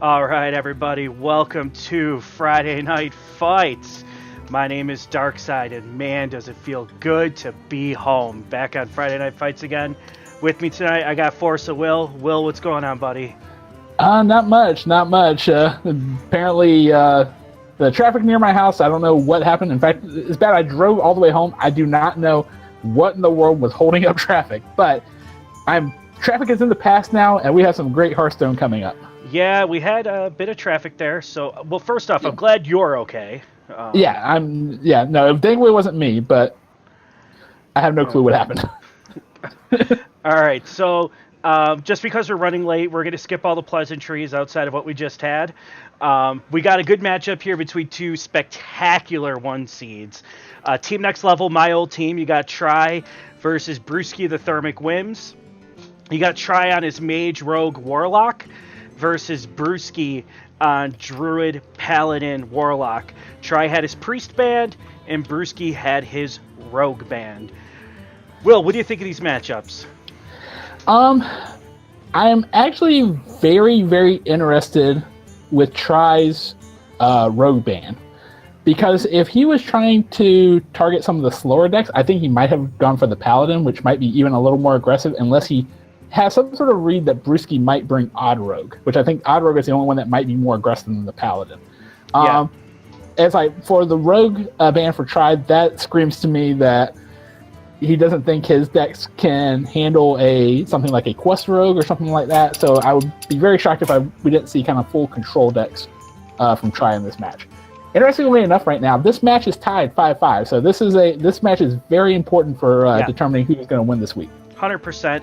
All right, everybody, welcome to Friday Night Fights. My name is Darkside, and man, does it feel good to be home. Back on Friday Night Fights again. With me tonight, I got Force of Will. Will, what's going on, buddy? Not much. Apparently, the traffic near my house, I don't know what happened. In fact, it's bad. I drove all the way home. I do not know what in the world was holding up traffic, but traffic is in the past now, and we have some great Hearthstone coming up. Yeah, we had a bit of traffic there. So, well, first off, I'm glad you're okay. No, Dangway wasn't me, but I have no clue what happened. All right, so just because we're running late, we're going to skip all the pleasantries outside of what we just had. We got a good matchup here between two spectacular one seeds. Team Next Level, my old team, you got Try versus Brewski the Thermic Whims. You got Try on his Mage Rogue Warlock versus Brewski on Druid Paladin Warlock. Try had his Priest band, and Brewski had his Rogue band. Will, what do you think of these matchups? I'm actually very, very interested with Try's Rogue band. Because if he was trying to target some of the slower decks, I think he might have gone for the Paladin, which might be even a little more aggressive, unless he has some sort of read that Brewski might bring Odd Rogue, which I think Odd Rogue is the only one that might be more aggressive than the Paladin. For the Rogue band for Try, that screams to me that he doesn't think his decks can handle something like a Quest Rogue or something like that. So I would be very shocked if we didn't see kind of full control decks from Try in this match. Interestingly enough, right now this match is tied 5-5. So this match is very important for determining who's going to win this week. 100%.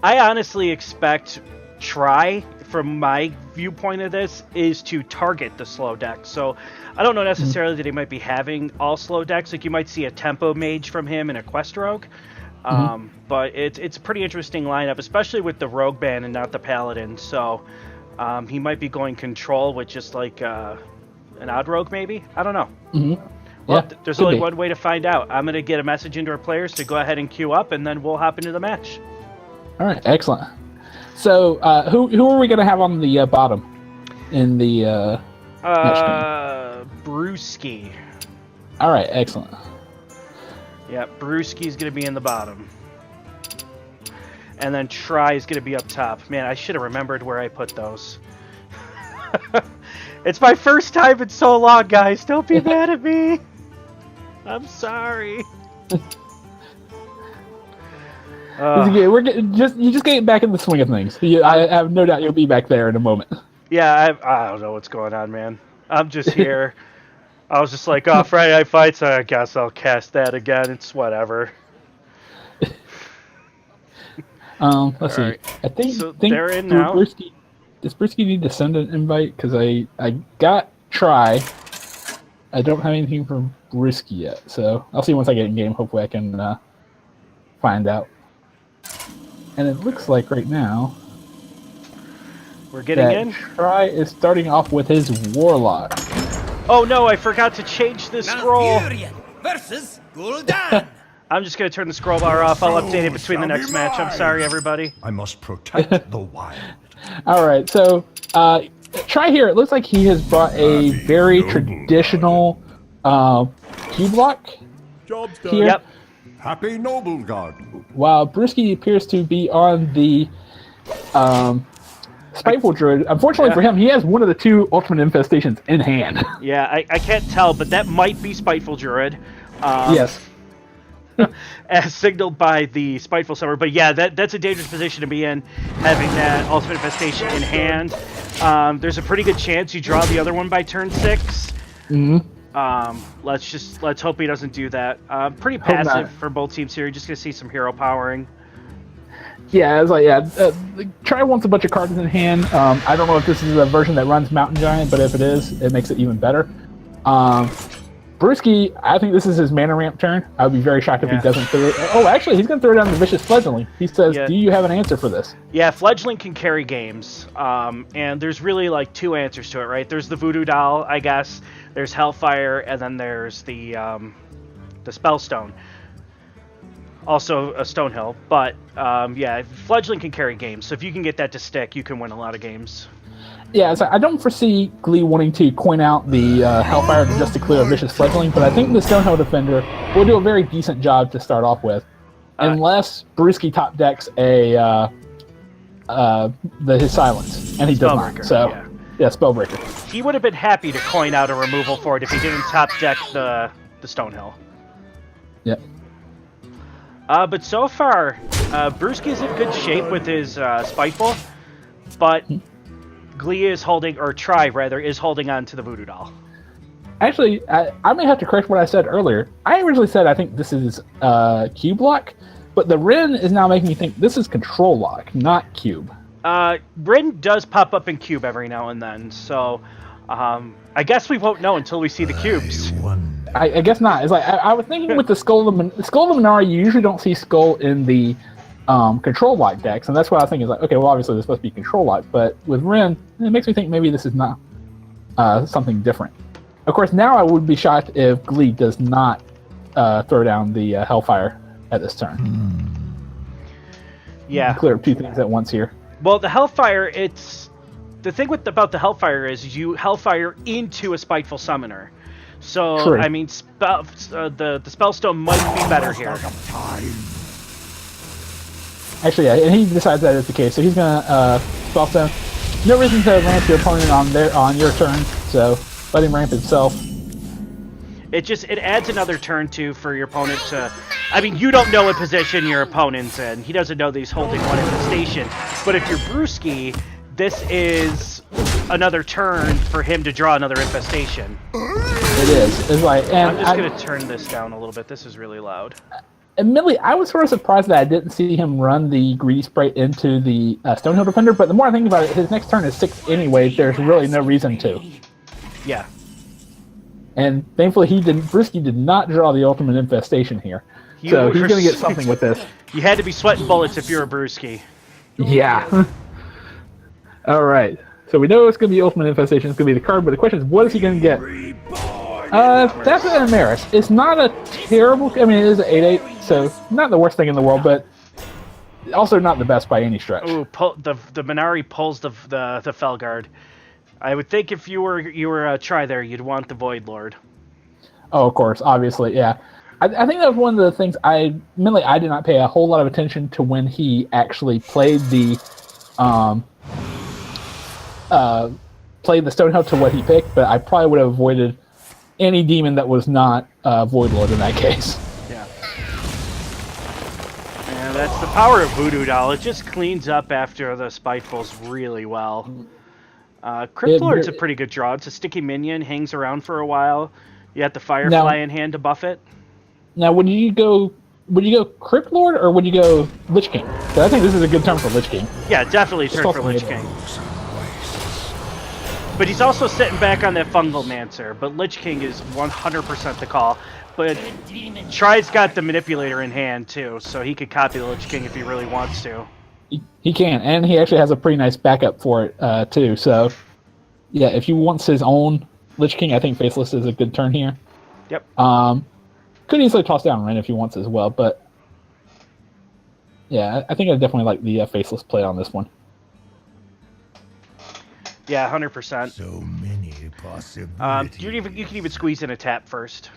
I honestly expect Try, from my viewpoint of this, is to target the slow deck. So I don't know necessarily that he might be having all slow decks. Like you might see a Tempo Mage from him and a Quest Rogue. But it's a pretty interesting lineup, especially with the Rogue band and not the Paladin. So he might be going control with just like an Odd Rogue maybe? I don't know. Well, there's only one way to find out. I'm going to get a message into our players to go ahead and queue up, and then we'll hop into the match. All right, excellent. So, who are we going to have on the bottom in the Brewski. All right, excellent. Yeah, Brewski's going to be in the bottom. And then Try is going to be up top. Man, I should have remembered where I put those. It's my first time in so long, guys. Don't be mad at me. I'm sorry. You just get back in the swing of things. I have no doubt you'll be back there in a moment. Yeah, I don't know what's going on, man. I'm just here. I was just like, Friday Night Fights, I guess I'll cast that again. It's whatever. Let's see. Right. I think they're in now. Does Brewski need to send an invite? Because I got Try. I don't have anything from Brewski yet, so I'll see once I get in game. Hopefully I can find out. And it looks like right now we're getting in. Try is starting off with his Warlock. Oh no, I forgot to change the scroll. Versus Gul'dan. I'm just going to turn the scroll bar off. I'll update it between the next match. I'm sorry, everybody. I must protect the wild. All right, so Try here. It looks like he has brought a very traditional key block. Job's done. Here. Yep. Happy Noble God. While Brewski appears to be on the Spiteful Druid. Unfortunately for him, he has one of the two Ultimate Infestations in hand. Yeah, I can't tell, but that might be Spiteful Druid. Yes. As signaled by the Spiteful Summer. But yeah, that's a dangerous position to be in, having that Ultimate Infestation in hand. There's a pretty good chance you draw the other one by turn 6. Let's hope he doesn't do that. Pretty passive for both teams here. You're just going to see some hero powering. Yeah, it's like, Try wants a bunch of cards in hand. I don't know if this is a version that runs Mountain Giant, but if it is, it makes it even better. Brewski, I think this is his mana ramp turn. I would be very shocked if he doesn't throw it. Oh, actually, he's going to throw it down the Vicious Fledgling. He says, do you have an answer for this? Yeah, Fledgling can carry games. And there's really like two answers to it, right? There's the Voodoo Doll, I guess. There's Hellfire, and then there's the Spellstone. also a Stonehill. But yeah, Fledgling can carry games, so if you can get that to stick, you can win a lot of games. Yeah, so I don't foresee Glee wanting to coin out the Hellfire just to clear a vicious Fledgling, but I think the Stonehill Defender will do a very decent job to start off with, unless Brewski top decks his silence, and he does not. So yeah, Spellbreaker. He would have been happy to coin out a removal for it if he didn't top deck the Stonehill. Yep. But so far, Brewski's in good shape with his Spiteful, but Glee is holding, or Tri rather, is holding on to the Voodoo Doll. Actually, I may have to correct what I said earlier. I originally said I think this is Cube Lock, but the Rin is now making me think this is Control Lock, not Cube. Rin does pop up in Cube every now and then, so I guess we won't know until we see the cubes. I guess not. It's like I was thinking with the Skull of the Minari, you usually don't see Skull in the Control Lock decks, and that's why I think is like, okay, well obviously this must be Control Lock, but with Rin, it makes me think maybe this is not something different. Of course, now I would be shocked if Glee does not throw down the Hellfire at this turn. Yeah. Clear up two things at once here. Well, the Hellfire, it's... The thing about the Hellfire is you Hellfire into a Spiteful Summoner. So, True. I mean, the Spellstone might be better here. Actually, yeah, and he decides that is the case, so he's going to Spellstone. No reason to ramp your opponent on your turn, so let him ramp himself. It adds another turn, too, for your opponent to... I mean, you don't know what position your opponent's in. He doesn't know that he's holding one infestation. But if you're Brewski, this is another turn for him to draw another infestation. It is. It's like, and I'm just going to turn this down a little bit. This is really loud. Admittedly, I was sort of surprised that I didn't see him run the Greedy Sprite into the Stonehill Defender, but the more I think about it, his next turn is 6 anyway. There's really no reason to. Yeah. And thankfully, Brewski did not draw the ultimate infestation here. So he's going to get something with this. You had to be sweating bullets if you're a Brewski. Yeah. All right. So we know it's going to be ultimate infestation. It's going to be the card, but the question is, what is he going to get? That's an Emaris. It's not a terrible... I mean, it is an 8/8, so not the worst thing in the world, but also not the best by any stretch. Ooh, the Minari pulls the Felguard. I would think if you were Tri there, you'd want the Void Lord. Oh, of course, obviously, yeah. I think that was one of the things I did not pay a whole lot of attention to when he actually played the Stonehill to what he picked, but I probably would have avoided any demon that was not Void Lord in that case. Yeah. And that's the power of Voodoo Doll. It just cleans up after the Spitefuls really well. Crypt Lord's a pretty good draw. It's a sticky minion, hangs around for a while. You have the Firefly in hand to buff it. Now, would you go Crypt Lord or would you go Lich King? I think this is a good turn for Lich King. Yeah, definitely a turn for Lich King. But he's also sitting back on that Fungal Mancer. But Lich King is 100% the call. But Tri's got the Manipulator in hand too, so he could copy the Lich King if he really wants to. He can, and he actually has a pretty nice backup for it too. So, yeah, if he wants his own Lich King, I think Faceless is a good turn here. Yep. Could easily toss down Ren if he wants as well, but yeah, I think I definitely like the Faceless play on this one. Yeah, 100%. So many possibilities. You can even squeeze in a tap first.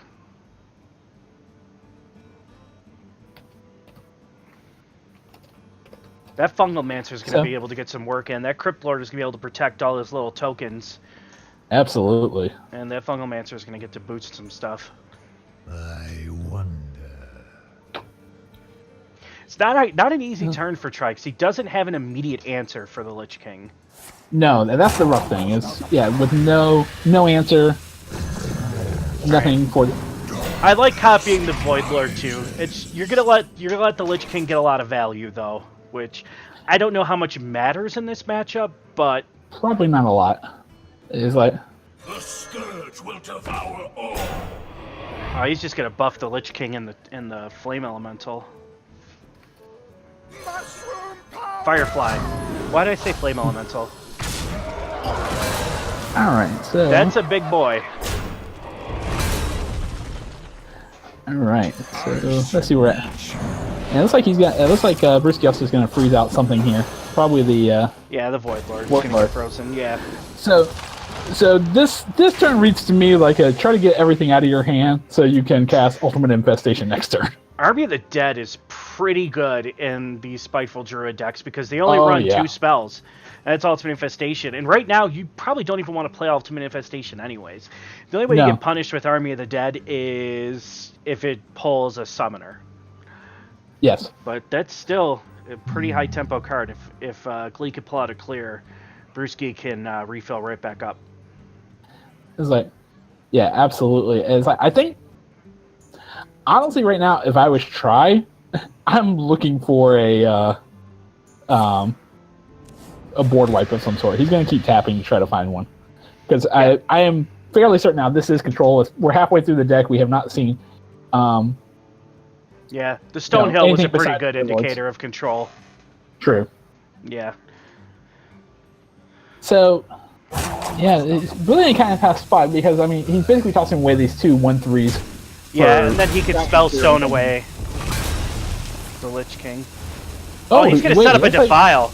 That Fungal Mancer is going to be able to get some work in. That Crypt Lord is going to be able to protect all his little tokens. Absolutely. And that Fungal Mancer is going to get to boost some stuff. I wonder. It's not an easy turn for Tri, because he doesn't have an immediate answer for the Lich King. No, that's the rough thing. Is with no answer, nothing for. I like copying the Void Lord too. You're gonna let the Lich King get a lot of value though, which I don't know how much matters in this matchup, but probably not a lot. It's like The scourge will devour all. Oh, he's just gonna buff the Lich King in the Flame Elemental. Firefly. Why did I say Flame Elemental? Alright, so... That's a big boy. Alright, so let's see where we're at. And it looks like Brewski also is going to freeze out something here. Probably the the Void Lord is Void going to Lord. get frozen. Yeah. So this turn reads to me like a try to get everything out of your hand so you can cast Ultimate Infestation next turn. Army of the Dead is pretty good in the Spiteful Druid decks because they only run 2 spells. And it's Ultimate Infestation. And right now, you probably don't even want to play Ultimate Infestation anyways. The only way you get punished with Army of the Dead is if it pulls a Summoner. Yes. But that's still a pretty high-tempo card. If Glee can pull out a clear, Brewski can refill right back up. It's like, yeah, absolutely. It's like, I think, honestly, right now, if I was Try, I'm looking for a board wipe of some sort. He's going to keep tapping to try to find one. Because I am fairly certain now this is control. We're halfway through the deck. We have not seen... the Stonehill was a pretty good Void Lords. indicator of control. True. Yeah. So, yeah, it's really kind of tough spot because, I mean, he's basically tossing away these 2 1/3s. Yeah, and then he can spell Stone away the Lich King. Oh, he's going to set up a Defile.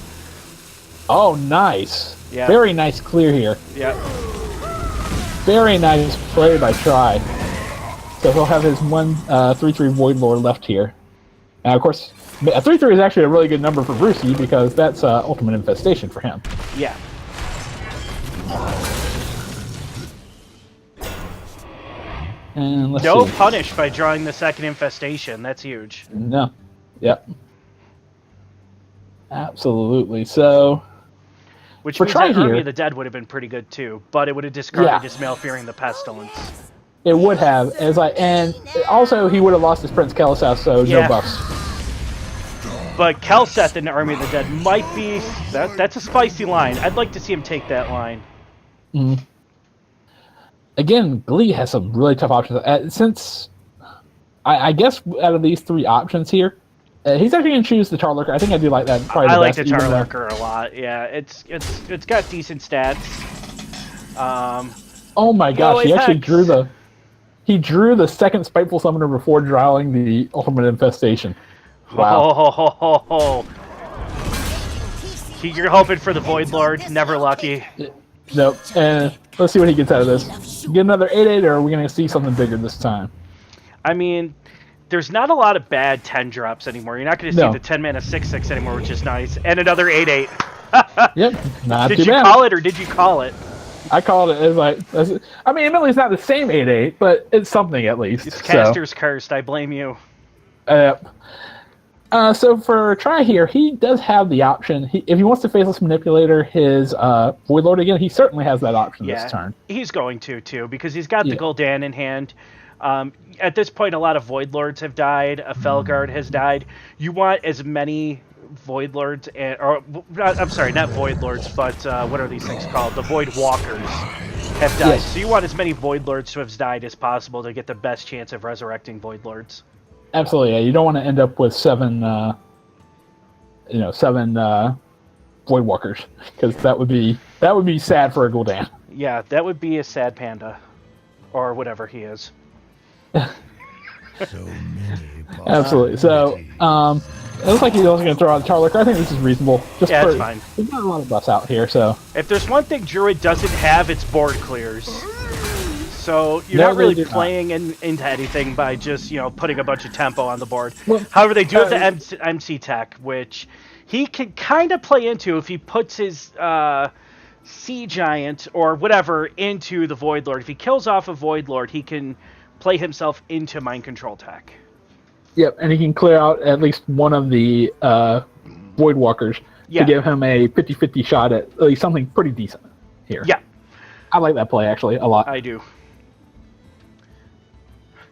Oh, nice. Yeah. Very nice clear here. Yeah. Very nice play by Try. So he'll have his 3/3 Void Lord left here. And of course, a 3/3 is actually a really good number for Brewski because that's Ultimate Infestation for him. Yeah. And let's No see. punish by drawing the second Infestation. That's huge. No. Yep. Absolutely. So, Which for means Try that Army here- of the Dead would have been pretty good too, but it would have discarded Yeah. his Malfearing the Pestilence. it would have. It's like, and also he would have lost his Prince Kel'Thas, so Yeah. no buffs. But Kelseth in the Army of the Dead might be... That's a spicy line. I'd like to see him take that line. Again, Glee has some really tough options. Since, I guess out of these 3 options here, he's actually going to choose the Tarlurker. I think I do like that. Probably I like best, the even though- Tarlurker a lot. Yeah, it's got decent stats. Oh my gosh, he actually Apex. drew the second Spiteful Summoner before drawing the Ultimate Infestation. Wow. Oh. You're hoping for the Void Lord. Never lucky. Nope. And let's see what he gets out of this. Get another 8/8, or are we going to see something bigger this time? I mean, there's not a lot of bad 10 drops anymore. You're not going to see No. the 10 mana 6/6 anymore, which is nice. And another 8/8. Yep. Not Did too you bad. call it or did you call it? I called it. It's like, I mean, admittedly, it's not the same 8/8, but it's something at least. It's Caster's Cursed. I blame you. So for Try here, he does have the option. If he wants to Faceless Manipulator his Void Lord again, he certainly has that option this turn. He's going to, too, because he's got the Yeah. Gul'dan in hand. At this point, a lot of Void Lords have died. A Felguard has died. You want as many Void Lords, I'm sorry, not Void Lords, but what are these things called? The Void Walkers have died. Yes. So you want as many Void Lords to have died as possible to get the best chance of resurrecting Void Lords. Absolutely, yeah. You don't want to end up with 7 Void Walkers, because that would be sad for a Gul'dan. Yeah, that would be a sad panda. Or whatever he is. So many Absolutely. So, it looks like he's also going to throw out Tarlurker. I think this is reasonable. Yeah, it's fine. There's not a lot of buffs out here, so If there's one thing Druid doesn't have, it's board clears. So you're No, not they really do not. playing into anything by just, putting a bunch of tempo on the board. Well, However, they do have the MC tech, which he can kind of play into if he puts his Sea Giant or whatever into the Void Lord. If he kills off a Void Lord, he can play himself into Mind Control tech. yep, and he can clear out at least one of the Void Walkers Yeah. to give him a 50-50 shot at least something pretty decent here. Yeah, I like that play actually a lot. I do.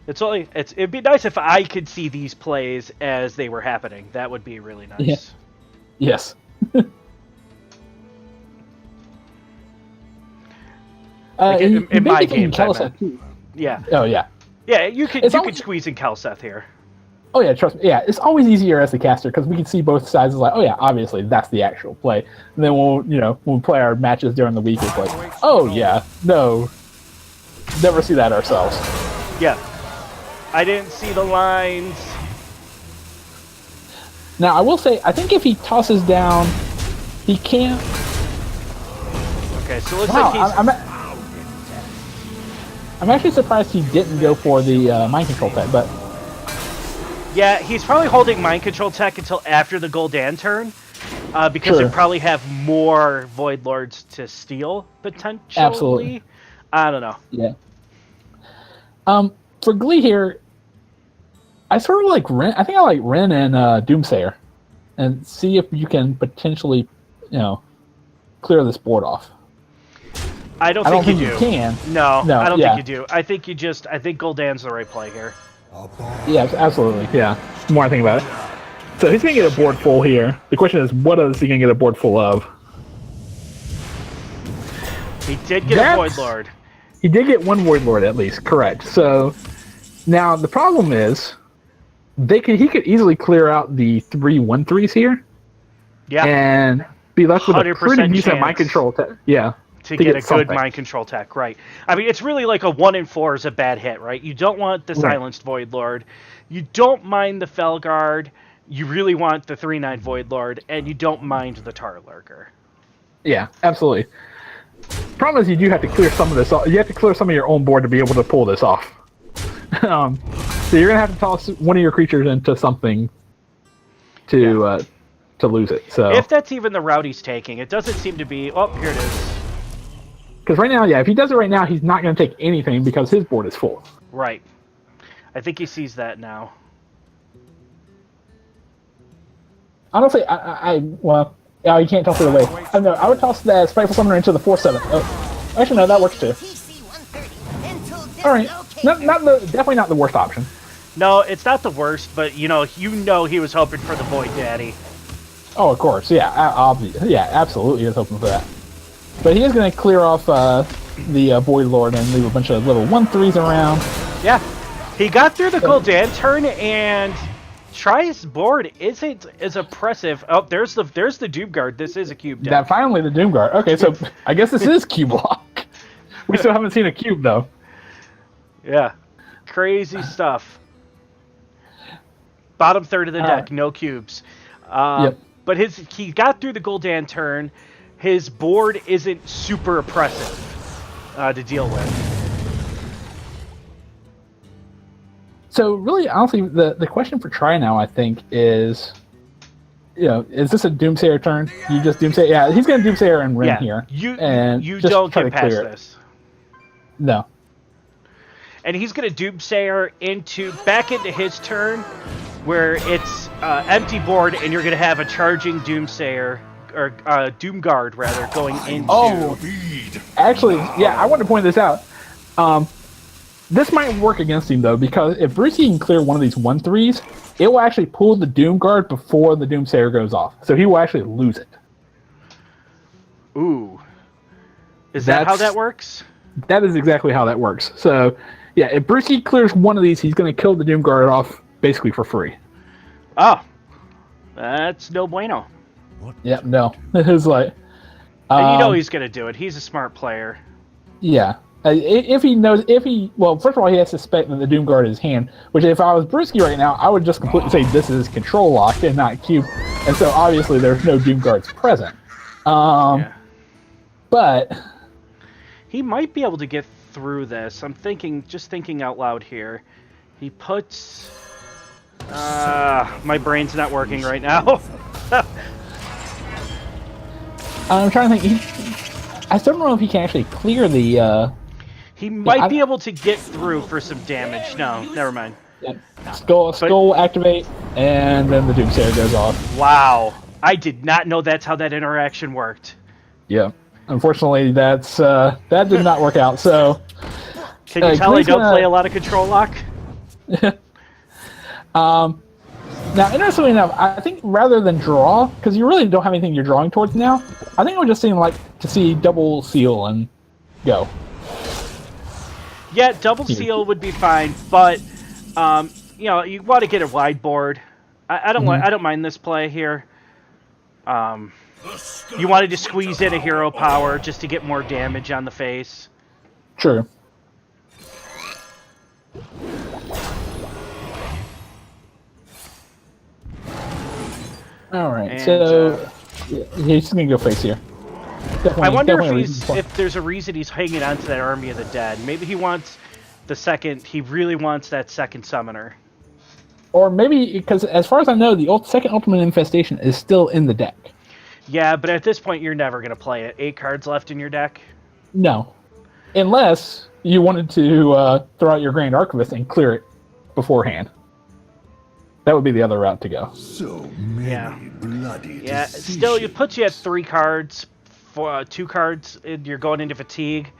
It'd be nice if I could see these plays as they were happening. That would be really nice. Yeah. Yes. Like in my games, I Kel'Thas meant. too. Yeah. Oh yeah. Yeah, you could It's you always- could squeeze in Kelseth here. Oh yeah, trust me. Yeah, it's always easier as the caster because we can see both sides. It's like, oh yeah, obviously that's the actual play. And then when we play our matches during the week, it's like, oh yeah, no, never see that ourselves. Yeah. I didn't see the lines. Now, I will say, I think if he tosses down, he can't. Okay, so it looks Wow, like he's... I'm actually surprised he didn't go for the mind control tech, but Yeah, he's probably holding mind control tech until after the Gul'dan turn, because Sure. they probably have more Void Lords to steal, potentially. Absolutely. I don't know. yeah. For Glee here, I sort of like Ren. I think I like Ren and Doomsayer, and see if you can potentially, clear this board off. I don't I don't think think you you do. can. No, No, I don't yeah. think you do. I think Gul'dan's the right play here. Yeah, absolutely. Yeah. The more I think about it. So he's going to get a board full here. The question is, what is he going to get a board full of? He did get a That's- Void Lord. He did get one Void Lord at least, correct. So now the problem is, he could easily clear out the 3/1/3s here Yeah, and be left with a 100% pretty decent mind chance. control. Yeah. to get a good something. mind control tech, right? I mean, it's really like a 1 in 4 is a bad hit, right? You don't want the Right. silenced Void Lord. You don't mind the Felguard. You really want the 3/9 Void Lord, and you don't mind the Tar Lurker. Yeah, absolutely. Problem is, you do have to clear some of this off. You have to clear some of your own board to be able to pull this off. So you're gonna have to toss one of your creatures into something to lose it. So If that's even the route he's taking, it doesn't seem to be. Oh, here it is. because right now, yeah, if he does it right now, he's not gonna take anything because his board is full. Right. I think he sees that now. Honestly, well, yeah, you can't toss it away. I don't know. I would toss that Spiteful Summoner into the 4/7. Oh, actually, no, that works too. All right, definitely not the worst option. No, it's not the worst, but you know he was hoping for the Void Daddy. Oh, of course, yeah, yeah, absolutely, he was hoping for that. But he is going to clear off the Void Lord and leave a bunch of little 1/3s around. Yeah, he got through the Gul'dan turn, and Try's board isn't as oppressive. Oh, there's the Doom Guard. This is a cube deck. That finally the Doom Guard. Okay, so I guess this is cube lock. We still haven't seen a cube though. Yeah, crazy stuff. Bottom third of the deck, right. no cubes. Yep. But he got through the Gul'dan turn. His board isn't super oppressive to deal with. So really, honestly, the question for Try now, I think, is, is this a Doomsayer turn? You just Doomsayer? Yeah, he's going to Doomsayer and Ren Yeah, here. you and you just don't try get to clear past it. this. No. And he's going to Doomsayer back into his turn, where it's empty board, and you're going to have a charging Doomsayer, or Doomguard, rather, going into... Oh, actually, yeah, I want to point this out. This might work against him, though, because if Brucey can clear one of these 1/3s, it will actually pull the Doomguard before the Doomsayer goes off. So he will actually lose it. Ooh. Is that how that works? That is exactly how that works. So, yeah, if Brucey clears one of these, he's going to kill the Doomguard off basically for free. Oh. That's no bueno. Yep, no. It's like... And you know he's going to do it. He's a smart player. Yeah. Well, first of all, he has to suspect that the Doomguard is hand, which if I was Brusky right now, I would just completely say this is control lock and not cube. And so obviously there's no Doomguards present. Yeah. But He might be able to get through this. I'm just thinking out loud here. He puts... my brain's not working right now. I'm trying to think. I still don't know if he can actually clear the... He might be able to get through for some damage. No, never mind. Skull activate, and then the Doomsayer goes off. Wow. I did not know that's how that interaction worked. Yeah. Unfortunately, that did not work out. So, Can you tell I don't play a lot of control lock? now, interestingly enough, I think rather than draw, because you really don't have anything you're drawing towards now, I think it would just seem like to see double seal and go. Yeah, double seal would be fine, but you want to get a wide board. I don't mind this play here. You wanted to squeeze in a hero power just to get more damage on the face. True. All right, And, so yeah, he's gonna go face here. Definitely, I wonder definitely if there's a reason he's hanging on to that Army of the Dead. Maybe he wants the second. He really wants that second summoner. or maybe because as far as I know, the second Ultimate Infestation is still in the deck. Yeah, but at this point, you're never gonna play it. 8 cards left in your deck. No, unless you wanted to throw out your Grand Archivist and clear it beforehand. That would be the other route to go. So many Yeah. bloody Yeah, still, it puts you at 3 cards, 2 cards. You're going into fatigue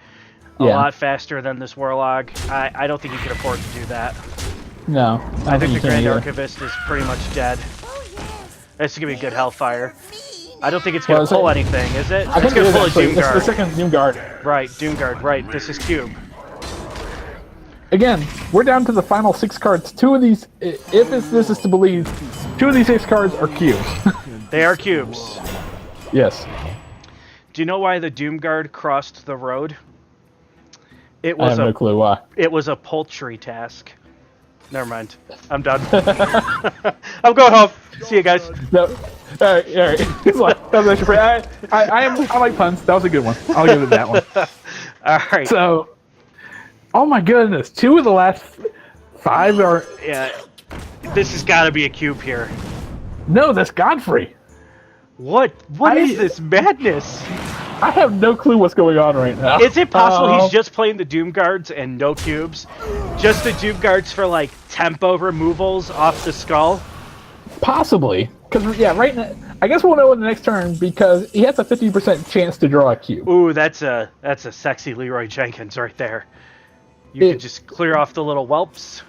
a Yeah. lot faster than this Warlog. I don't think you can afford to do that. No, I think you the can Grand either. Archivist is pretty much dead. It's gonna be good Hellfire. I don't think it's gonna pull anything, is it? I It's think gonna it is pull a actually. It's the Doomguard. second Doomguard. Right, Doomguard. Right. This is Cube. Again, we're down to the final 6 cards. 2 of these, this is to believe, 2 of these 6 cards are cubes. They are cubes. Yes. Do you know why the Doomguard crossed the road? It I was have no clue why. It was a poultry task. Never mind. I'm done. I'm going home. See you guys. No. All right. It's like, that was actually pretty, I like puns. That was a good one. I'll give it that one. All right. So, oh my goodness, 2 of the last 5 are. Yeah. This has got to be a cube here. No, that's Godfrey. What is this madness? I have no clue what's going on right now. Is it possible he's just playing the Doomguards and no cubes? Just the Doomguards for like tempo removals off the skull? Possibly. Because, yeah, right now, I guess we'll know in the next turn because he has a 50% chance to draw a cube. Ooh, that's a sexy Leroy Jenkins right there. You could just clear off the little whelps.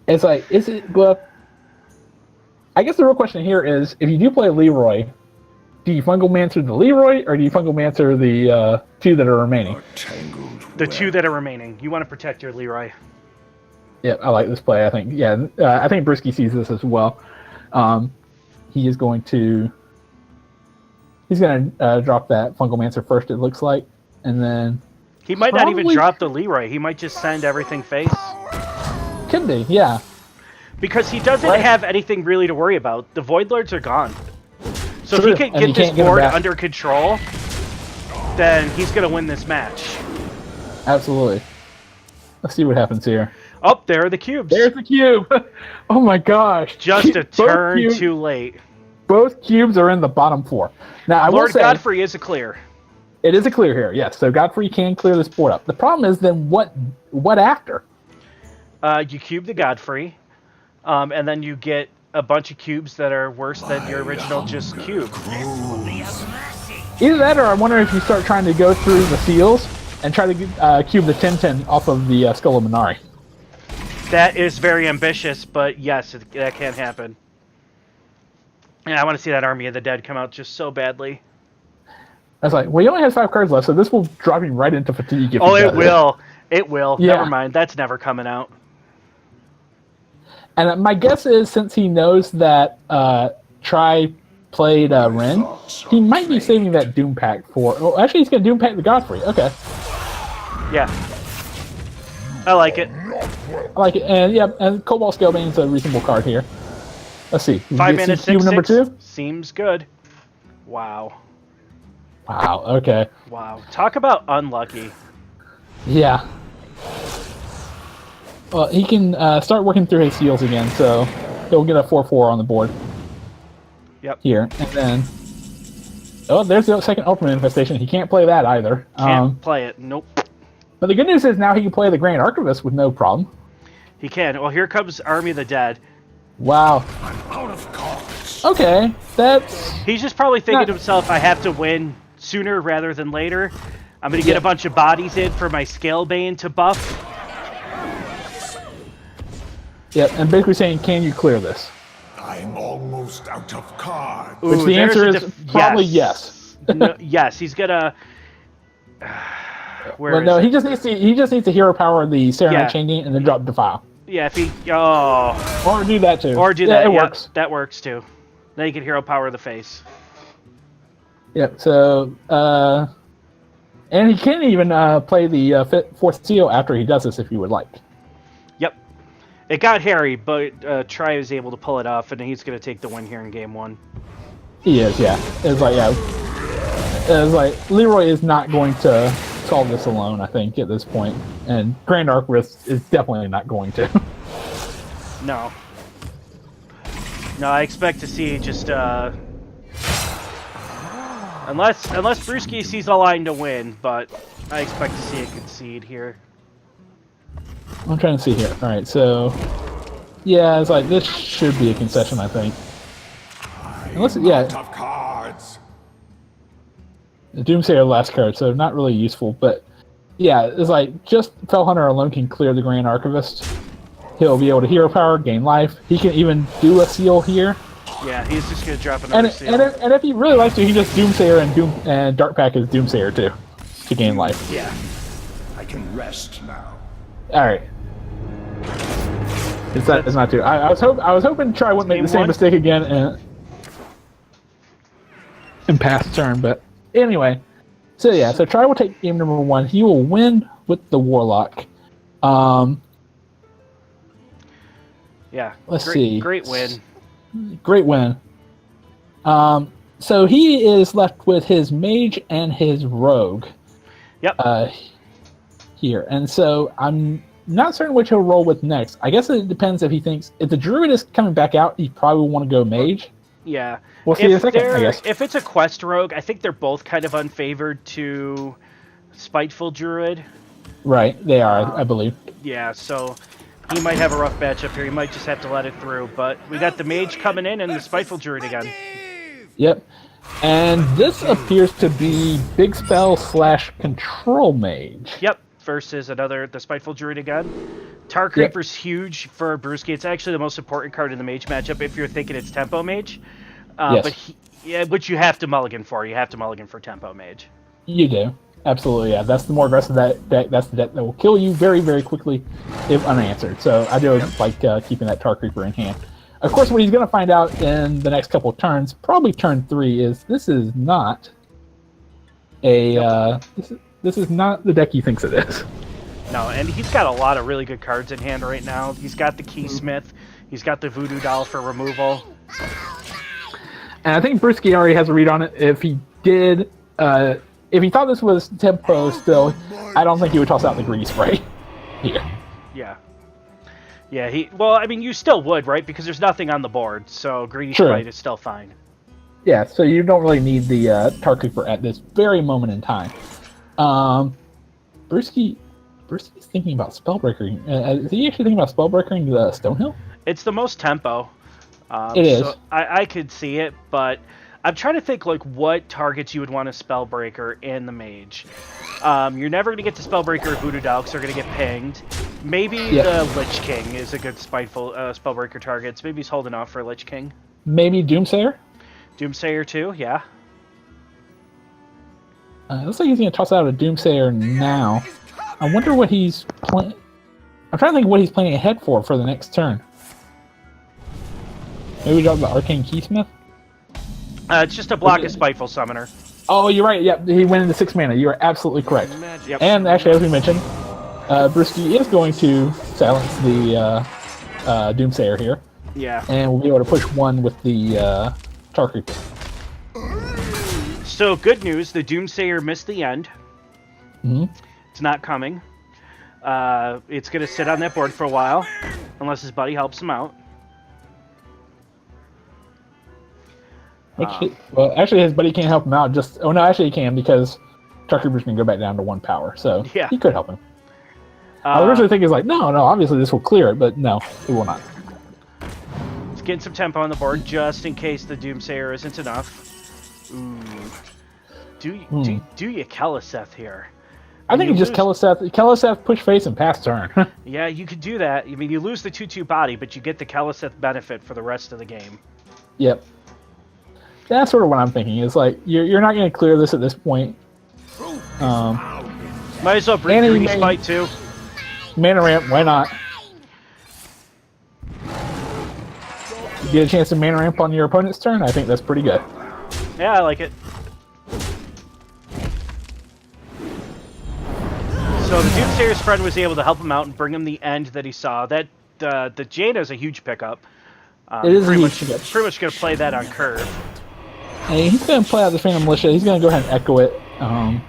It's like, is it, well, I guess the real question here is, if you do play Leroy, do you Fungal-Mancer the Leroy, or do you Fungal-Mancer the 2 that are remaining? The 2 that are remaining. You want to protect your Leroy. Yeah, I like this play, I think. Yeah, I think Brisky sees this as well. He is going to... He's going to drop that Fungal-Mancer first, it looks like, and then... He might not even drop the Leroy. He might just send everything face. Could be, yeah. Because he doesn't have anything really to worry about. The Void Lords are gone. So True. if he can And he get this can't get 'em board back. under control, then he's going to win this match. Absolutely. Let's see what happens here. Oh, there are the cubes. There's the cube! Oh my gosh. Just a Both turn too late. Both cubes are in the bottom 4. Now, I will Lord say, Godfrey is a clear. it is a clear here, yes. So Godfrey can clear this board up. The problem is then what after? You cube the Godfrey, and then you get a bunch of cubes that are worse than your original just cube. Either that or I wonder if you start trying to go through the seals and try to cube the 10-10 off of the Skull of Minari. That is very ambitious, but yes, that can happen. And I want to see that Army of the Dead come out just so badly. I was like, well, he only has 5 cards left, so this will drop him right into fatigue. If Oh, he it does will. It will. Yeah. Never mind. That's never coming out. And my guess is, since he knows that Tri played Ren, he might be saving that Doom Pack for... Oh, actually, he's going to Doom Pack the Godfrey. Okay. Yeah. I like it. I like it. And, yeah, and Cobalt Scalebane's a reasonable card here. Let's see. 5 mana, 6/6. Cube number 2? Seems good. Wow. Wow, okay. Wow. Talk about unlucky. Yeah. Well, he can start working through his seals again, so he'll get a 4/4 on the board. Yep. Here, and then... Oh, there's the second Ultimate Infestation. He can't play that either. Can't play it. Nope. But the good news is now he can play the Grand Archivist with no problem. He can. Well, here comes Army of the Dead. Wow. I'm out of cards. Okay, that's... He's just probably thinking Not- to himself, I have to win sooner rather than later. I'm going to get a bunch of bodies in for my Scalebane to buff. Yep, and basically saying, can you clear this? I'm almost out of cards. Which the there's answer a is probably yes. No, yes, he's going to... Where Well, is no, it? he just needs to hero power the Serenade Yeah. Changing and then drop Defile. Yeah, if he... Oh. Or do that too. Or do Yeah, that. it Yep, works. that works too. Then you can hero power the face. Yep, so... and he can even play the 4th seal after he does this if you would like. Yep. It got hairy, but Tri was able to pull it off, and he's going to take the win here in game 1. He is, yeah. It's like, yeah. It's like, Leroy is not going to solve this alone, I think, at this point. And Grand Archivist is definitely not going to. No. No, I expect to see just, unless Brewski sees a line to win, but I expect to see a concede here. I'm trying to see here. Alright, so... Yeah, it's like, this should be a concession, I think. Unless, yeah, Out of cards. the Doomsayer last card, so not really useful, but... Yeah, it's like, just Fellhunter alone can clear the Grand Archivist. He'll be able to hero power, gain life. He can even do a seal here. Yeah, he's just going to drop another seal. And if he really likes to, he can just Doomsayer and Darkpack as Doomsayer too, to gain life. Yeah. I can rest now. All right. It's not too. I was hoping Tri wouldn't make Game the same 1? mistake again and pass turn, but anyway. So yeah, so Tri will take game number 1. He will win with the Warlock. Yeah. Let's see. Great win. Great win. So he is left with his Mage and his Rogue. Yep. Here, and so I'm not certain which he'll roll with next. I guess it depends if he thinks if the Druid is coming back out, he probably will want to go Mage. Yeah. We'll see in a second, I guess. If it's a Quest Rogue, I think they're both kind of unfavored to Spiteful Druid. Right, they are, I believe. Yeah, so he might have a rough matchup here. He might just have to let it through. But we got the Mage coming in and the Spiteful Druid again. Yep. And this appears to be Big Spell / Control Mage. Yep. Versus the Spiteful Druid again. Tar Creeper's huge for Brewski. It's actually the most important card in the Mage matchup if you're thinking it's Tempo Mage. Yes. But which you have to mulligan for. You have to mulligan for Tempo Mage. You do. Absolutely, yeah. That's the more aggressive deck. That's the deck that will kill you very, very quickly if unanswered. So I do like keeping that Tar Creeper in hand. Of course, what he's going to find out in the next couple of turns, probably turn 3, is this is not a... This is not the deck he thinks it is. No, and he's got a lot of really good cards in hand right now. He's got the Keysmith. He's got the Voodoo Doll for removal. And I think Brewski already has a read on it. If he did, if he thought this was Tempo still, I don't think he would toss out the Greedy Spray here. Yeah. Yeah, well, I mean, you still would, right? Because there's nothing on the board, so Greedy Sprite is still fine. Yeah, so you don't really need the Tar Creeper at this very moment in time. Brewski's thinking about Spellbreaker. Is he actually thinking about Spellbreakering the Stonehill? It's the most tempo. It is. So I could see it, but I'm trying to think like what targets you would want to Spellbreaker in the Mage. You're never going to get to Spellbreaker or Voodoo Doll because they're going to get pinged. Maybe the Lich King is a good spiteful Spellbreaker target. So maybe he's holding off for Lich King. Maybe Doomsayer? Doomsayer too, yeah. Looks like he's going to toss out a Doomsayer now. I wonder what he's playing. I'm trying to think what he's planning ahead for the next turn. Maybe we drop the Arcane Keysmith? It's just a block of Spiteful Summoner. Oh, you're right. Yep, he went into 6 mana. You are absolutely correct. Yep. And actually, as we mentioned, Brewski is going to silence the Doomsayer here. Yeah. And we'll be able to push 1 with the Tar Creeper. So, good news, the Doomsayer missed the end. Mm-hmm. It's not coming. It's going to sit on that board for a while, unless his buddy helps him out. Actually, his buddy can't help him out. Actually he can, because Tar Creeper's going to go back down to 1 power, so yeah. He could help him. I was originally thinking, like, no, obviously this will clear it, but no, it will not. Let's get some tempo on the board, just in case the Doomsayer isn't enough. Ooh. Do you Keleseth here? I think it's just Keleseth, push face, and pass turn. Yeah, you could do that. I mean, you lose the 2/2 body, but you get the Keleseth benefit for the rest of the game. Yep. That's sort of what I'm thinking. Is like, you're not going to clear this at this point. Might as well bring Greedy Spite, too. Mana ramp, why not? You get a chance to mana ramp on your opponent's turn? I think that's pretty good. Yeah, I like it. So the Doomsayer's friend was able to help him out and bring him the end that he saw. That the Jaina is a huge pickup. It is a pretty huge much, pickup. Pretty much going to play that on curve. And he's going to play out the Phantom Militia. He's going to go ahead and echo it.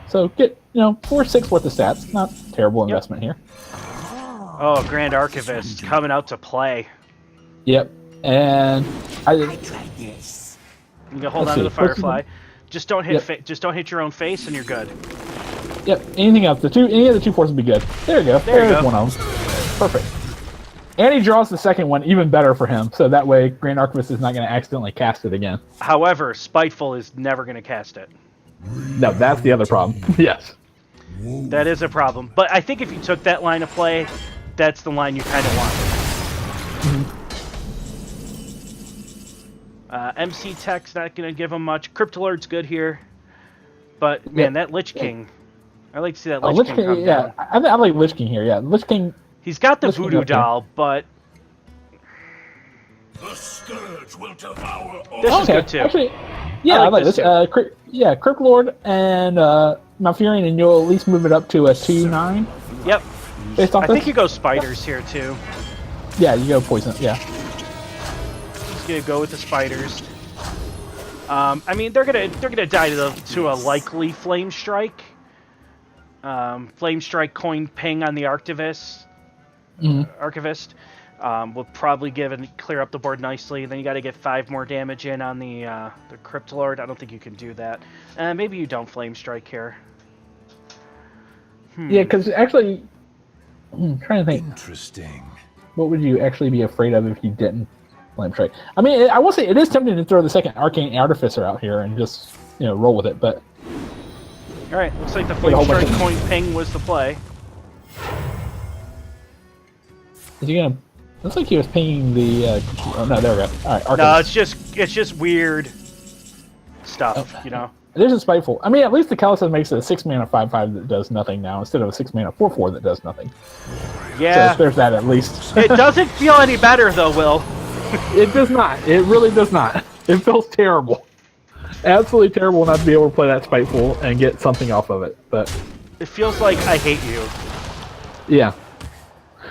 So get 4-6 worth of stats. Not terrible investment here. Oh, Grand Archivist coming out to play. Yep. And You can hold on to the Firefly. Just don't hit. Just don't hit your own face, and you're good. Yep. Anything else? Any of the 2 forces would be good. There you go. There's one of them. Perfect. And he draws the second one, even better for him. So that way, Grand Archivist is not going to accidentally cast it again. However, Spiteful is never going to cast it. No, that's the other problem. Yes. That is a problem. But I think if you took that line of play, that's the line you kind of want. MC Tech's not going to give him much. Cryptolord's good here. But, man, that Lich King. I like to see that Lich King come down. I like Lich King here, yeah. Lich King... He's got the Voodoo Doll, but... The scourge will devour all. This is good, too. Actually, yeah, I like this. Crypt Lord and Malfurion, and you'll at least move it up to a 2/9. Yep. Based off I think you go Spiders here, too. Yeah, you go Poison, yeah. He's going to go with the Spiders. I mean, they're gonna die to a likely Flame Strike. Flame Strike coin ping on the Archivist. Archivist will probably clear up the board nicely. Then you got to get 5 more damage in on the Cryptolord. I don't think you can do that. Maybe you don't Flame Strike here. Yeah, because actually, I'm trying to think. Interesting. What would you actually be afraid of if you didn't Flame Strike? I mean, I will say it is tempting to throw the second Arcane Artificer out here and just roll with it, but. All right, looks like the Flame Strike coin ping was the play. Is he gonna? Looks like he was pinging the. Oh no, there we go. All right, Arcane. No, it's just weird stuff, It isn't Spiteful. I mean, at least the Callus makes it a 6-mana 5/5 that does nothing now instead of a 6-mana 4/4 that does nothing. Yeah. So there's that at least. It doesn't feel any better though, Will. It does not. It really does not. It feels terrible. Absolutely terrible not to be able to play that Spiteful and get something off of it. But it feels like I hate you. Yeah.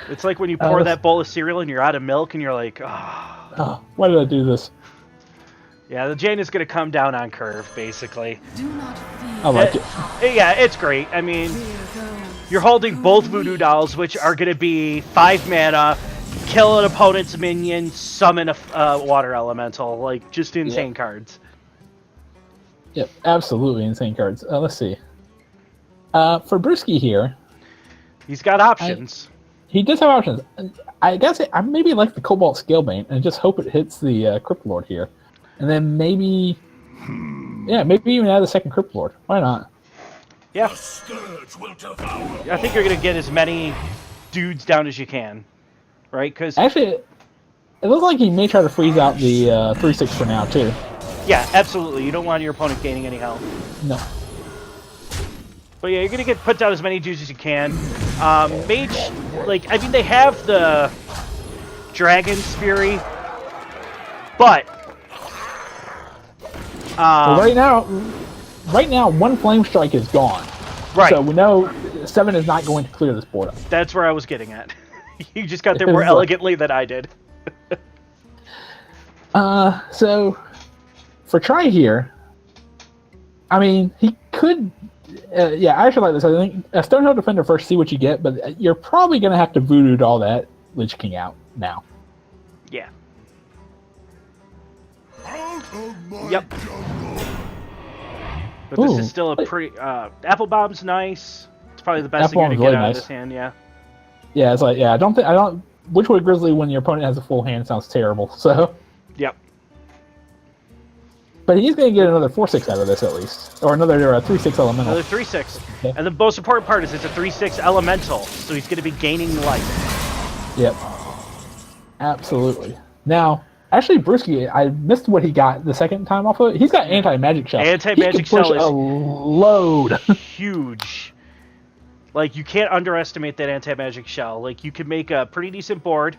It's like when you pour that bowl of cereal and you're out of milk and you're like, oh, why did I do this? Yeah, the Jaina is going to come down on curve, basically. Do not fear. I like it. Yeah, it's great. I mean, you're holding both Voodoo Dolls, which are going to be 5 mana, kill an opponent's minion, summon a water elemental. Like, just insane cards. Yep, absolutely insane cards. Let's see. For Brewski here... He's got options. He does have options. I guess I maybe like the Cobalt Scalebane and just hope it hits the Crypt Lord here. And then maybe... Yeah, maybe even add the second Crypt Lord. Why not? Yeah. The scourge will devour. I think you're going to get as many dudes down as you can. Right? Because actually, it looks like he may try to freeze out the 3/6 for now, too. Yeah, absolutely. You don't want your opponent gaining any health. No. But yeah, you're going to get put down as many dudes as you can. Mage, I mean, they have the Dragon's Fury, but... well, right now, 1 Flame Strike is gone. Right. So we know 7 is not going to clear this board up. That's where I was getting at. You just got there more elegantly than I did. So, for try here, I mean, he could... yeah, I actually like this. I think Stonehill Defender first, see what you get, but you're probably going to have to voodoo all that Lich King out now. Yeah. Yep. But this is still a pretty... Apple Bomb's nice. It's probably the best thing you're going to get out of this hand, yeah. Yeah, it's like, yeah, I don't... Witchwood Grizzly, when your opponent has a full hand, sounds terrible, so... Yep. But he's going to get another 4/6 out of this, at least. Or another 3/6 elemental. Another 3/6. Okay. And the most important part is it's a 3/6 elemental, so he's going to be gaining life. Yep. Absolutely. Now, actually, Brewski, I missed what he got the second time off of it. He's got Anti-Magic Shell. Anti-Magic Shell is a load. Huge. Like, you can't underestimate that Anti-Magic Shell. Like, you can make a pretty decent board.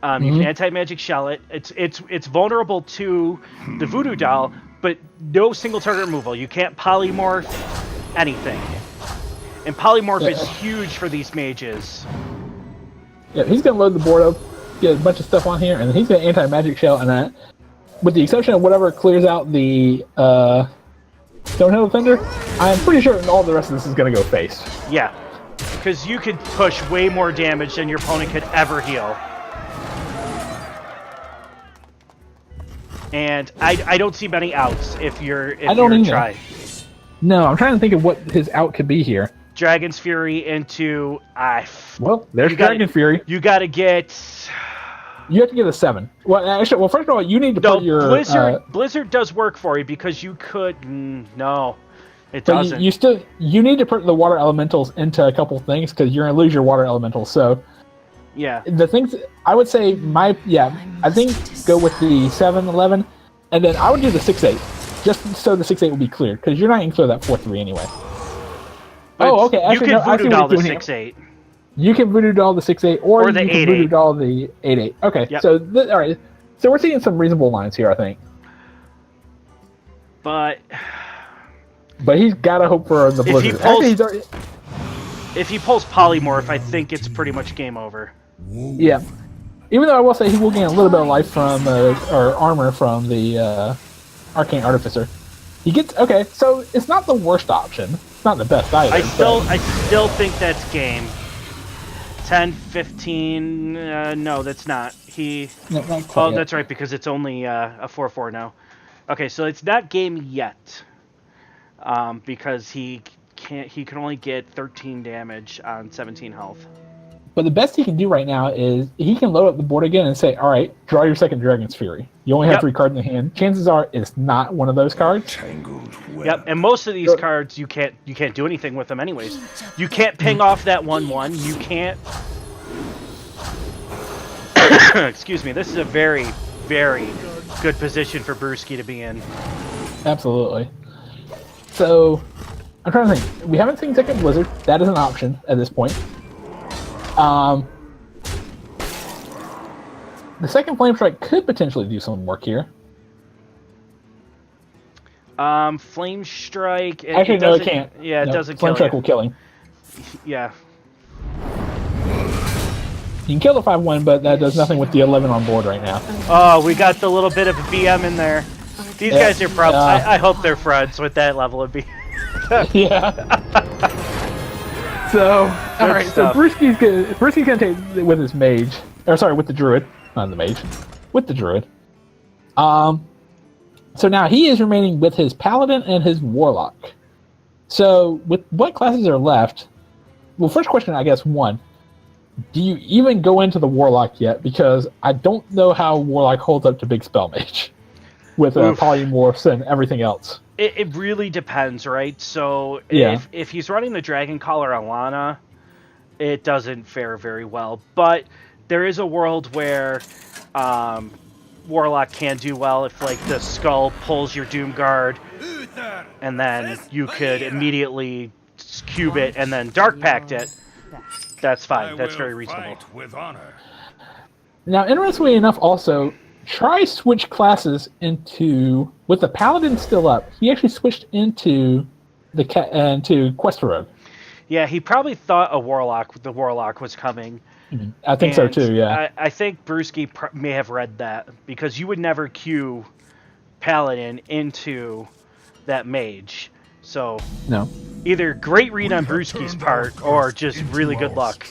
You can Anti-Magic Shell it. It's vulnerable to the Voodoo Doll, but no single target removal. You can't polymorph anything. And polymorph is huge for these mages. Yeah, he's going to load the board up get a bunch of stuff on here, and he's got anti-magic shell, and that, with the exception of whatever clears out the Stonehill Defender, I'm pretty sure all the rest of this is going to go face. Yeah, because you could push way more damage than your opponent could ever heal. And I don't see many outs if you're trying. No, I'm trying to think of what his out could be here. Dragon's Fury into well, there's Dragon Fury. You got to get. You have to get a 7. Well, actually, first of all, you need to put your Blizzard does work for you because you could. No, it doesn't. You need to put the water elementals into a couple things because you're gonna lose your water elementals. So yeah, the things I would say I think go with the 7-11, and then I would do the 6-8 just so the 6-8 will be cleared because you're not gonna clear that 4-3 anyway. But okay. Actually, you can voodoo doll the 6-8. You can voodoo doll the 6-8, or the you can voodoo doll the 8-8. Okay, yep. So all right. So we're seeing some reasonable lines here, I think. But he's got to hope for the Blizzard. If he pulls Polymorph, I think it's pretty much game over. Yeah. Even though I will say he will gain a little bit of life from, or armor from the Arcane Artificer. He gets, okay, so it's not the worst option. It's not the best either. I still think that's game. 10, 15, no, that's not. No, not quite yet. That's right, because it's only a 4-4 now. Okay, so it's not game yet. Because he can only get 13 damage on 17 health. But the best he can do right now is he can load up the board again and say, all right, draw your second Dragon's Fury. You only have 3 cards in the hand. Chances are it's not one of those cards. Yep, and most of these cards you can't do anything with them anyways. You can't ping off that 1/1. You can't. Excuse me. This is a very, very good position for Brewski to be in. Absolutely. So I'm trying to think. We haven't seen Second Blizzard. That is an option at this point. The second Flame Strike could potentially do some work here. Flame Strike. Actually, no, it can't. Yeah, it doesn't kill Flame Strike will kill him. Yeah. You can kill the 5-1, but that does nothing with the 11 on board right now. Oh, we got the little bit of a BM in there. These guys are probably. I hope they're friends with that level of BM. Yeah. So, all right. So Brewski's gonna take with his mage, or sorry, with the druid, not the mage, with the druid. So now he is remaining with his paladin and his warlock. So with what classes are left? Well, first question, I guess, one: do you even go into the warlock yet? Because I don't know how warlock holds up to big spell mage with polymorphs and everything else. It really depends, right? So if he's running the Dragon Collar Alana, it doesn't fare very well. But there is a world where Warlock can do well if, like, the Skull pulls your Doomguard, and then you could immediately cube it and then Dark Pact it. That's fine. That's very reasonable. With honor. Now, interestingly enough, also, try switch classes into, with the Paladin still up, he actually switched into into Quest Rogue. Yeah, he probably thought the Warlock was coming. I think so too, yeah. I think Brewski may have read that, because you would never queue Paladin into that mage. So, no. Either great read on Brewski's part, or just really good luck.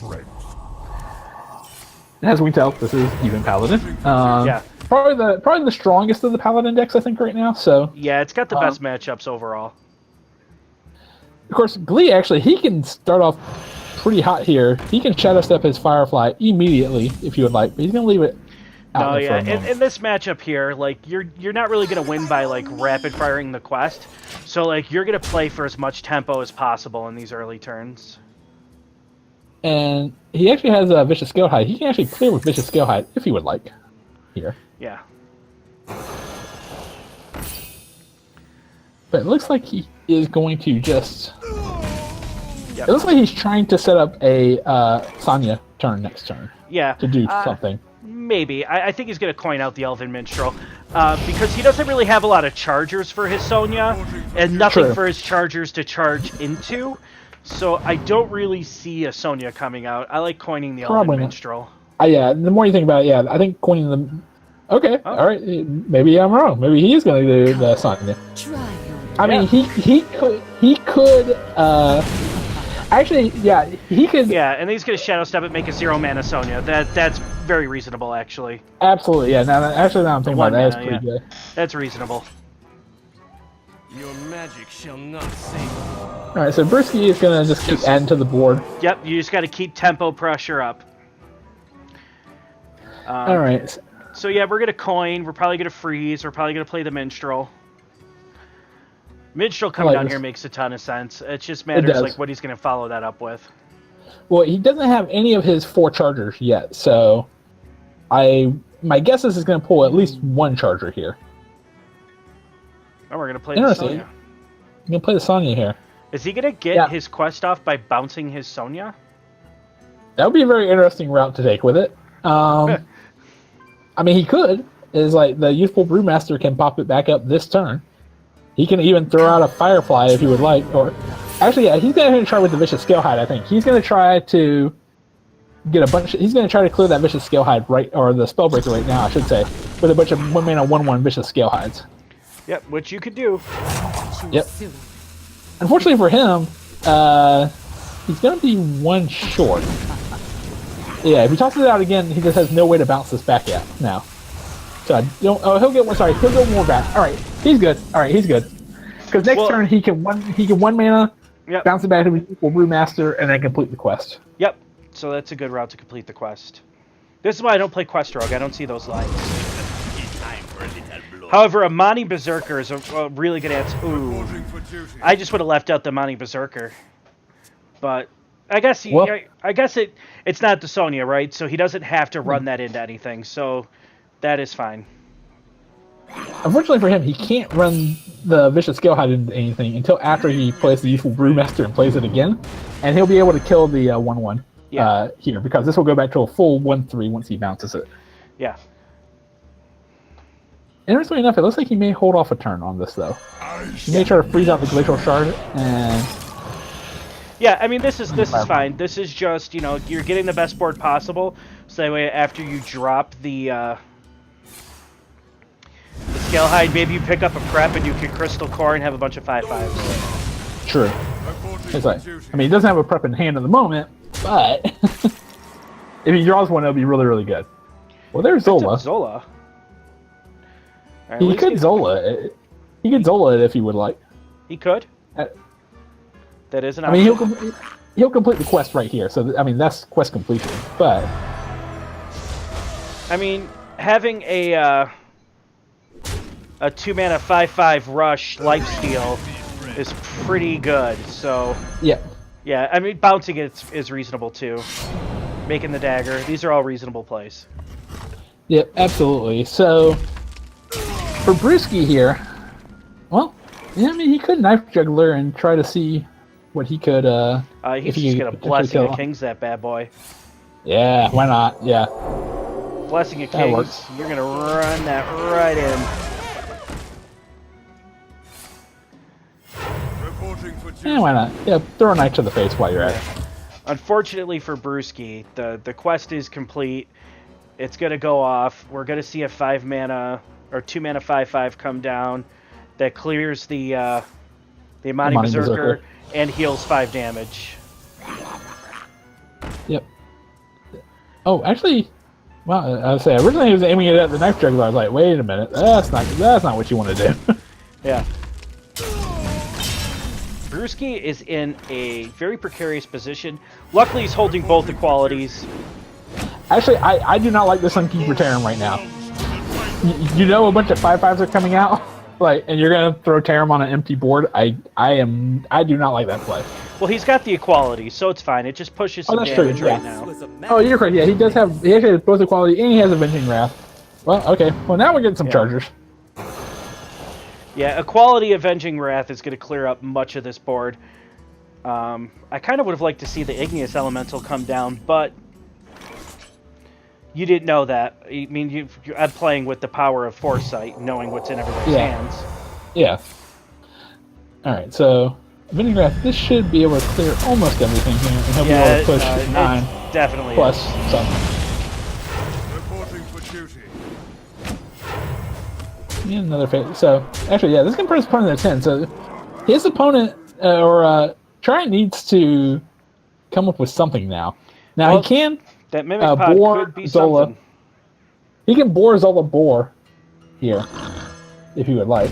As we tell, this is even Paladin. Yeah. Probably the strongest of the Paladin decks, I think, right now. So yeah, it's got the best matchups overall. Of course, Glee, actually, he can start off pretty hot here. He can Shadow Step his Firefly immediately, if you would like, but he's going to leave it out there for a moment. In this matchup here, like, you're not really going to win by, like, rapid firing the quest. So, like, you're going to play for as much tempo as possible in these early turns. And he actually has a Vicious Scalehide. He can actually clear with Vicious Scalehide, if he would like, here. Yeah. But it looks like he is going to just... Yep. It looks like he's trying to set up a Sonya turn next turn. Yeah. To do something. Maybe. I think he's going to coin out the Elven Minstrel. Because he doesn't really have a lot of chargers for his Sonya, and nothing for his chargers to charge into. So I don't really see a Sonya coming out. I like coining the Elven Minstrel. Yeah, the more you think about it, yeah, I think coining them. Okay, Oh. all right. Maybe I'm wrong. Maybe he is going to do the Sonya. I mean, he could. Actually, yeah, he could. Yeah, and he's gonna Shadow Step it, make a 0-mana Sonya. That's very reasonable, actually. Absolutely, yeah. Now, actually, now I'm thinking about that, that's pretty good. That's reasonable. Your magic shall not save. All right, so Brisky is going to just keep adding to the board. Yep, you just got to keep tempo pressure up. All right. So yeah, we're gonna coin. We're probably gonna freeze. We're probably gonna play the Minstrel. Minstrel coming down here makes a ton of sense. It just matters like what he's gonna follow that up with. Well, he doesn't have any of his 4 chargers yet, so my guess is he's going to pull at least 1 charger here. Oh, we're gonna play the Sonya. You're going to play the Sonya here. Is he gonna get his quest off by bouncing his Sonya? That would be a very interesting route to take with it. I mean, he could. Is like the Youthful Brewmaster can pop it back up this turn. He can even throw out a Firefly if he would like. Or actually, yeah, he's going to try with the Vicious Scalehide. I think he's going to try to get a bunch. He's going to try to clear that Vicious Scalehide or the Spellbreaker right now, I should say, with a bunch of 1-mana 1/1 Vicious Scalehides. Yep, which you could do. Yep. Unfortunately for him, he's going to be 1 short. Yeah, if he tosses it out again, he just has no way to bounce this back at now. So I don't. Oh, he'll get one. Sorry, he'll go more back. All right, he's good. All right, he's good. Because next turn he can 1 mana, bounce it back to the Equal Brewmaster, and then complete the quest. Yep. So that's a good route to complete the quest. This is why I don't play Quest Rogue. I don't see those lines. However, a Mani Berserker is a really good answer. Ooh, I just would have left out the Mani Berserker, but I guess it's not the Sonya, right? So he doesn't have to run that into anything. So that is fine. Unfortunately for him, he can't run the Vicious Scalehide into anything until after he plays the Youthful Brewmaster and plays it again, and he'll be able to kill the 1/1 here because this will go back to a full 1/3 once he bounces it. Yeah. Interestingly enough, it looks like he may hold off a turn on this though. He may try to freeze out the Glacial Shard and. Yeah, I mean this is fine. This is just you're getting the best board possible. So that way after you drop the Scalehide, maybe you pick up a prep and you can Crystal Core and have a bunch of 5/5s. True. It's like, I mean, he doesn't have a prep in hand at the moment, but if he draws one, it'll be really, really good. Well, there's Zola. Zola. Right, he could Zola it. He could Zola it if he would like. He could. That is an option. I mean, he'll complete the quest right here. So, I mean, that's quest completion. But I mean, having a 2-mana 5/5 rush lifesteal is pretty good. So yeah. I mean, bouncing it is reasonable too. Making the dagger, these are all reasonable plays. Yep, absolutely. So for Brewski here, well, yeah, I mean, he could Knife Juggler and try to see what he could. He's just gonna Blessing of Kings that bad boy. Yeah, why not? Yeah. Blessing of Kings. Works. You're gonna run that right in. Yeah, why not? Yeah, throw a knife to the face while you're at it. Unfortunately for Brewski, the quest is complete. It's gonna go off. We're gonna see a 5-mana or 2-mana 5/5 come down that clears the Amani Berserker and heals 5 damage. Yep. Oh, actually, well, I was saying originally he was aiming it at the Knife Juggler. I was like, wait a minute, that's not what you want to do. Yeah. Brewski is in a very precarious position. Luckily, he's holding both the qualities. Actually, I do not like the Sunkeeper Terran right now. You know, a bunch of 5/5s are coming out, like, and you're gonna throw Terran on an empty board. I do not like that play. Well, he's got the equality, so it's fine. It just pushes some damage right now. Oh, you're correct. Yeah, he actually has both equality and he has Avenging Wrath. Well, okay. Well, now we're getting some chargers. Yeah, Equality Avenging Wrath is going to clear up much of this board. I kind of would have liked to see the Igneous Elemental come down, but you didn't know that. I mean, I'm playing with the power of foresight, knowing what's in everybody's hands. Yeah. All right, so Avenging Wrath, this should be able to clear almost everything here, and he'll be able to push 9 definitely plus something. Yeah, another face. So actually, yeah, this can put his opponent at 10. So his opponent Try needs to come up with something now. Now Well, he can That Mimic Pod bore could be Zola. something. He can bore Zola Boar here, if he would like.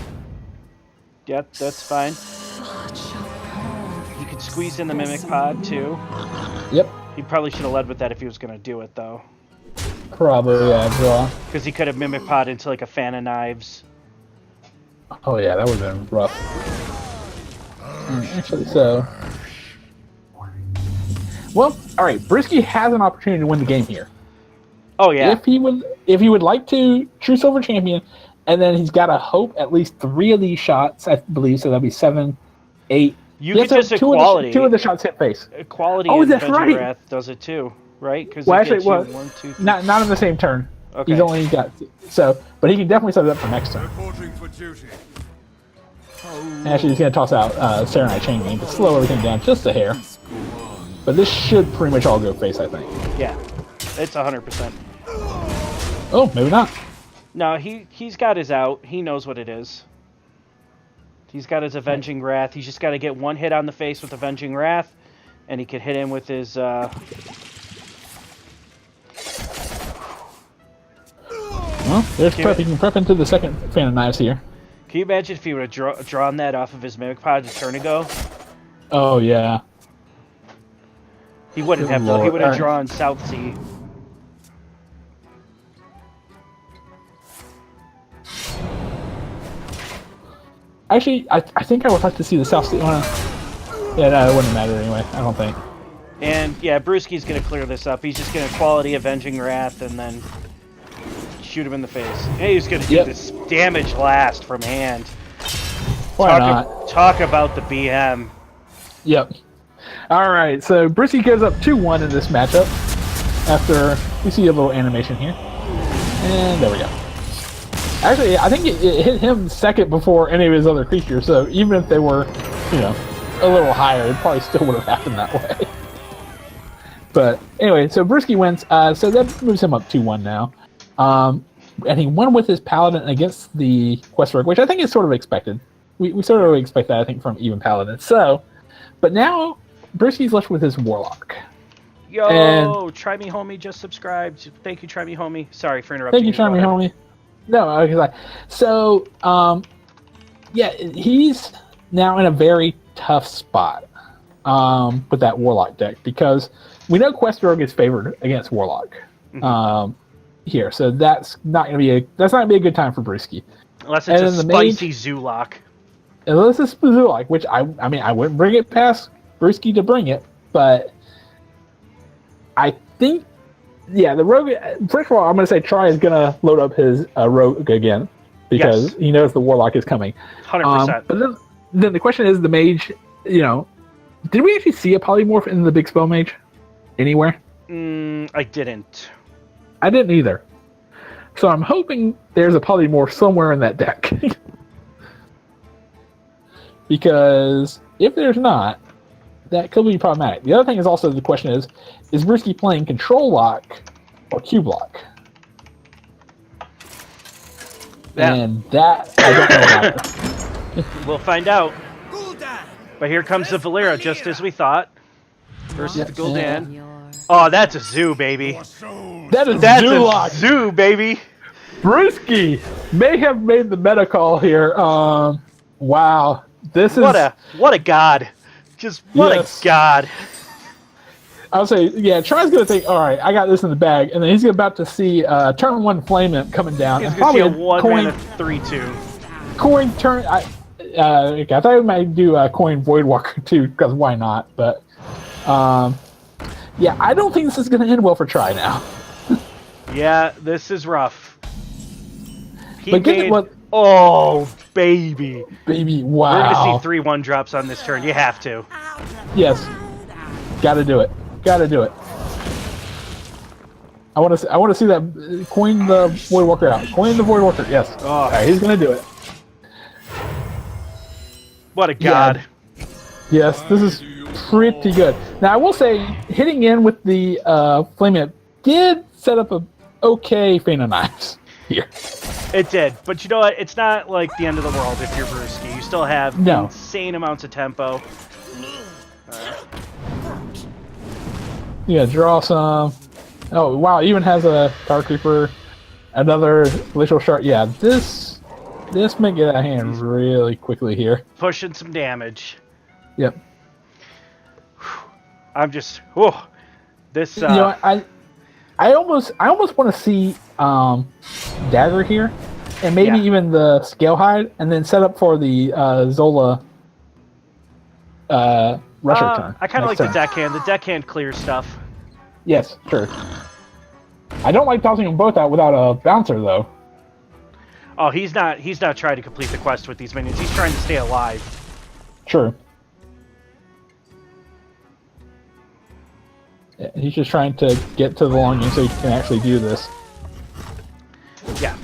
Yep, that's fine. You could squeeze in the Mimic Pod, too. Yep, He probably should have led with that if he was going to do it, though. probably, yeah, draw. Because he could have Mimic Pod into, like, a Fan of Knives. Oh yeah, that would have been rough. Actually, so... Well, alright, Brisky has an opportunity to win the game here. Oh, yeah. If he would like to True Silver Champion, and then he's got to hope at least 3 of these shots, I believe, so that'd be 7, 8. You could just equality. 2 of the shots hit face. Equality Oh, and that's Avenging right. Wrath does it, too. Right? Because Well, it actually, gets you well, 1, 2, 3. not in the same turn. Okay. He's only got... So, but he can definitely set it up for next turn. Reporting for duty. Actually, he's going to toss out Serenite Chain Gang to slow everything down just a hair. But this should pretty much all go face, I think. Yeah. It's 100%. Oh, maybe not. No, he's got his out. He knows what it is. He's got his Avenging Wrath. He's just got to get 1 hit on the face with Avenging Wrath, and he can hit him with his... Well, there's prep. He can prep into the second Fan of Knives here. Can you imagine if he would have drawn that off of his Mimic Pod a turn ago? Oh, yeah. He wouldn't Good have, though. He lord. would have drawn South Sea. Actually, I think I would like to see the South Sea one. Yeah, no, it wouldn't matter anyway, I don't think. And, yeah, Brewski's going to clear this up. He's just going to quality Avenging Wrath and then shoot him in the face. And he's going to do this damage last from hand. Why not? Talk about the BM. Yep. Alright, so Brisky goes up 2-1 in this matchup. After we see a little animation here. And there we go. Actually, I think it hit him second before any of his other creatures, so even if they were, you know, a little higher, it probably still would have happened that way. But anyway, so Brisky wins, so that moves him up 2-1 now. And he won with his Paladin against the Quest Rogue, which I think is sort of expected. We sort of expect that, I think, from even Paladin. So, but now Brisky's left with his Warlock. Yo, And- Try Me Homie just subscribed. Thank you, Try Me Homie. Sorry for interrupting. Thank you, Go Charmy ahead. Homie. No, okay. So, yeah, he's now in a very tough spot with that Warlock deck because we know Quest Rogue is favored against Warlock here, so that's not gonna be a good time for Brisky. Unless it's And a then the mage- spicy Zoolock. Unless it's Spazulok, which I mean I wouldn't bring it past Brisky to bring it, but I think. Yeah, the Rogue. First of all, I'm going to say Try is going to load up his Rogue again because he knows the Warlock is coming. 100%. But then the question is, the Mage. You know, did we actually see a polymorph in the Big Spell Mage anywhere? I didn't. I didn't either. So I'm hoping there's a polymorph somewhere in that deck. Because if there's not, that could be problematic. The other thing is also the question is Brisky playing Control Lock or Cube Lock? And that I don't know about. We'll find out. But here comes the Valera, just as we thought. Versus the Gul'dan. Oh, that's a zoo, baby. That is That's Zoolock. a zoo, baby. Brisky may have made the meta call here. Wow. This is What a god. Just what Yes. a god. I would say, yeah, Try's going to think, all right, I got this in the bag, and then he's about to see turn 1 Flame Imp coming down. He's and gonna see probably a 1 coin, mana 3/2. coin turn. I thought I might do a coin Voidwalker too, because why not? But yeah, I don't think this is going to end well for Try now. Yeah, this is rough. He But get made, what- oh, baby. Baby, We're wow. going to see 3/1 drops on this turn. You have to. Yes, got to do it. Got to do it. I want to see that coin the Voidwalker out. Coin the Voidwalker. Yes. Oh. All right, he's going to do it. What a god. Yes, this is pretty good. Now I will say, hitting in with the Flame Imp did set up a okay Feint of Knives here. It did, but you know what? It's not like the end of the world if you're Brewski. You still have No. insane amounts of tempo. You gotta draw some. Oh wow! It even has a Power Creeper, another Glacial Shard. Yeah, this may get out of hand really quickly here. Pushing some damage. Yep. I'm just, whoa. This, You know, I almost want to see Dagger here, and maybe Yeah. even the Scale Hide, and then set up for the Zola Rusher turn. I kind of like next the turn. deckhand. The deckhand clears stuff. Yes, sure. I don't like tossing them both out without a bouncer though. Oh, he's not trying to complete the quest with these minions. He's trying to stay alive. Sure. Yeah, he's just trying to get to the long game so he can actually do this. Yeah.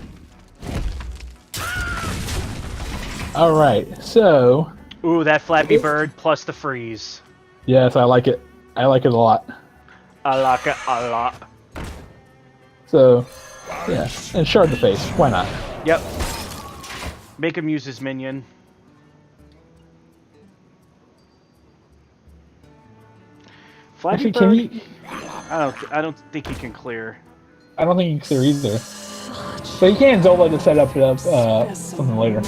All right, so Ooh, that Flappy Bird plus the freeze. yes, I like it. I like it a lot. I like it a lot. So, yeah, and shard the face. Why not? Yep. Make him use his minion. Flappy Actually, can Bird? he? I don't think he can clear. I don't think he can clear either. But he can Zola to set up something later.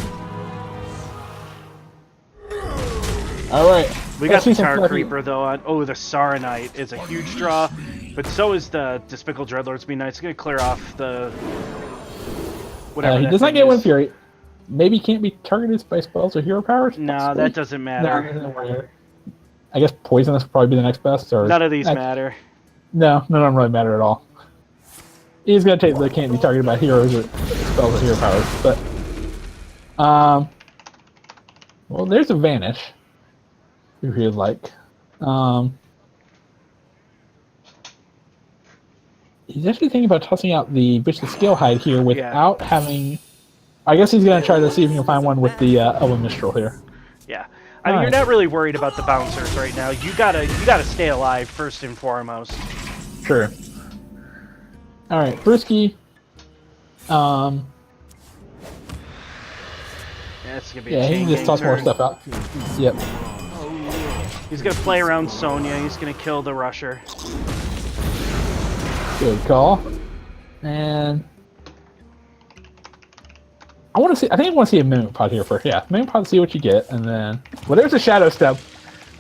All right. We got the Tar Creeper though on. Oh, the Saronite is a huge draw, but so is the Despicable Dreadlord's Be Nice. It's gonna clear off the whatever. He that does not thing get Wind is. Fury. Maybe he can't be targeted by spells or hero powers. No, Possibly. that doesn't matter. No, I guess poisonous would probably be the next best. Or None of these matter. No, none of them really matter at all. He's gonna take the can't be targeted by heroes or spells or hero powers, but well, there's a vanish. If you'd like, he's actually thinking about tossing out the Vicious Scale Hide here without having. I guess he's gonna try to see if he can find one with the Elven Mistral here. Yeah. I mean, you're not really worried about the bouncers right now. You gotta stay alive first and foremost. Sure. All right, Brewski. Yeah, it's gonna be a Yeah, he chain can just gang toss more turn. stuff out. Yep. He's gonna play around Sonya. He's gonna kill the Rusher. Good call. And I want to see. I think I want to see a Mimic Pod here first. Yeah, Mimic Pod. See what you get, and then well, there's a Shadow Step,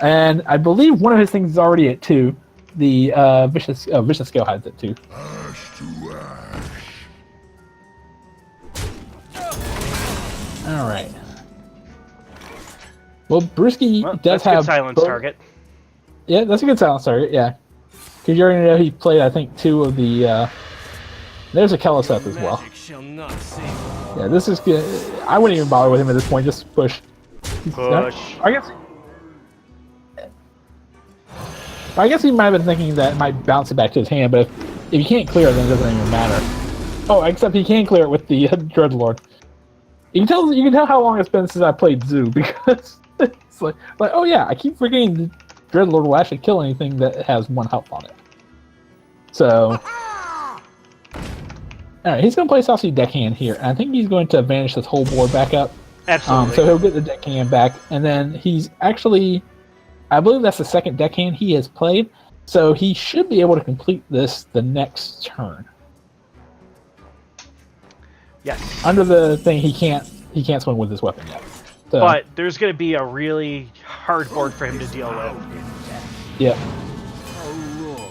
and I believe one of his things is already at 2. The Vicious Scale Hide's at 2. All right. Well, Brewski Well, does that's a good have silence both- target. Yeah, that's a good silence target. Yeah, because you already know he played. I think 2 of the. There's a Keleseth as well. Magic shall not save. Yeah, this is good. I wouldn't even bother with him at this point. Just push. Push. I guess he might have been thinking that it might bounce it back to his hand, but if you can't clear it, then it doesn't even matter. Oh, except he can clear it with the Dreadlord. You can tell how long it's been since I played Zoo because it's like oh yeah, I keep forgetting the Dreadlord will actually kill anything that has 1 health on it. So, all right, he's going to play Saucy Deckhand here, and I think he's going to vanish this whole board back up. Absolutely. So he'll get the Deckhand back, and then he's actually, I believe that's the second Deckhand he has played, so he should be able to complete this the next turn. Yes. Under the thing, he can't swing with this weapon yet. So, But there's going to be a really hard board for him to deal with. yeah,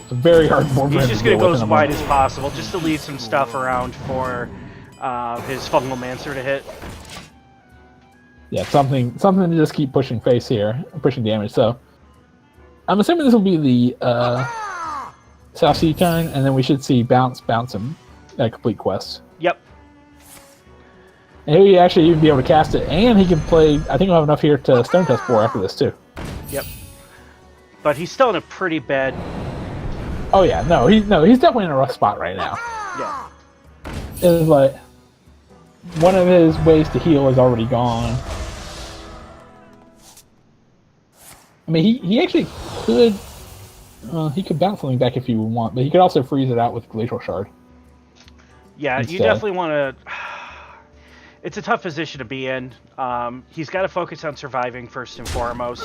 it's a very hard board. for He's him just to going to deal go with as in a wide moment. as possible, just to leave some stuff around for his Fungal Mancer to hit. Yeah, something to just keep pushing face here, pushing damage. So I'm assuming this will be the South Sea turn, and then we should see bounce, and complete quest. Yep. And he'll actually even be able to cast it, and he can play. I think we'll have enough here to Stone Test 4 after this too. Yep. But he's still in a pretty bad. Oh yeah, he's definitely in a rough spot right now. Yeah. It's like one of his ways to heal is already gone. I mean, he actually could. He could bounce something back if you would want, but he could also freeze it out with Glacial Shard. Yeah, you Instead. definitely want to. it's a tough position to be in. He's got to focus on surviving first and foremost.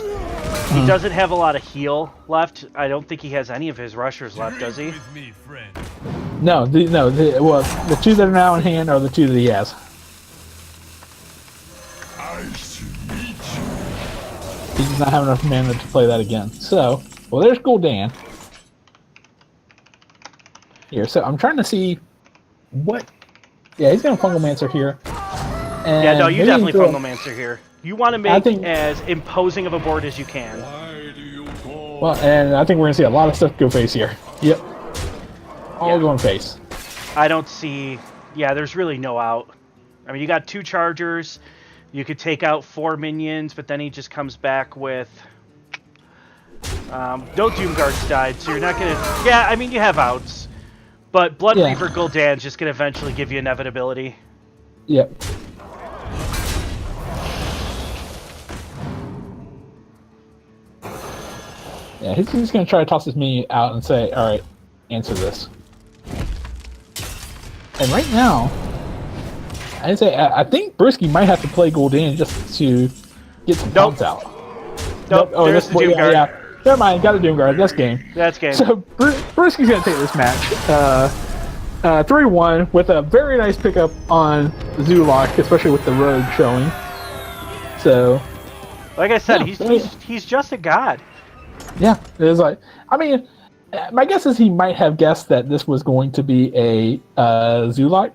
He doesn't have a lot of heal left. I don't think he has any of his rushers left, does he? With me, friend. No, well, the two that are now in hand are the two that he has. He does not have enough mana to play that again. So, well, there's Gul'dan. Here, so I'm trying to see what... Yeah, he's going to Fungalmancer here. And Yeah, no, you maybe definitely throw- Fungalmancer here. You want to make as imposing of a board as you can. Well, and I think we're going to see a lot of stuff go face here. Yep. All going face. I don't see... Yeah, there's really no out. I mean, you got 2 chargers. You could take out 4 minions, but then he just comes back with... no Doom Guards died, so you're not going to... Yeah, I mean, you have outs. But Blood Yeah. Reaver Gul'dan's just going to eventually give you inevitability. Yep. Yeah, he's just going to try to toss his minion out and say, alright, answer this. And right now, I'd say I think Brisky might have to play Gul'dan just to get some Nope. points out. Nope, there's the Doom Guard. Yeah. Never mind, got a Doom Guard. That's game. That's game. So Brisky's going to take this match. 3-1 with a very nice pickup on Zulok, especially with the rogue showing. So, Like I said, Yeah, he's just a god. yeah, it was like, I mean, my guess is he might have guessed that this was going to be a Zulok,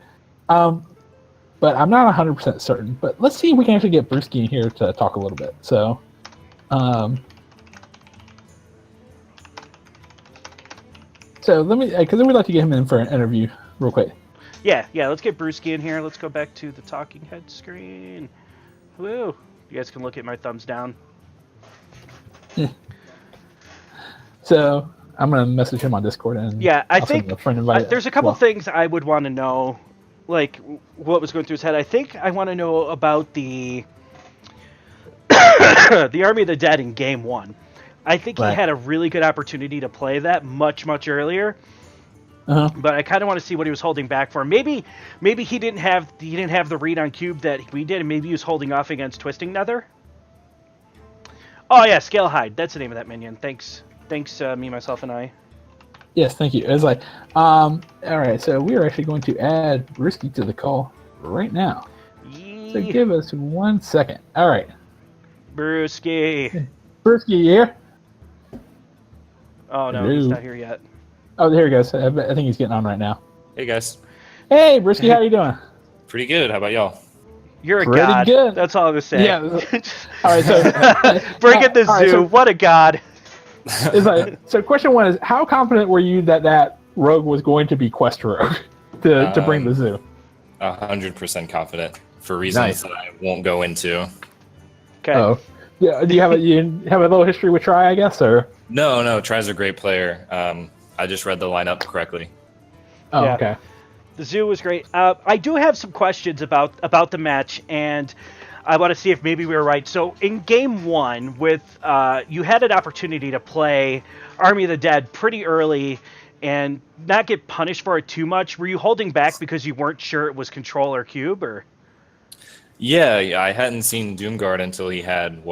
but I'm not 100% certain. But let's see if we can actually get Brewski in here to talk a little bit. So, let me, because we'd like to get him in for an interview real quick. Yeah, let's get Brewski in here. Let's go back to the talking head screen. Woo! You guys can look at my thumbs down. So I'm gonna message him on Discord and Yeah, I I'll send think him a friend invite. there's a couple Well, things I would want to know, like what was going through his head. I think I want to know about the the Army of the Dead in Game 1. I think he Right. had a really good opportunity to play that much earlier, Uh-huh. but I kind of want to see what he was holding back for. Maybe he didn't have the read on cube that we did, and maybe he was holding off against Twisting Nether. Oh yeah, Scalehide. That's the name of that minion. Thanks, me, myself, and I. Yes, thank you. It was like, all right, so we are actually going to add Risky to the call right now. So Yee, give us 1 second. All right, Brewski. Risky here. Oh no, he's Hello. not here yet. Oh, here he goes. I think he's getting on right now. Hey guys, Hey, Risky, how you doing? pretty good. How about y'all? You're a Pretty god. good. That's all I'm gonna say. Yeah. All right, so Bring it the all right, zoo. so- What a god. it's like, so question one is, how confident were you that rogue was going to be Quest Rogue to bring the zoo? 100% confident for reasons Nice. that I won't go into. Oh, Okay. yeah. Do you have a little history with Try, I guess, or? No, Try's a great player. I just read the lineup correctly. Oh, Yeah. okay. The zoo was great. I do have some questions about the match, and I want to see if maybe we were right. So in Game 1, with you had an opportunity to play Army of the Dead pretty early and not get punished for it too much. Were you holding back because you weren't sure it was Control or Cube, or? Yeah, I hadn't seen Doomguard until he had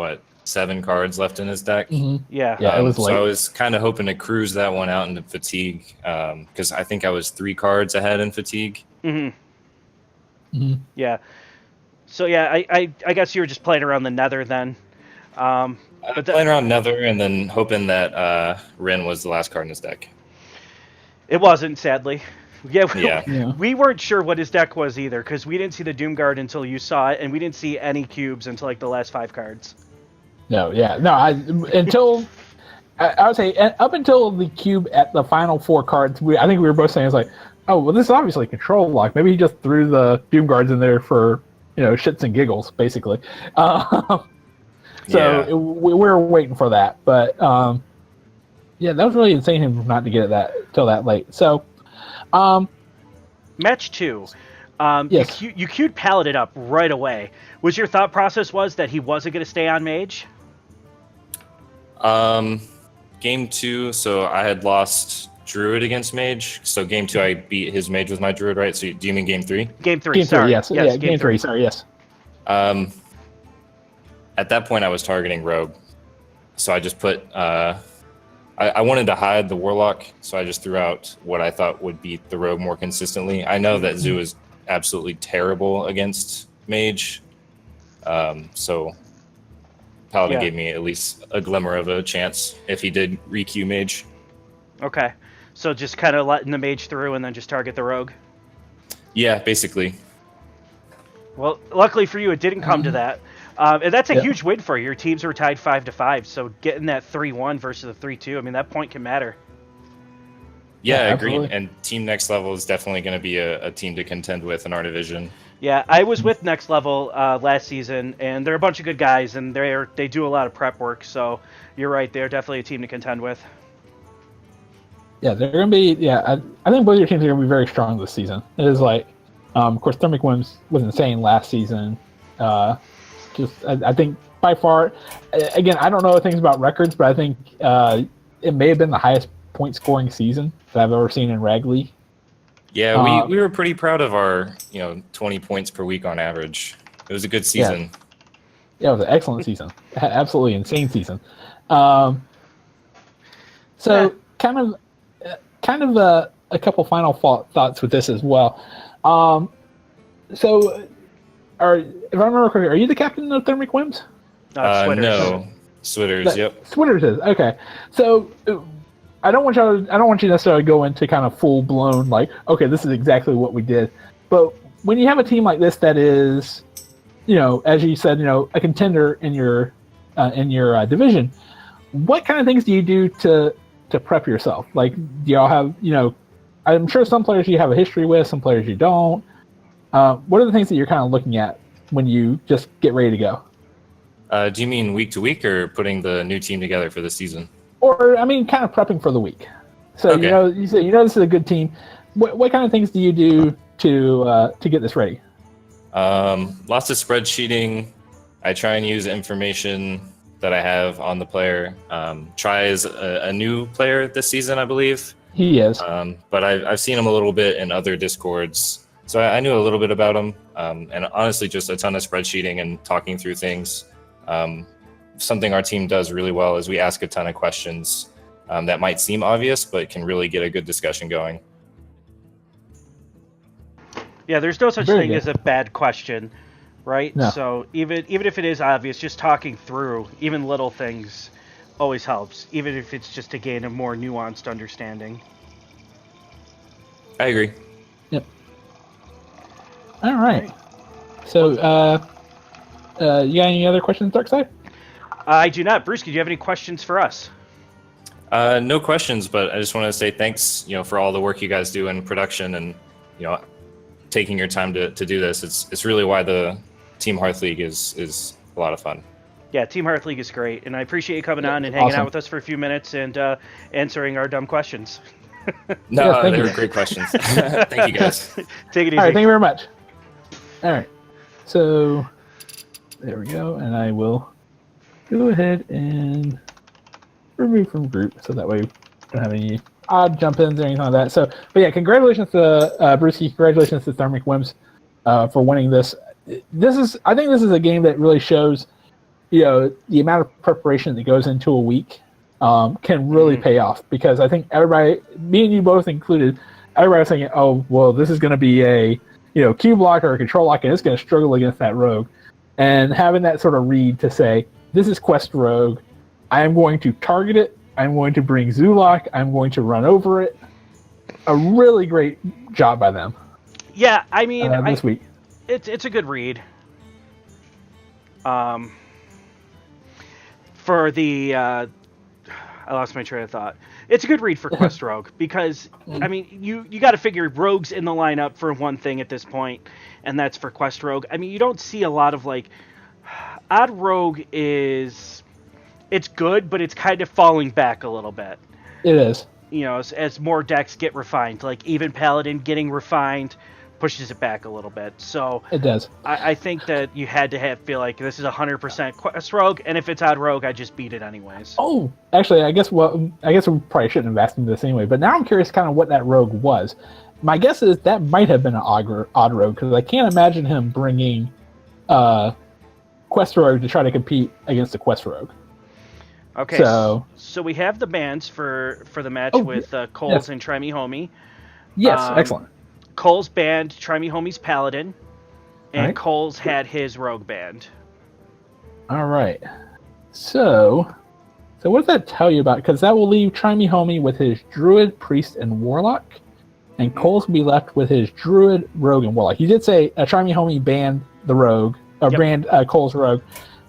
7 cards left in his deck. Mhm. Yeah. Yeah, it was so late. I was kind of hoping to cruise that one out into Fatigue, because I think I was 3 cards ahead in Fatigue. Mm-hmm. Mhm. Yeah. So yeah, I guess you were just playing around the Nether then. But Playing around Nether and then hoping that Rin was the last card in his deck. it wasn't, sadly. Yeah, Yeah. we weren't sure what his deck was either, because we didn't see the Doomguard until you saw it, and we didn't see any cubes until like the last 5 cards. No, yeah, no. I would say up until the cube at the final 4 cards, I think we were both saying it's like, oh well, this is obviously Control Lock. Maybe he just threw the Doom Guards in there for shits and giggles, basically. So Yeah. we were waiting for that, but yeah, that was really insane him not to get it till that late. So Match 2. Yes. You queued Paladin up right away. Was your thought process was that he wasn't going to stay on Mage? Game 2, so I had lost Druid against Mage. So game 2, I beat his Mage with my Druid, right? So do you mean game 3? Game 3. Game sorry. three, yes. Yes, Yeah, game three. Sorry, yes. At that point, I was targeting Rogue. So I just put... I wanted to hide the Warlock, so I just threw out what I thought would beat the Rogue more consistently. I know that Zoo is absolutely terrible against Mage. So Paladin gave me at least a glimmer of a chance if he did re-queue Mage. Okay. So just kind of letting the Mage through and then just target the Rogue? Yeah, basically. Well, luckily for you, it didn't come to that. And that's a huge win for you. Your teams were tied 5-5, so getting that 3-1 versus a 3-2, I mean, that point can matter. Yeah, I absolutely. agree. And Team Next Level is definitely going to be a team to contend with in our division. Yeah, I was with Next Level last season, and they're a bunch of good guys, and they do a lot of prep work, so you're right, they're definitely a team to contend with. Yeah, they're going to be. Yeah, I think both your teams are going to be very strong this season. It is like, of course, Thermic Whims was insane last season. I think by far, again, I don't know things about records, but I think it may have been the highest point scoring season that I've ever seen in Rag League. Yeah, we were pretty proud of our 20 points per week on average. It was a good season. Yeah, it was an excellent season. Absolutely insane season. Kind of a couple final thoughts with this as well. If I remember correctly, are you the captain of Thermic Whims? Switters. No, Switters. Yep. Switters is okay. So I don't want you to necessarily go into kind of full blown like, okay, this is exactly what we did. But when you have a team like this that is, as you said, a contender in your division, what kind of things do you do to prep yourself? Like, do y'all have, I'm sure some players you have a history with, some players you don't. What are the things that you're kind of looking at when you just get ready to go? Do you mean week to week or putting the new team together for the season? Or, I mean, kind of prepping for the week. So, Okay. you say, this is a good team. What kind of things do you do to get this ready? Lots of spreadsheeting. I try and use information that I have on the player. Try is a new player this season, I believe. He is. But I've seen him a little bit in other Discords. So I knew a little bit about him. And honestly, just a ton of spreadsheeting and talking through things. Something our team does really well is we ask a ton of questions that might seem obvious, but can really get a good discussion going. Yeah, there's no such Very thing good. as a bad question, right? No. So even if it is obvious, just talking through even little things always helps, even if it's just to gain a more nuanced understanding. I agree. Yep. All right. So, you got any other questions, Darkside? I do not. Bruce, do you have any questions for us? No questions, but I just want to say thanks, for all the work you guys do in production and, taking your time to do this. It's really why the Team Hearth League is a lot of fun. Yeah, Team Hearth League is great, and I appreciate you coming on and hanging awesome. out with us for a few minutes and answering our dumb questions. No, Yeah, thank they you. were great questions. Thank you guys. Take it easy. All right, thank you very much. All right. So, there we go. And I will go ahead and remove from group so that way we don't have any odd jump-ins or anything like that. So, but yeah, congratulations to Brewski. Congratulations to Thermic Whims for winning this. I think this is a game that really shows, the amount of preparation that goes into a week can really pay off, because I think everybody, me and you both included, everybody was thinking, oh, well, this is going to be a Q block or a control lock, and it's going to struggle against that rogue. And having that sort of read to say, this is Quest Rogue, I am going to target it, I'm going to bring Zulok, I'm going to run over it. A really great job by them. Yeah, I mean, this week. it's a good read. For the I lost my train of thought. It's a good read for Quest Rogue because I mean you got to figure Rogue's in the lineup for one thing at this point, and that's for Quest Rogue. I mean you don't see a lot of Odd Rogue it's good, but it's kind of falling back a little bit. It is. As more decks get refined, like even Paladin getting refined, pushes it back a little bit. So It does. I think that you had to feel like this is 100% Quest Rogue, and if it's Odd Rogue, I just beat it anyways. Oh, actually, I guess we probably shouldn't have asked him this anyway. But now I'm curious, kind of what that rogue was. My guess is that might have been an odd rogue because I can't imagine him bringing Quest Rogue to try to compete against the Quest Rogue. Okay, So we have the bands for the match Oh, with Coles yes. and Try Me Homie. yes, Um, excellent. Cole's band, Try Me Homie's Paladin, and Alright. Cole's had his Rogue band. All right. So what does that tell you about? Because that will leave Try Me Homie with his Druid, Priest, and Warlock, and Cole's will be left with his Druid, Rogue, and Warlock. He did say Try Me Homie banned the Rogue, or Yep. banned Cole's Rogue,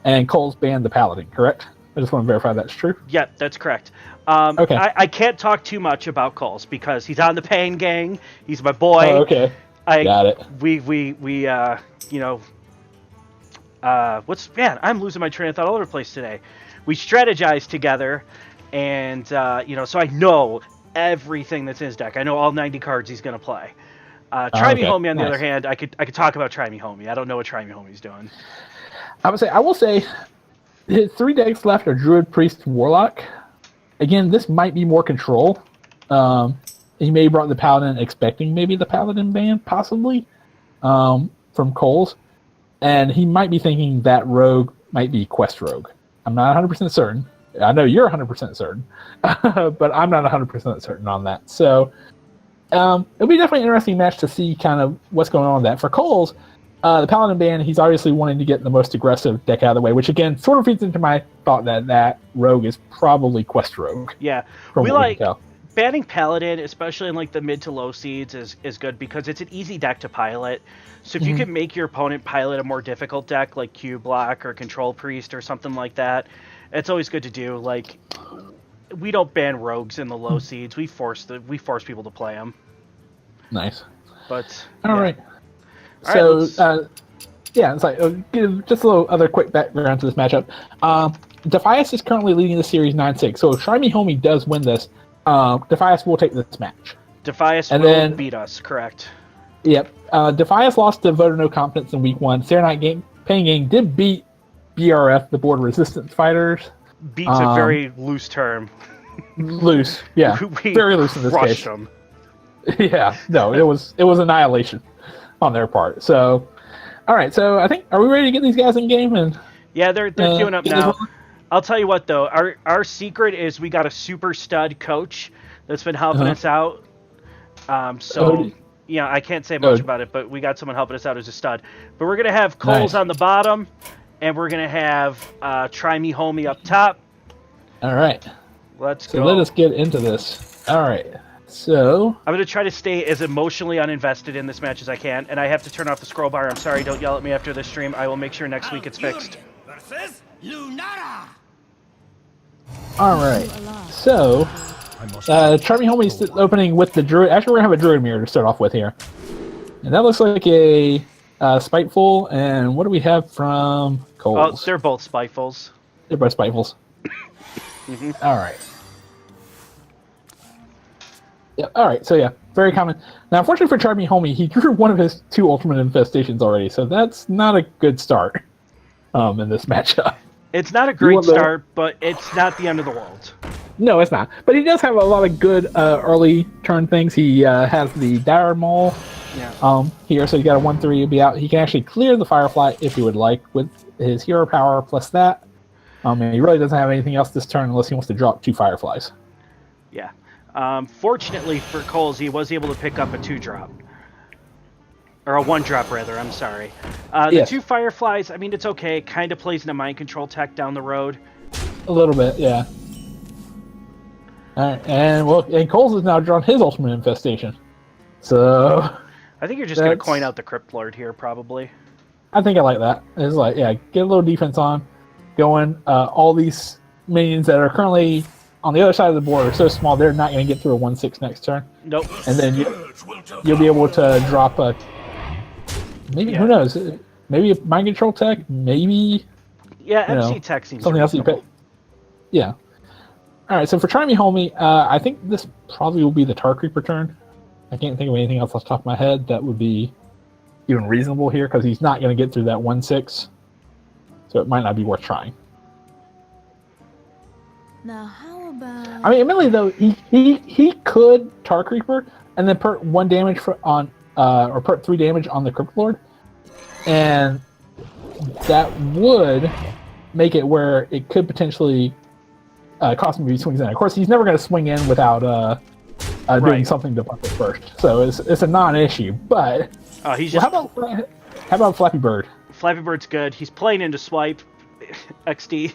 and Cole's banned the Paladin, correct? I just want to verify that's true. Yeah, that's correct. Okay. I can't talk too much about Coles because he's on the Pain Gang. He's my boy. Oh, okay. Got it. I'm losing my train of thought all over the place today. We strategize together, and so I know everything that's in his deck. I know all 90 cards he's going to play. Try Me okay. Homie, on the Nice. other hand, I could talk about Try Me Homie. I don't know what Try Me Homie's doing. I will say his 3 decks left are Druid, Priest, and Warlock. Again, this might be more control. He may have brought the Paladin expecting maybe the Paladin ban, possibly, from Coles. And he might be thinking that Rogue might be Quest Rogue. I'm not 100% certain. I know you're 100% certain, but I'm not 100% certain on that. So it'll be definitely an interesting match to see kind of what's going on with that. For Coles, the Paladin ban, he's obviously wanting to get the most aggressive deck out of the way, which again sort of feeds into my thought that Rogue is probably Quest Rogue. Yeah, From we what like can tell. banning Paladin, especially in like the mid to low seeds, is good because it's an easy deck to pilot. So if you can make your opponent pilot a more difficult deck like Q Block or Control Priest or something like that, it's always good to do. Like, we don't ban rogues in the low seeds. We force people to play them. Nice. But All yeah. right. All So, right, it's like give just a little other quick background to this matchup. Defias is currently leading the series 9-6. So if Try Me Homie does win this, Defias will take this match. Defias and will then- beat us, correct? Yep. Defias lost to Voter No Confidence in week 1. Serenite Pain Gang did beat BRF, the Board Resistance Fighters. Beats a very loose term. Loose. Yeah. We Very loose in this crushed case. them. Yeah. No, it was annihilation on their part. So, all right. So I think, are we ready to get these guys in game? And Yeah, they're queuing up get this now. rolling? I'll tell you what, though. Our secret is we got a super stud coach that's been helping us out. Oh, Yeah, I can't say much Oh. about it, but we got someone helping us out who's a stud. But we're going to have Coles Nice. on the bottom, and we're going to have Try Me Homie up top. all right. Let's So go. let us get into this. All right. So I'm going to try to stay as emotionally uninvested in this match as I can, and I have to turn off the scroll bar. I'm sorry, don't yell at me after this stream. I will make sure next week it's fixed. Versus Lunara. all right. So Try Me Homie's opening with the Druid. Actually, we're gonna have a Druid mirror to start off with here, and that looks like a Spiteful. And what do we have from Oh, Coles? they're both spitefuls. They're both Spitefuls. All right. Yeah. All right. So yeah, very common. Now, unfortunately for Try Me Homie, he drew one of his 2 Ultimate Infestations already, so that's not a good start in this matchup. It's not a great want the- start, but it's not the end of the world. No, it's not. But he does have a lot of good early turn things. He has the Dire Maul here, so you got a 1/3. He'll be out. He can actually clear the Firefly if he would like with his hero power plus that. And he really doesn't have anything else this turn unless he wants to drop 2 Fireflies. Yeah. Fortunately for Coles, he was able to pick up a 2-drop. Or a 1-drop, rather. I'm sorry. The Yes. 2 Fireflies, I mean, it's okay. It kind of plays into mind control tech down the road. A little bit, yeah. All right, and Coles has now drawn his Ultimate Infestation. So I think you're just going to That's- coin out the Crypt Lord here, probably. I think I like that. It's like, yeah, get a little defense on, going. All these minions that are currently on the other side of the board are so small, they're not going to get through a 1/6 next turn. Nope. And then you'll be able to drop a, maybe, Yeah. who knows, maybe a Mind Control Tech, maybe Yeah, You MC know, tech seems something else you reasonable. pick. Yeah. All right, so for Try Me Homie, I think this probably will be the Tar Creeper turn. I can't think of anything else off the top of my head that would be even reasonable here because he's not going to get through that 1/6. So it might not be worth trying. Now, how about? I mean, admittedly though, he could Tar Creeper and then put 1 damage or put 3 damage on the Crypt Lord, and that would make it where it could potentially cost him to be swings in. Of course, he's never going to swing in without doing something to buff it first, so it's a non-issue. But he's just. how about Flappy Bird? Flappy Bird's good. He's playing into swipe. XD.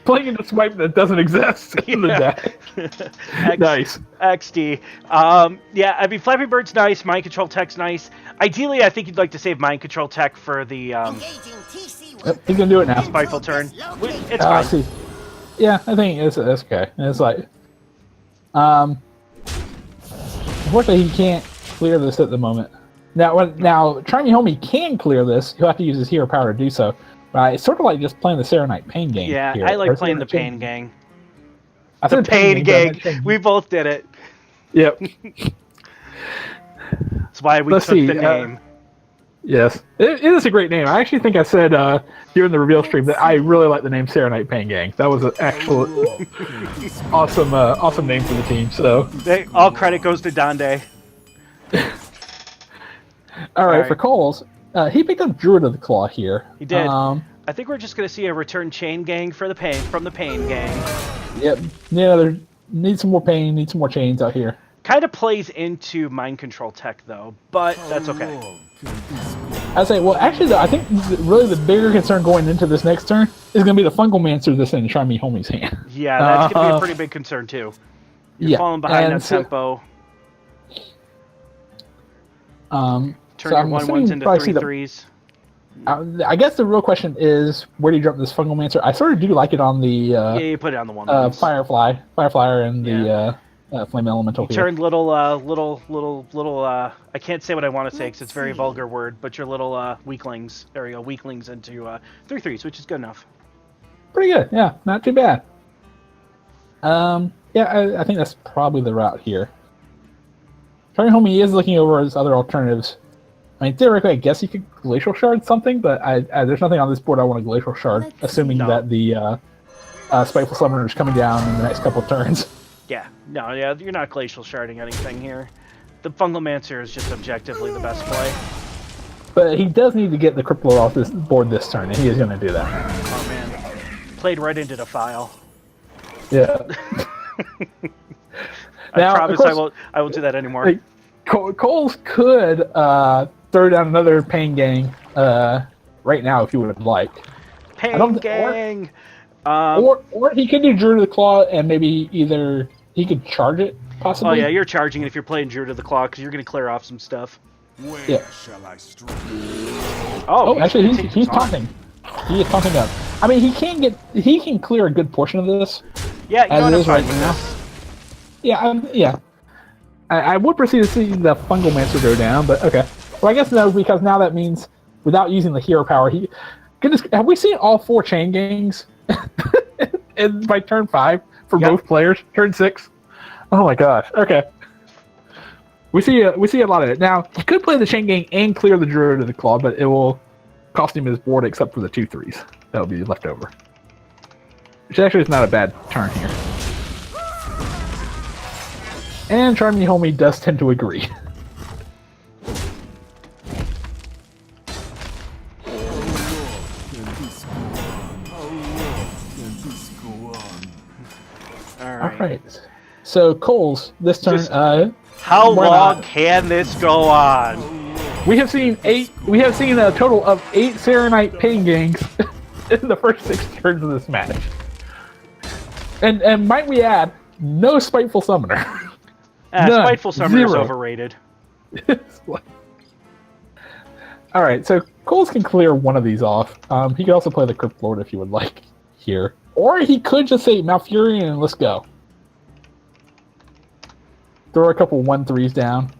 Playing into swipe that doesn't exist in the deck. Nice. XD. Yeah, I mean, Flappy Bird's nice. Mind Control Tech's nice. Ideally, I think you'd like to save Mind Control Tech for the Yep, he's gonna do it now. Spiteful turn. It's fine. See. Yeah, I think it's okay. It's like, unfortunately, he can't clear this at the moment. Now, Try Me Homie can clear this. He'll have to use his hero power to do so. Right? It's sort of like just playing the Serenite Pain Gang. Yeah, here. I like playing the Pain Gang. I The said Pain Gang. Gang. We both did it. Yep. That's why we Let's took see, the name. Yes, it is a great name. I actually think I said during the reveal stream that I really like the name Serenite Pain Gang. That was an actual awesome name for the team. So All credit goes to Donde. all right, for Coles, he picked up Druid of the Claw here. He did. I think we're just gonna see a return Chain Gang from the Pain Gang. Yep. Yeah, there need some more pain. Need some more chains out here. Kind of plays into Mind Control Tech though, but that's okay. I say, well, actually, though, I think really the bigger concern going into this next turn is going to be the Fungal Mancer that's in Try Me Homie's hand. Yeah, that's gonna be a pretty big concern too. You're falling behind on tempo. So Turn your I'm 1/1s into 3/3s. I guess the real question is, where do you drop this Fungal Mancer? I sort of do like it on the Yeah, you put it on the 1/1s. Fireflyer, and the Flame Elemental. You turned little. I can't say what I want to say because it's a very vulgar word, but your little weaklings. There you go, weaklings into 3/3s, which is good enough. Pretty good, yeah, not too bad. Yeah, I think that's probably the route here. Try Me Homie is looking over his other alternatives. I mean, theoretically, I guess he could Glacial Shard something, but there's nothing on this board I want to Glacial Shard, assuming that the Spiteful Summoner is coming down in the next couple of turns. Yeah, no, yeah, you're not Glacial Sharding anything here. The Fungal Mancer is just objectively the best play. But he does need to get the Crypt Lord off this board this turn, and he is going to do that. Oh man, played right into the file. Yeah. I promise I won't do that anymore. Like, Coles could throw down another Pain Gang right now if you would like. Pain Gang! Or he could do Druid of the Claw and maybe either he could charge it, possibly. Oh yeah, you're charging it if you're playing Druid of the Claw because you're going to clear off some stuff. Where shall I strike? Oh, actually, he's taunting. He is taunting up. I mean, he can clear a good portion of this. Yeah, you as know it is right now. Yeah. I would proceed to see the Fungal Mancer go down, but okay. Well, I guess no, because now that means without using the hero power, goodness, have we seen all 4 Chain Gangs by turn 5 for both players? Turn 6. Oh my gosh. Okay. We see a lot of it. Now, he could play the Chain Gang and clear the Druid of the Claw, but it will cost him his board except for the 2/3s. That'll be left over. Which actually is not a bad turn here. And Try Me Homie does tend to agree. Alright. So Coles, this turn how long can this go on? We have seen a total of 8 Serenite Pain Gangs in the first 6 turns of this match. And might we add, no Spiteful Summoner. Spiteful Summoner is overrated. Alright, so Coles can clear one of these off. He could also play the Crypt Lord if you would like here. Or he could just say Malfurion and let's go. Throw a couple 1/3s down.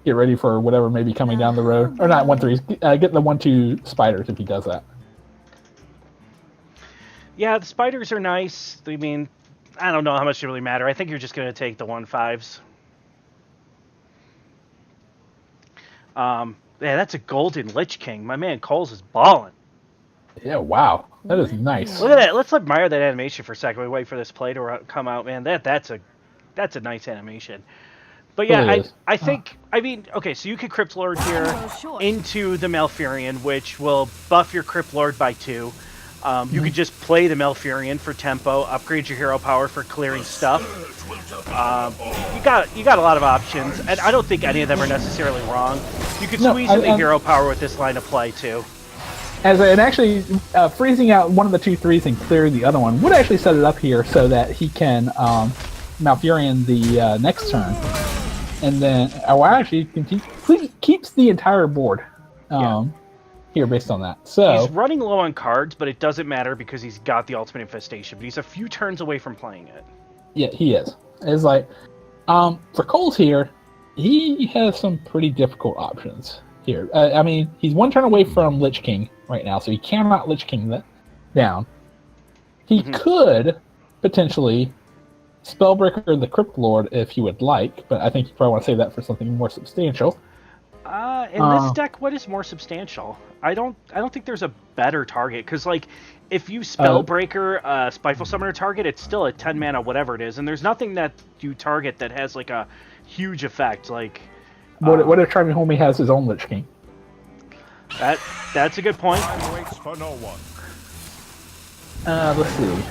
Get ready for whatever may be coming down the road. Or not 1/3s. Get the 1/2 spiders if he does that. Yeah, the spiders are nice. I mean, I don't know how much they really matter. I think you're just going to take the 1/5s. Yeah, that's a golden Lich King. My man Coles is balling. Yeah, wow. That is nice. Look at that. Let's admire that animation for a second. We wait for this play to come out, man. That's a nice animation. But yeah, Really is. I think, I mean, okay, so you could Crypt Lord here into the Malfurion, which will buff your Crypt Lord by 2. You could just play the Malfurion for tempo, upgrade your hero power for clearing stuff. You got a lot of options, and I don't think any of them are necessarily wrong. You could squeeze in the hero power with this line of play too. And actually, freezing out one of the 2/3s and clearing the other one would actually set it up here so that he can Malfurion the next turn. And then, actually, keeps the entire board here based on that. So he's running low on cards, but it doesn't matter because he's got the Ultimate Infestation. But he's a few turns away from playing it. Yeah, he is. It's like, for Coles here, he has some pretty difficult options here. I mean, he's one turn away from Lich King right now, so he cannot Lich King that down. He could potentially Spellbreaker the Crypt Lord if he would like, but I think you probably want to save that for something more substantial. In this deck, what is more substantial? I don't think there's a better target, because like if you Spellbreaker Spiteful Summoner target, it's still a 10 mana whatever it is, and there's nothing that you target that has like a huge effect. Like what if Charming Homie has his own Lich King? That's a good point. Time waits for no one. Let's see.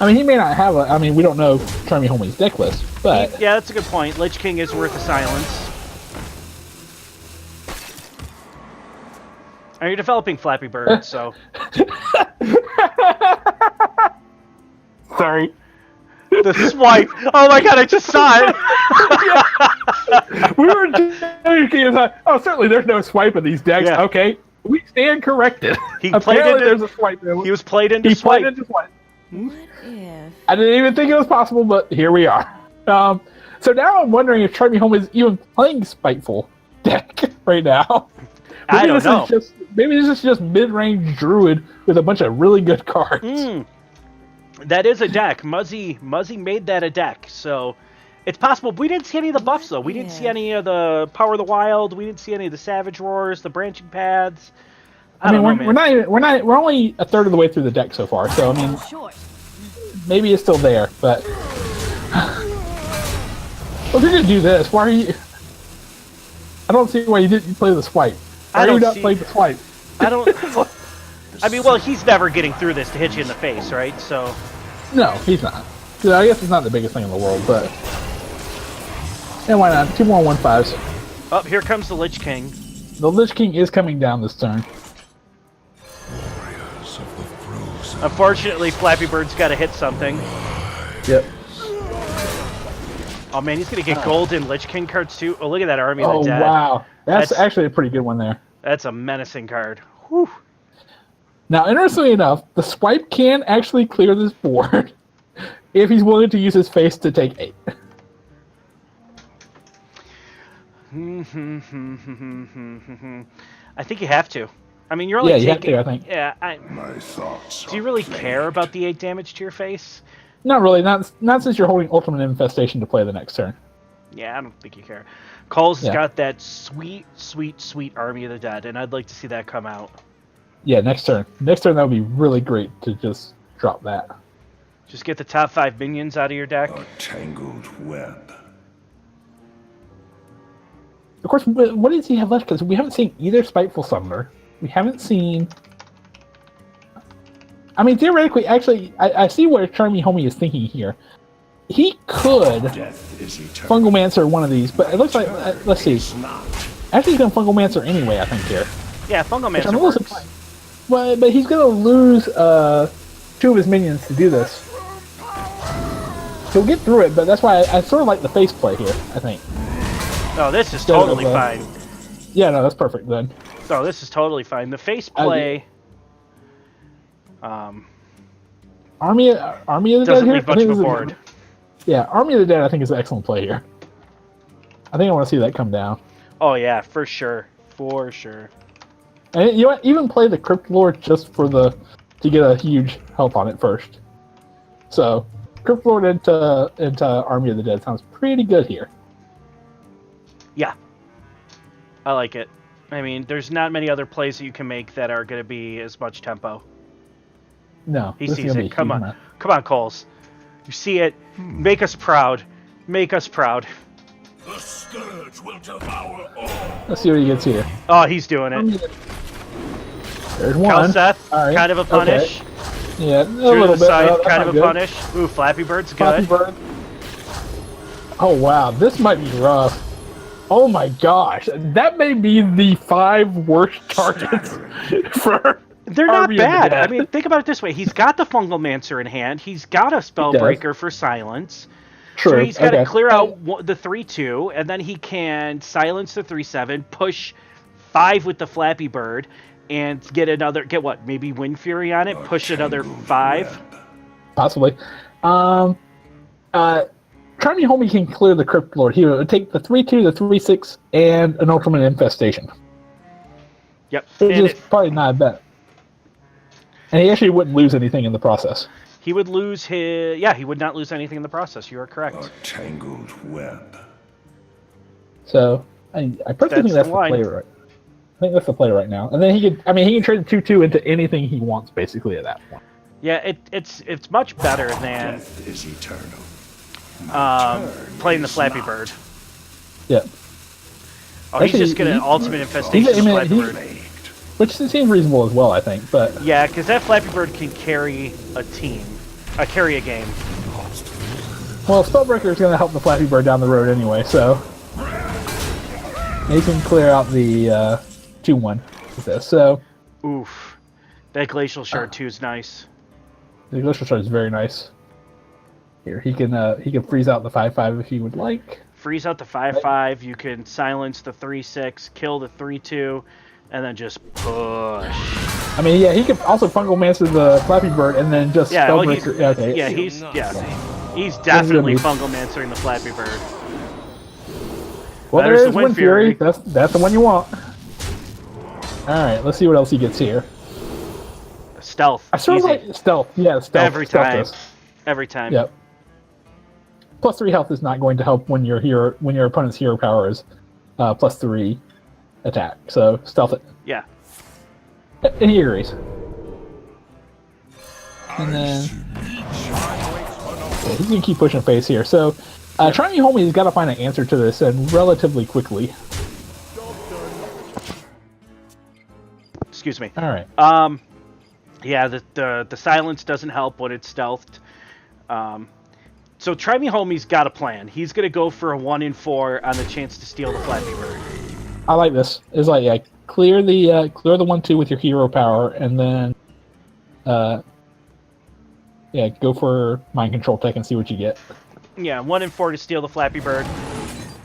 I mean, he may not have I mean, we don't know Charming Homie's deck list, but Yeah, that's a good point. Lich King is worth a silence. And you're developing Flappy Bird, so... Sorry. The swipe! Oh my god, I just saw it! We were just oh, certainly there's no swipe in these decks. Yeah. Okay, we stand corrected. He played Apparently into, there's a swipe. He was played into He swipe. played into swipe. What if? I didn't even think it was possible, but here we are. So now I'm wondering if Charming Home is even playing Spiteful deck right now. I don't know. Maybe this is just mid-range Druid with a bunch of really good cards. That is a deck. Muzzy made that a deck, so it's possible. We didn't see any of the buffs though. We didn't see any of the Power of the Wild. We didn't see any of the Savage Roars, the Branching Paths. I mean, we're only a third of the way through the deck so far. So I mean, maybe it's still there, but well, if you're gonna do this, why are you? I don't see why you didn't play the swipe. Why are you not playing the swipe? I don't. I mean, well, he's never getting through this to hit you in the face, right? So. No, he's not. So I guess it's not the biggest thing in the world, but. And why not? 2 more 1/5s. Oh, here comes the Lich King. The Lich King is coming down this turn. Unfortunately, Flappy Bird's got to hit something. Yep. Oh man, he's gonna get golden Lich King cards too. Oh, look at that Army of the Dead. Oh wow, that's actually a pretty good one there. That's a menacing card. Whew. Now, interestingly enough, the swipe can actually clear this board if he's willing to use his face to take 8. I think you have to. I mean, you're only taking... you have to, I think. Yeah, My thoughts. do you really care about the 8 damage to your face? Not really, not since you're holding Ultimate Infestation to play the next turn. Yeah, I don't think you care. Cole's has got that sweet, sweet, sweet Army of the Dead, and I'd like to see that come out. Yeah, next turn. Next turn, that would be really great to just drop that. Just get the top 5 minions out of your deck. A tangled web. Of course, what does he have left? Because we haven't seen either Spiteful Summoner. We haven't seen... I mean, theoretically, actually, I see where Charmy Homie is thinking here. He could Fungalmancer one of these, but it looks like... let's see. Actually, he's going to Fungalmancer anyway, I think, here. Yeah, Fungalmancer works. Well, but he's going to lose 2 of his minions to do this. He'll get through it, but that's why I sort of like the face play here, I think. Oh, this is totally fine. Yeah, no, that's perfect then. Oh, this is totally fine. The face play... Army of the doesn't Dead leave much of a board. Yeah, Army of the Dead I think is an excellent play here. I think I want to see that come down. Oh yeah, for sure. For sure. And you know what? Even play the Crypt Lord just for to get a huge help on it first. So, Crypt Lord into Army of the Dead sounds pretty good here. Yeah. I like it. I mean, there's not many other plays that you can make that are going to be as much tempo. No, He this is sees gonna be it. a Come huge on. amount. Come on, Coles. You see it. Make us proud. Make us proud. The scourge will devour all. Let's see what he gets here. Oh, he's doing it. There's one. Kelseth, All right, kind of a punish. okay. Yeah, a Through little the bit. side, That's kind not of a good. punish. Ooh, Flappy Bird's Flappy good. Bird. Oh wow, this might be rough. Oh my gosh, that may be the 5 worst targets for. They're not Army of the bad. Dead. I mean, think about it this way. He's got the Fungal Mancer in hand. He's got a Spellbreaker for silence. True. So he's got to okay. clear out the 3-2, and then he can silence the 3-7, push 5 with the Flappy Bird, and get what? Maybe Wind Fury on it, push another 5. Possibly. Charming Homie can clear the Crypt Lord. He would take the 3-2, the 3-6, and an Ultimate Infestation. Yep. Which And is probably not bad. And he actually wouldn't lose anything in the process. he would lose his... Yeah, he would not lose anything in the process. You are correct. A tangled web. So, I personally think that's the the line. play right. I think that's the play right now. And then he can trade the 2-2 into anything he wants, basically, at that point. Yeah, it's much better than Death is eternal. playing the is Flappy not. Bird. Yeah. Oh, he's Actually, just going to he- Ultimate Infestation I mean, Flappy he- Bird. Plagued. Which seems reasonable as well, I think. But Yeah, because that Flappy Bird can carry a team. Carry a game. well, Spellbreaker is going to help the Flappy Bird down the road anyway, so he can clear out the 2-1 with this. So Oof. That Glacial Shard 2 is nice. the Glacial Shard is very nice. Here he can freeze out the 5-5 if he would like. Freeze out the 5-5. You can silence the 3-6, kill the 3-2, and then just push. I mean, yeah, he could also Fungal Mancer the Flappy Bird and then just Yeah, well, Spellbreaker. Okay. Yeah, he's definitely be- Fungal Mancering the Flappy Bird. Well, There's there the is Wind Wind Fury. Fury. That's the one you want. All right, let's see what else he gets here. Stealth. I sort of Easy. like stealth. Yeah, stealth. Every stealth time. does. Every time. Yep. Plus 3 health is not going to help when your opponent's hero power is plus 3 attack. So stealth it. Yeah. And he agrees. And then yeah, he's gonna keep pushing face here. So Charming Homie's got to find an answer to this, and relatively quickly. Excuse me. All right. Yeah, the silence doesn't help when it's stealthed. So Try Me Homie's got a plan. He's gonna go for a 1-4 on the chance to steal the Flappy Bird. I like this. It's like, yeah, clear the 1-2 with your hero power, and then yeah, go for Mind Control Tech and see what you get. Yeah, 1-4 to steal the Flappy Bird.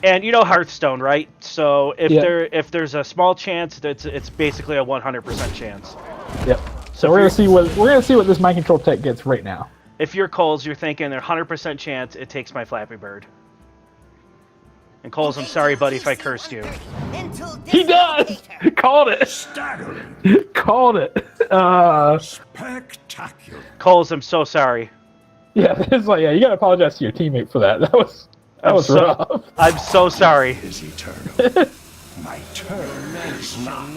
And you know Hearthstone, right? So if Yeah. if there's a small chance, it's basically a 100% chance. Yep. So So we're gonna see what this Mind Control Tech gets right now. If you're Coles, you're thinking there's 100% chance it takes my Flappy Bird. And Coles, I'm sorry, buddy, if I cursed you. He does. Called it. Staggering. Called it. Spectacular. Coles, I'm so sorry. Yeah, it's like, yeah, you gotta apologize to your teammate for that. That was rough. I'm so sorry. Is eternal. My turn is not.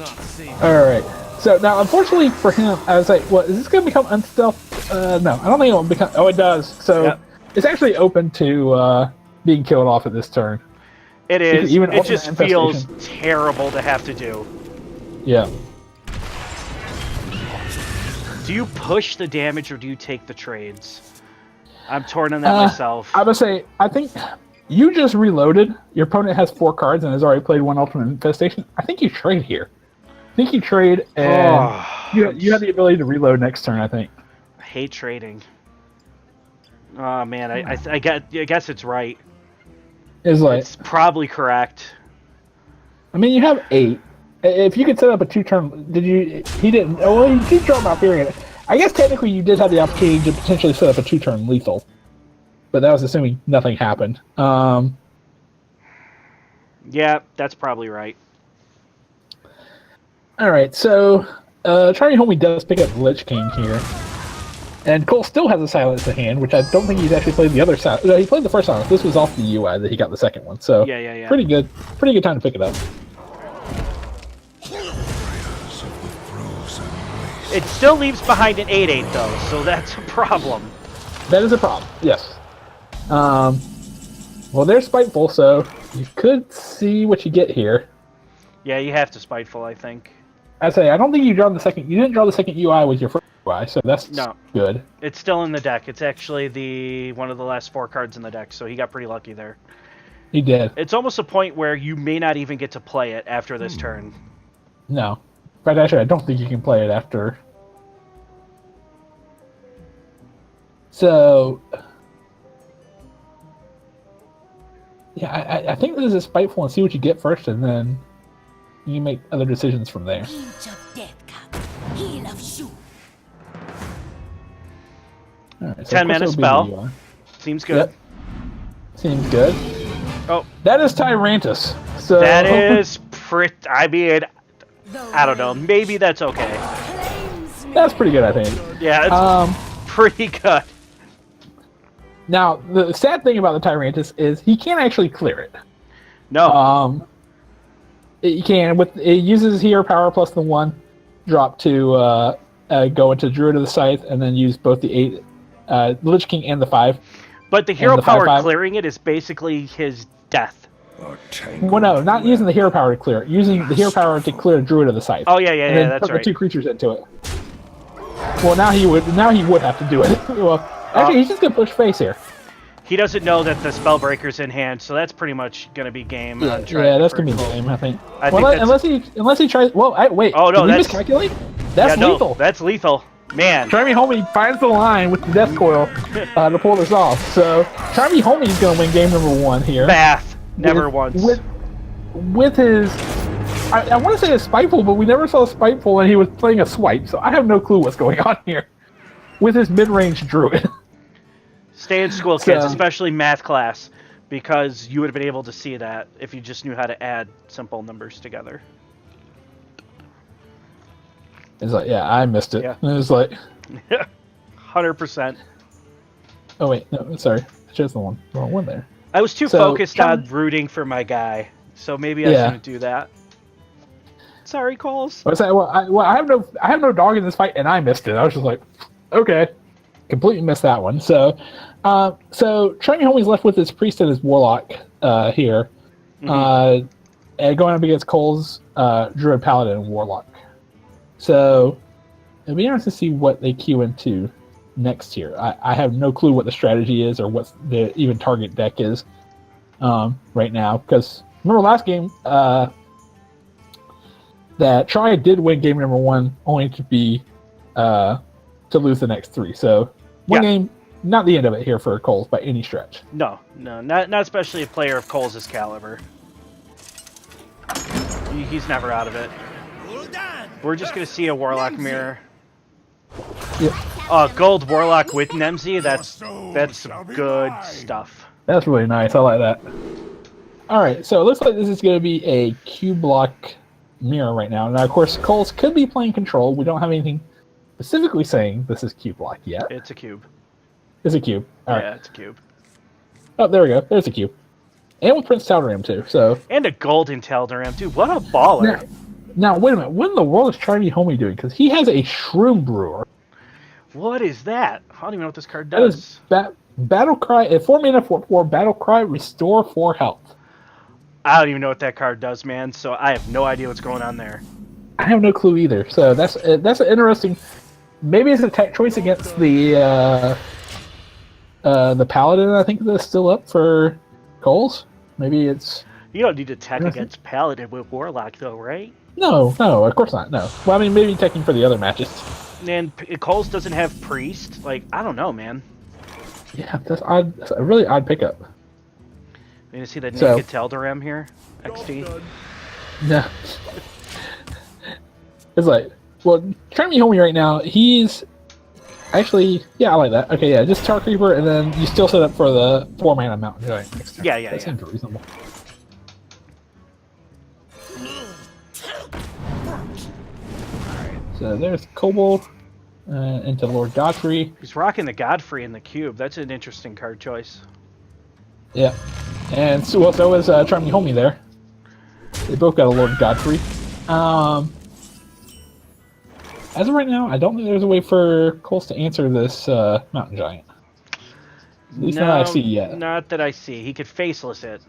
All right. So now, unfortunately for him, I was like, "What is this going to become unstealth?" No, I don't think it will become. Oh, it does. So Yep. it's actually open to being killed off at this turn. It is. Even It just Ultimate feels Infestation. terrible to have to do. Yeah. Do you push the damage or do you take the trades? I'm torn on that myself. I would say, I think you just reloaded. Your opponent has 4 cards and has already played 1 Ultimate Infestation. I think you trade here. I think you trade, and Oh, you have the ability to reload next turn. I think. I hate trading. Oh man, I guess it's right. It's like, It's probably correct. I mean, you have 8. If you could set up a 2-turn, did you? He didn't. Oh, well, you did draw about period. I guess technically you did have the opportunity to potentially set up a 2-turn lethal, but that was assuming nothing happened. Yeah, that's probably right. All right, so Charlie Homie does pick up Lich King here, and Cole still has a silence in hand, which I don't think he's actually played the other silence. No, he played the first silence. This was off the UI that he got the second one, so Yeah. pretty good time to pick it up. It still leaves behind an 8/8 though, so that's a problem. That is a problem. Yes. Well, they're spiteful, so you could see what you get here. Yeah, you have to spiteful, I think. I say I don't think you draw the second. You didn't draw the second UI with your first UI, so that's No. good. It's still in the deck. It's actually one of the last 4 cards in the deck, so he got pretty lucky there. He did. It's almost a point where you may not even get to play it after this turn. No, but actually, I don't think you can play it after. So, yeah, I think this is spiteful and see what you get first, and then you can make other decisions from there. Pinch of death cup. He loves you. All right, so 10-mana of course it'll be the spell. UI. Seems good. Yep. Seems good. Oh, That is Tyrantus. So that is pretty... I mean, I don't know. Maybe that's okay. Claims me. that's pretty good, I think. Yeah, it's pretty good. Now, the sad thing about the Tyrantus is he can't actually clear it. No. It can it uses hero power plus the 1 drop to go into Druid of the Scythe and then use both the 8, the Lich King and the 5. But the hero the power 5/5. clearing it is basically his death. A tangled Well, no, not web. using the hero power to clear it. Using the hero power to clear Druid of the Scythe. Oh, yeah, and then that's put right. the 2 creatures into it. Well, now he would have to do it. Well, actually, he's just gonna push face here. He doesn't know that the Spellbreaker's in hand, so that's pretty much going to be game. on try Yeah, that's for- gonna be the game, I think. I Well, think that's- unless he tries. Well, wait. Oh, no, did we that's- miscalculate? That's Yeah, no, lethal. that's lethal. Man. Charmy Homie finds the line with the Death Coil to pull this off. So Charmy Homie's gonna win game number 1 here. Bath. Never With- once. With his, I want to say it's spiteful, but we never saw spiteful, and he was playing a swipe, so I have no clue what's going on here. With his mid-range druid. Stay in school, kids, So- especially math class, because you would have been able to see that if you just knew how to add simple numbers together. It's like, yeah, I missed it. Yeah. And it was like, 100%. oh wait, no, sorry, I chose the wrong one there. I was too So, focused Kevin- on rooting for my guy, so maybe I Yeah. shouldn't do that. Sorry, Coles. I was like, I have no dog in this fight, and I missed it. I was just like, okay, completely missed that one. So, Charmy Homie's left with his priest and his warlock here, and going up against Cole's druid paladin and warlock. So, it'll be interesting to see what they queue into next here. I have no clue what the strategy is or what the even target deck is right now, because remember last game that Try did win game number 1 only to be to lose the next 3. So one Yeah. game, not the end of it here for Coles by any stretch. No, not especially a player of Coles' caliber. He's never out of it. We're just gonna see a Warlock mirror. Yep. Gold Warlock with Nemzi. That's some good stuff. That's really nice. I like that. All right, so it looks like this is going to be a cube block mirror right now. Now, of course, Coles could be playing control. We don't have anything specifically saying this is cube block yet. It's a cube. It's a cube. All right. Yeah, it's a cube. Oh, there we go. There's a cube. And with Prince Tal'Daram too. So And a golden Tal'Daram, dude. What a baller. now, wait a minute. What in the world is Charmy Homie doing? Because he has a Shroom Brewer. What is that? I don't even know what this card That does. is Battle Cry. 4 mana for Battle Cry. Restore 4 health. I don't even know what that card does, man. So I have no idea what's going on there. I have no clue either. So that's an interesting. Maybe it's a tech choice against the Paladin. I think that's still up for Coles. Maybe it's You don't need to tech against Paladin with Warlock, though, right? no, of course not. No. Well, I mean, maybe teching for the other matches. And Coles doesn't have Priest. Like, I don't know, man. Yeah, that's odd. That's a really odd pickup. You gonna see that So- naked Tal'Daram here? XD. Yeah. It's like, well, Charmy Homie right now, he's actually, yeah, I like that. Okay, yeah, just Tar Creeper, and then you still set up for the 4 mana Mountain Giant next turn. Yeah, That seems reasonable. So there's Kobold into Lord Godfrey. He's rocking the Godfrey in the cube. That's an interesting card choice. Yeah. And so is Charmy Homie there. They both got a Lord Godfrey. As of right now, I don't think there's a way for Coles to answer this Mountain Giant. At least not that I see yet. Not that I see. He could faceless it.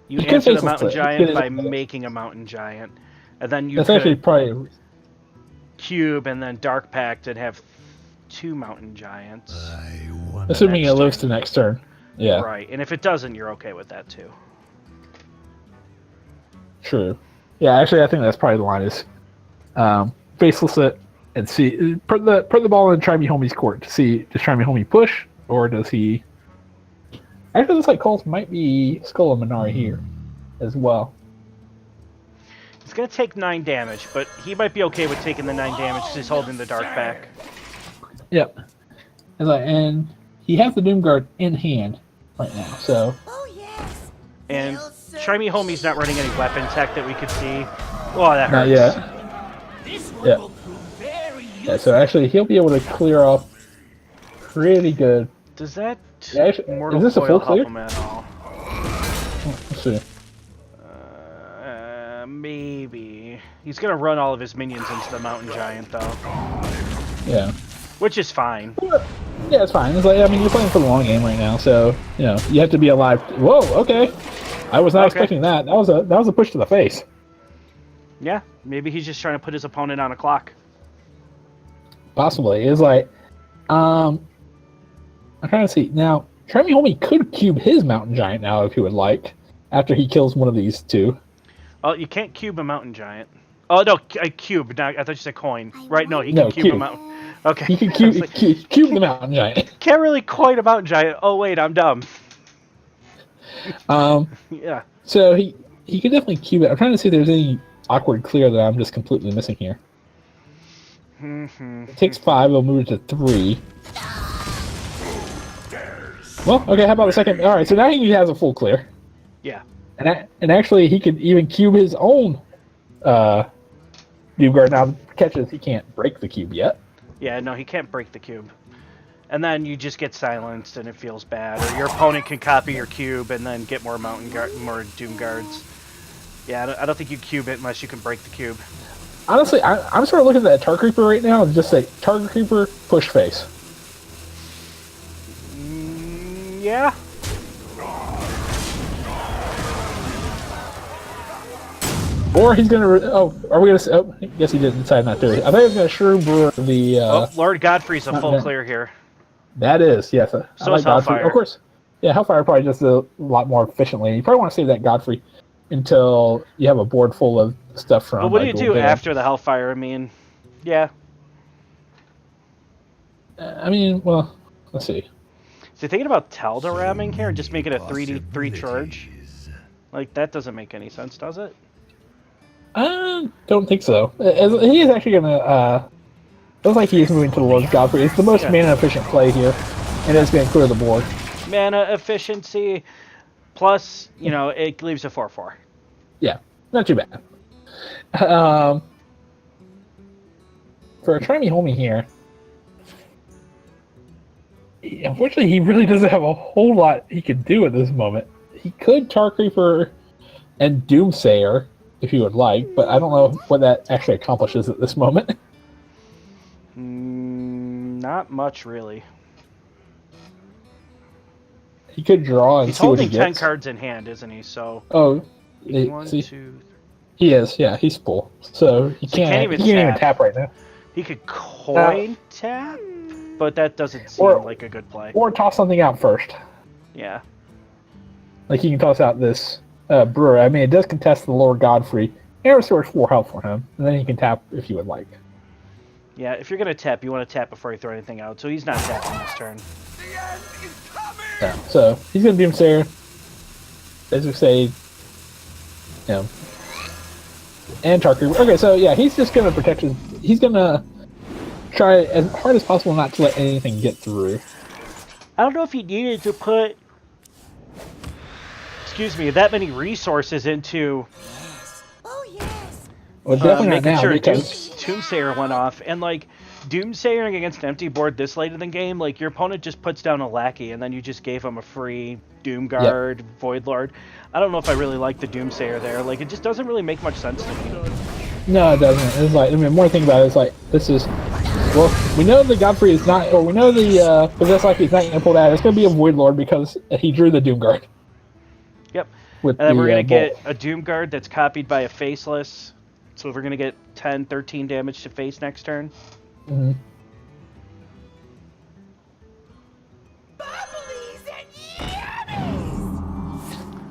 You He could answer the faceless Mountain it. Giant Get by it. making a Mountain Giant. And then you That's could actually probably cube and then Dark Pact and have 2 Mountain Giants. assuming it next lives turn. to next turn. Yeah, Right. And if it doesn't, you're okay with that too. true. Yeah, actually, I think that's probably the line is faceless it and see put the ball in Try Me Homie's court to see does Try Me Homie push or does he? Actually, looks like Coles might be Skull and Minari here as well. He's going to take 9 damage, but he might be okay with taking the 9 damage because he's holding the Dark Pact. Yep. And he has the Doomguard in hand right now, so Oh yes. And They'll serve Try Me Homie's not running any weapon tech that we could see. Oh, that not hurts. yet. Yeah. Yeah, so actually he'll be able to clear off pretty good. Does that Yeah, actually, Mortal is this a Coil full help clear? him at all? Let's see. Maybe. He's going to run all of his minions into the Mountain Giant, though. Yeah. Which is fine. Yeah, it's fine. It's like, I mean, you're playing for the long game right now, so you know you have to be alive. Whoa, okay. I was not Okay. expecting that. That was a push to the face. Yeah, maybe he's just trying to put his opponent on a clock. Possibly. It's like, I'm trying to see now. Try Me Homie could cube his Mountain Giant now if he would like, after he kills one of these two. Oh, you can't cube a Mountain Giant. Oh, no, a cube. No, I thought you said coin. Right, no, he No, can cube, cube. a Mountain. Okay. He can I was cube, like, cube the Mountain Giant. can't really coin a Mountain Giant. Oh, wait, I'm dumb. Yeah. So he could definitely cube it. I'm trying to see if there's any awkward clear that I'm just completely missing here. It takes 5. We'll move it to 3. Well, okay. How about the second? All right. So now he has a full clear, Yeah. and actually he could even cube his own Doomguard. Now the catch is he can't break the cube yet. Yeah, no, he can't break the cube. And then you just get silenced and it feels bad. Or your opponent can copy your cube and then get more more Doom Guards. Yeah, I don't think you cube it unless you can break the cube. Honestly, I'm sort of looking at that Tar Creeper right now and just say Tar Creeper push face. Yeah. Or he's gonna. Are we gonna? Oh, I guess he didn't decide not to. I thought he was gonna Shroom Brewer the. Oh, Lord Godfrey's a not full bad. clear here. That is, yes. I So like is Godfrey. Hellfire. Of course. Yeah, Hellfire probably does a lot more efficiently. You probably want to save that Godfrey until you have a board full of stuff from. But what do you like, do Golden. after the Hellfire? I mean, yeah. I mean, well, let's see. So thinking about Telda ramming here and just make it a 3D3 charge? Like, that doesn't make any sense, does it? I don't think so. He is actually gonna. Looks like he is moving to the Lord Godfrey. It's the most Yeah. mana efficient play here, and it's going to clear the board. Mana efficiency, plus, you know, it leaves a 4/4. Yeah, not too bad. For a Try Me Homie here, unfortunately, he really doesn't have a whole lot he could do at this moment. He could Tar Creeper and Doomsayer if he would like, but I don't know what that actually accomplishes at this moment. Not much, really. He could draw and He's see what he holding 10 gets. cards in hand, isn't he? So, Oh, one, see, two, he is. Yeah, he's full, so he So he can't. can't He even can't even tap. tap right now. he could coin tap, but that doesn't seem Or- like a good play. Or toss something out first. Yeah. Like he can toss out this Brewer. I mean, it does contest the Lord Godfrey. And restores 4 health for him, and then he can tap if you would like. Yeah, if you're going to tap, you want to tap before you throw anything out. So he's not tapping this turn. Yeah. So he's gonna Doomsayer. As we say, you know, and Tar Creeper. Okay, so yeah, he's just gonna protect his. He's gonna try as hard as possible not to let anything get through. I don't know if he needed to put, excuse me, that many resources into Oh yes. Well, definitely not making now sure because Doomsayer went off. And, like, Doomsayering against an empty board this late in the game, like, your opponent just puts down a lackey, and then you just gave him a free Doomguard, Void Lord. I don't know if I really like the Doomsayer there. Like, it just doesn't really make much sense to me. No, it doesn't. It's like, I mean, more thing about it is like, this is, well, we know the Godfrey is not, or we know the Possessed Life is not going to pull that. It's going to be a Void Lord because he drew the Doom Guard. Yep. With And then we're the, going to bolt. get a Doom Guard that's copied by a Faceless. So we're going to get 10, 13 damage to face next turn. Mhm.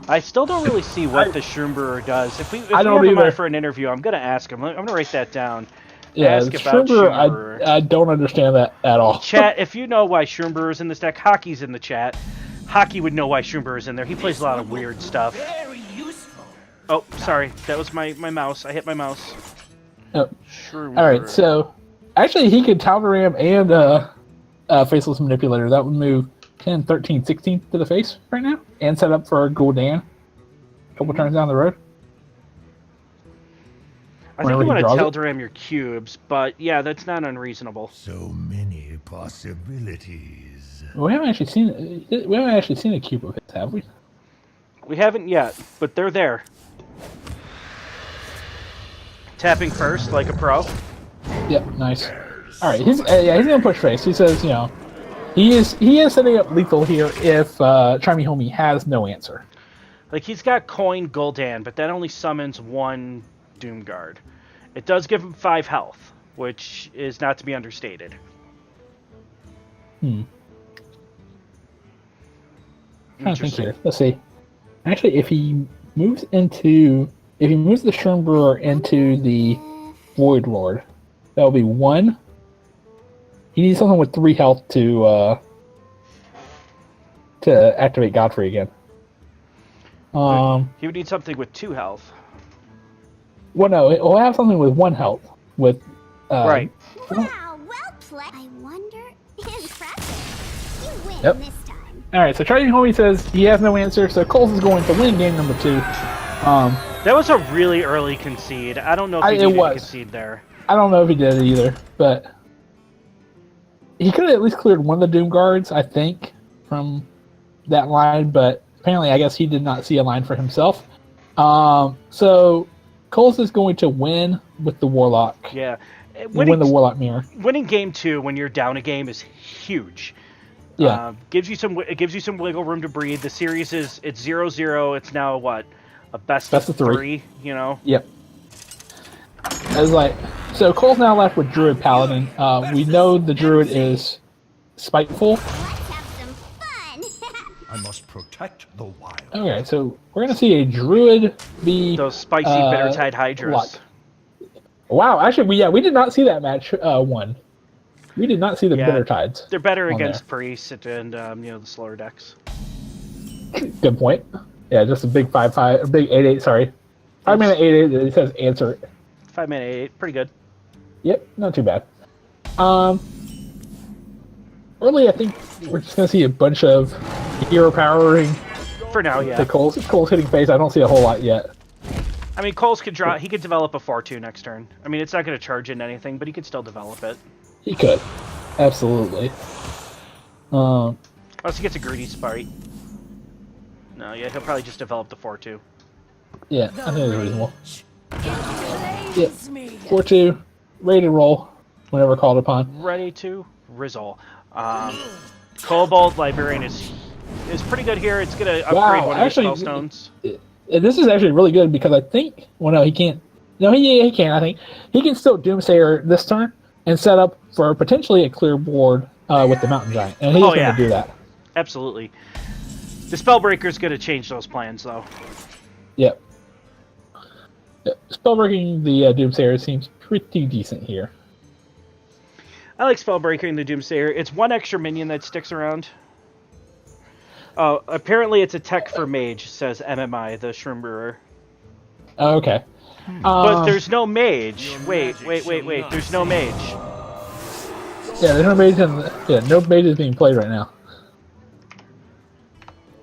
I still don't really see what the Shroomberer does. If we I don't have him either. on for an interview, I'm going to ask him. I'm going to write that down. Yeah, Ask about Shroomberer. I don't understand that at all. Chat, if you know why Shroomberer's in this deck, Hockey's in the chat. Hockey would know why Shroomberer's in there. He plays a lot of weird stuff. Oh, sorry. That was my mouse. I hit my mouse. Oh. Shroomberer. All right, so actually he could Taldaram and Faceless Manipulator. That would move 10, 13, 16 to the face right now and set up for Gul'dan a couple turns down the road. I think Whenever you he want to draws it. Taldaram your cubes, but yeah, that's not unreasonable. So many possibilities. We haven't actually seen a cube of his, have we? We haven't yet, but they're there. Tapping first, like a pro. Yep, nice. All right, he's gonna push face. He says, you know, he is setting up lethal here if Try Me Homie has no answer. Like, he's got Coin Gul'dan, but that only summons one Doom Guard. It does give him 5 health, which is not to be understated. Trying to think here. Let's see. Actually, if he moves the Shroomberer into the Void Lord, that will be 1. He needs something with 3 health to activate Godfrey again. He would need something with 2 health. Well, no, he'll have something with 1 health. With Right. Wow, well played. I wonder. Impressive. You win Yep. this time. All right, so Charlie Homie says he has no answer, so Coles is going to win game number 2. That was a really early concede. I don't know if he It needed to was. concede there. I don't know if he did it either, but he could have at least cleared one of the Doom Guards, I think, from that line, but apparently I guess he did not see a line for himself. So Coles is going to win with the Warlock. Yeah. Win the Warlock Mirror. Winning game 2 when you're down a game is huge. Yeah. Gives you some wiggle room to breathe. The series it's 0-0. It's now what? A best of 3, you know? Yep. It's like, so Cole's now left with Druid Paladin. We know the Druid is spiteful. Let's have some fun. I must protect the wild. Okay, so we're gonna see a Druid be Those spicy Bittertide Hydras. luck. Wow, actually, we did not see that match one. We did not see the Yeah. Bitter Tides. They're better on against Priest and the slower decks. Good point. Yeah, just a big 5/5, a big 8/8. Sorry, 5-mana 8/8. It says answer. 5-mana 8, pretty good. Yep, not too bad. Early, I think we're just gonna see a bunch of hero powering For now, yeah. to Cole's hitting face. I don't see a whole lot yet. I mean, Coles could draw. He could develop a 4/2 next turn. I mean, it's not going to charge in anything, but he could still develop it. He could, absolutely. Unless he gets a greedy spite. No, yeah, he'll probably just develop the 4/2. Yeah, I think it's reasonable. Yep. 4/2, ready to roll whenever called upon. Ready to Rizzle. Cobalt Librarian is pretty good here. It's going to upgrade Wow, one actually, of his spellstones. This is actually really good because I think, well, no, he can't. No, he can. I think he can still Doomsayer this turn and set up for potentially a clear board with the Mountain Giant, and he's going to do that. Absolutely. The Spellbreaker's going to change those plans, though. Yep. Spellbreaking the Doomsayer seems pretty decent here. I like Spellbreaking the Doomsayer. It's one extra minion that sticks around. Oh, apparently it's a tech for mage, says MMI, the Shroomberer. Oh, okay. But there's no mage. Wait. There's no mage. Yeah, there's no mage. No mage is being played right now.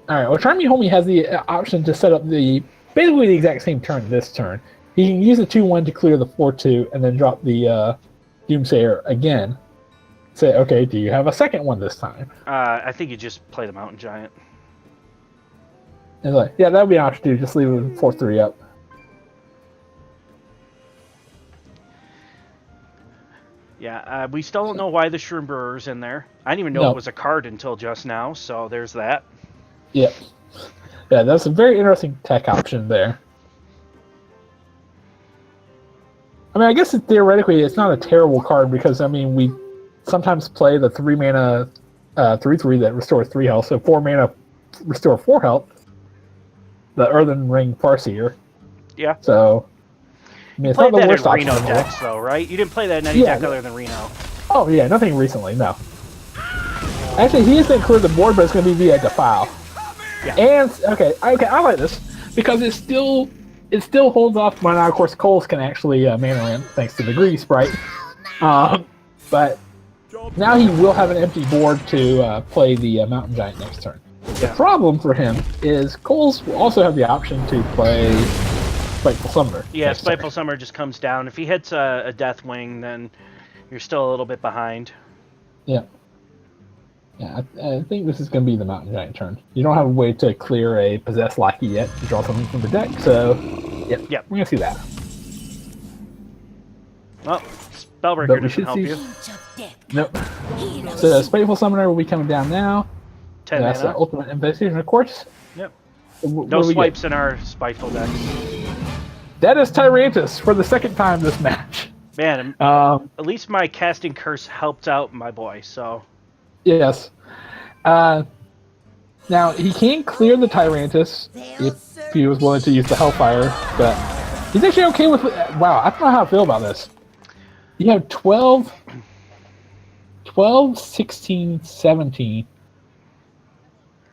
All right. Well, Try Me Homie has the option to set up basically the exact same turn this turn. He can use the 2/1 to clear the 4/2 and then drop the Doomsayer again. Say, okay, do you have a second one this time? I think you just play the Mountain Giant. And like, yeah, that would be an option too. Just leave it with 4/3 up. Yeah, we still don't know why the Shroom Brewer's in there. I didn't even know No. it was a card until just now, so there's that. Yep. Yeah, that's a very interesting tech option there. I mean, I guess theoretically it's not a terrible card because, I mean, we sometimes play the 3 mana 3/3 that restores 3 health, so 4 mana restore 4 health. The Earthen Ring Farseer. Yeah. So, I mean, it's Played not the that worst in option. Reno in the world. decks, though, right? You didn't play that in any Yeah, deck other than Reno. Oh, yeah, nothing recently, no. Actually, he is going to clear the board, but it's going to be via Defile. Yeah. And, okay, I like this, because it still holds off, well, now, of course, Coles can actually mana ramp, thanks to the Greedy Sprite. But now he will have an empty board to play the Mountain Giant next turn. The problem for him is Coles will also have the option to play Spiteful Summoner. Yeah, next turn. Spiteful Summer just comes down. If he hits a Deathwing, then you're still a little bit behind. Yeah. Yeah, I think this is going to be the Mountain Giant turn. You don't have a way to clear a Possessed Lackey yet to draw something from the deck, so yep. We're going to see that. Well, But Spellbreaker we doesn't should help see- you. Nope. So the Spiteful Summoner will be coming down now. 10 That's the mana. Ultimate Investigation, of course. Yep. What No do we get? swipes in our Spiteful decks. That is Tyrantus for the second time this match. Man, Um, at least my casting curse helped out my boy, so... yes. Now, he can clear the Tyrantus if he was willing to use the Hellfire, but he's actually okay with it. Wow, I don't know how I feel about this. You have 12, 16, 17.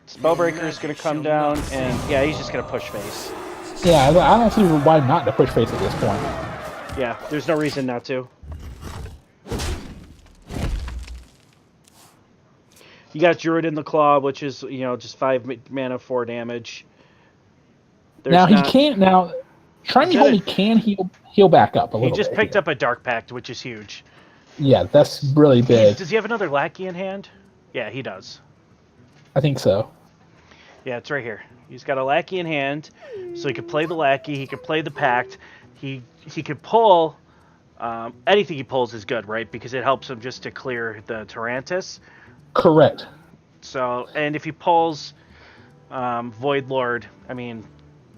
Spellbreaker's gonna come down, and yeah, he's just gonna push face. Yeah, I don't see why not to push face at this point. Yeah, there's no reason not to. You got Druid in the Claw, which is, you know, just 5 mana, 4 damage. There's Now, not- he can't, now, Shiny Holy can heal back up a He little bit. just picked up a Dark Pact, which is huge. Yeah, that's really big. Does he have another Lackey in hand? Yeah, he does. I think so. Yeah, it's right here. He's got a Lackey in hand, so he could play the Lackey, he could play the Pact, he could pull... anything he pulls is good, right? Because it helps him just to clear the Tyrantus. Correct. So, and if he pulls Void Lord, I mean,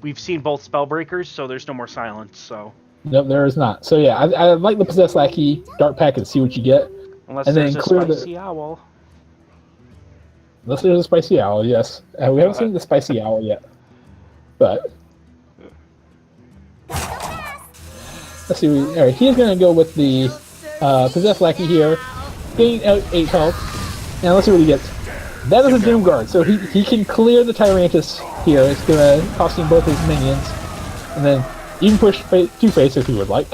we've seen both Spellbreakers, so there's no more silence, so... Nope, there is not. So yeah, I like the Possessed Lackey, Dark Pack, and see what you get. Unless And there's then a clear the- Spicy Owl. Unless there's a Spicy Owl, yes. We haven't seen the Spicy Owl yet. But... Let's see, alright, he's going to go with the Possessed Lackey here. Gain 8 health. Now let's see what he gets. That is a Doom Guard, so he can clear the Tyrantus here. It's going to cost him both his minions. And then you can push 2 face if you would like.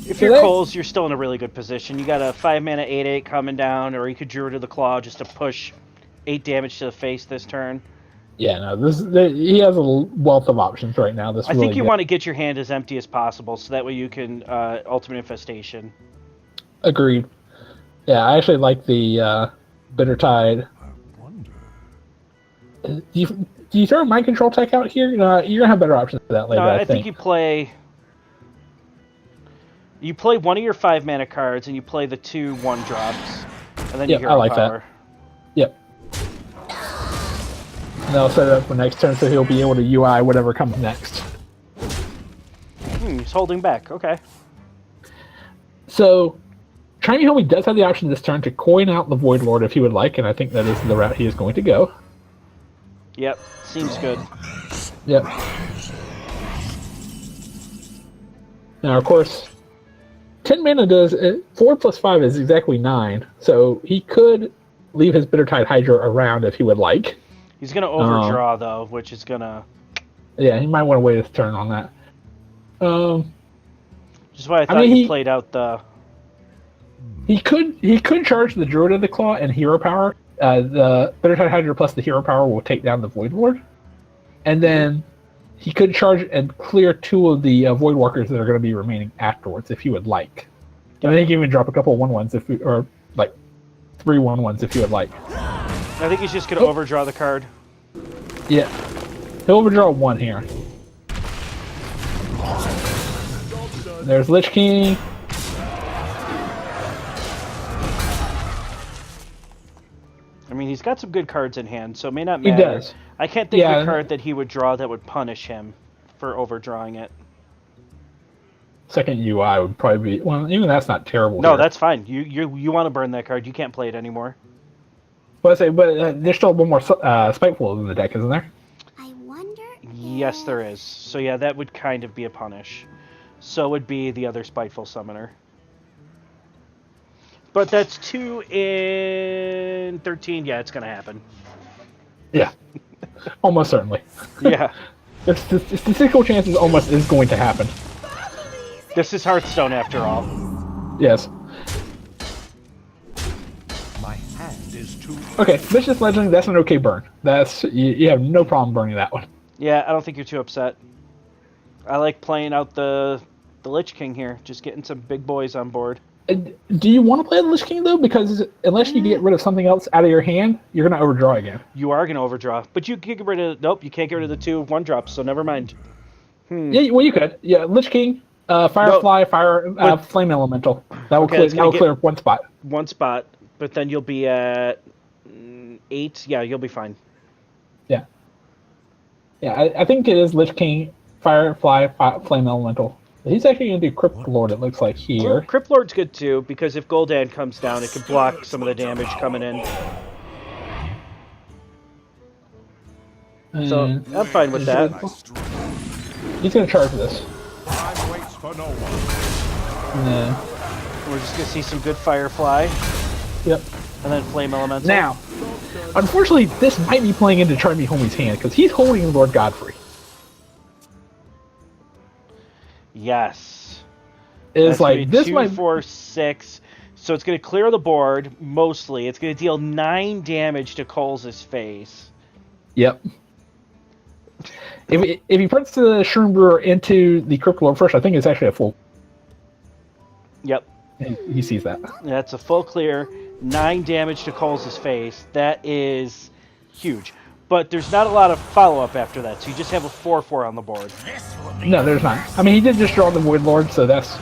If So you're that- Coles, you're still in a really good position. You got a 5 mana 8/8 coming down, or you could Druid to the Claw just to push 8 damage to the face this turn. Yeah, no, he has a wealth of options right now. I think you want to get your hand as empty as possible, so that way you can Ultimate Infestation. Agreed. Yeah, I actually like the Bitter Tide. Do you throw a Mind Control tech out here? No, you're gonna have better options for that later. No, I I think you play one of your 5 mana cards, and you play the 2 1-drops, and then you Yep, hero I like that. power. Yep. And that'll set it up for next turn, so he'll be able to UI whatever comes next. He's holding back. Okay. So, Shiny Homie does have the option this turn to coin out the Void Lord if he would like, and I think that is the route he is going to go. Yep. Seems good. Yep. Now, of course, 10 mana does 4 plus 5 is exactly 9, so he could leave his Bittertide Hydra around if he would like. He's gonna overdraw though, which is gonna. Yeah, he might want to wait his turn on that. Which is why I thought mean, you he- played out the. He could charge the Druid of the Claw and Hero Power. The Bittertide Hydra plus the Hero Power will take down the Void Lord, and then he could charge and clear 2 of the Void Walkers that are going to be remaining afterwards if he would like. And then he can even drop a couple 1/1s or like 3 1/1s if he would like. I think he's just gonna overdraw the card. Yeah, he'll overdraw 1 here. There's Lich King. he's got some good cards in hand, so it may not He matter. does. I can't think of Yeah. a card that he would draw that would punish him for overdrawing it. Second UI would probably be... Well, even that's not terrible. No, here. that's fine. You want to burn that card. You can't play it anymore. But there's still one more Spiteful in the deck, isn't there? I wonder. Yes, there is. So yeah, that would kind of be a punish. So would be the other Spiteful Summoner. But that's 2 in 13. Yeah, it's going to happen. Yeah. Almost certainly. Yeah. The statistical chances almost is going to happen. This is Hearthstone after all. Yes. My hand is too. Okay, Vicious Legend, that's an okay burn. You have no problem burning that one. Yeah, I don't think you're too upset. I like playing out the Lich King here. Just getting some big boys on board. Do you want to play the Lich King, though? Because unless you get rid of something else out of your hand, you're going to overdraw again. You are going to overdraw. But you can get rid of... Nope, you can't get rid of the 2 1-drops, so never mind. Yeah, well, you could. Yeah, Lich King, Firefly, Flame Elemental. That will Okay, clear one spot. 1 spot, but then you'll be at 8. Yeah, you'll be fine. Yeah. Yeah, I think it is Lich King, Firefly, Flame Elemental. He's actually going to do Crypt Lord, it looks like, here. Crypt Lord's good too, because if Gul'dan comes down, it can block some of the damage coming in. So, I'm fine with that. He's going to charge this. Time waits for no one. Yeah. We're just going to see some good Firefly, Yep. and then Flame Elemental. Now, unfortunately, this might be playing into Charmy Homie's hand, because he's holding Lord Godfrey. Yes. It's That's like, gonna be this 2, might... 4, 6. So it's going to clear the board, mostly. It's going to deal 9 damage to Coles' face. Yep. If he puts the Shroom Brewer into the Crypt Lord first, I think it's actually a full... Yep. He sees that. That's a full clear. 9 damage to Coles' face. That is huge. But there's not a lot of follow-up after that, so you just have a 4/4 on the board. No, there's not. I mean, he did just draw the Void Lord, so that's...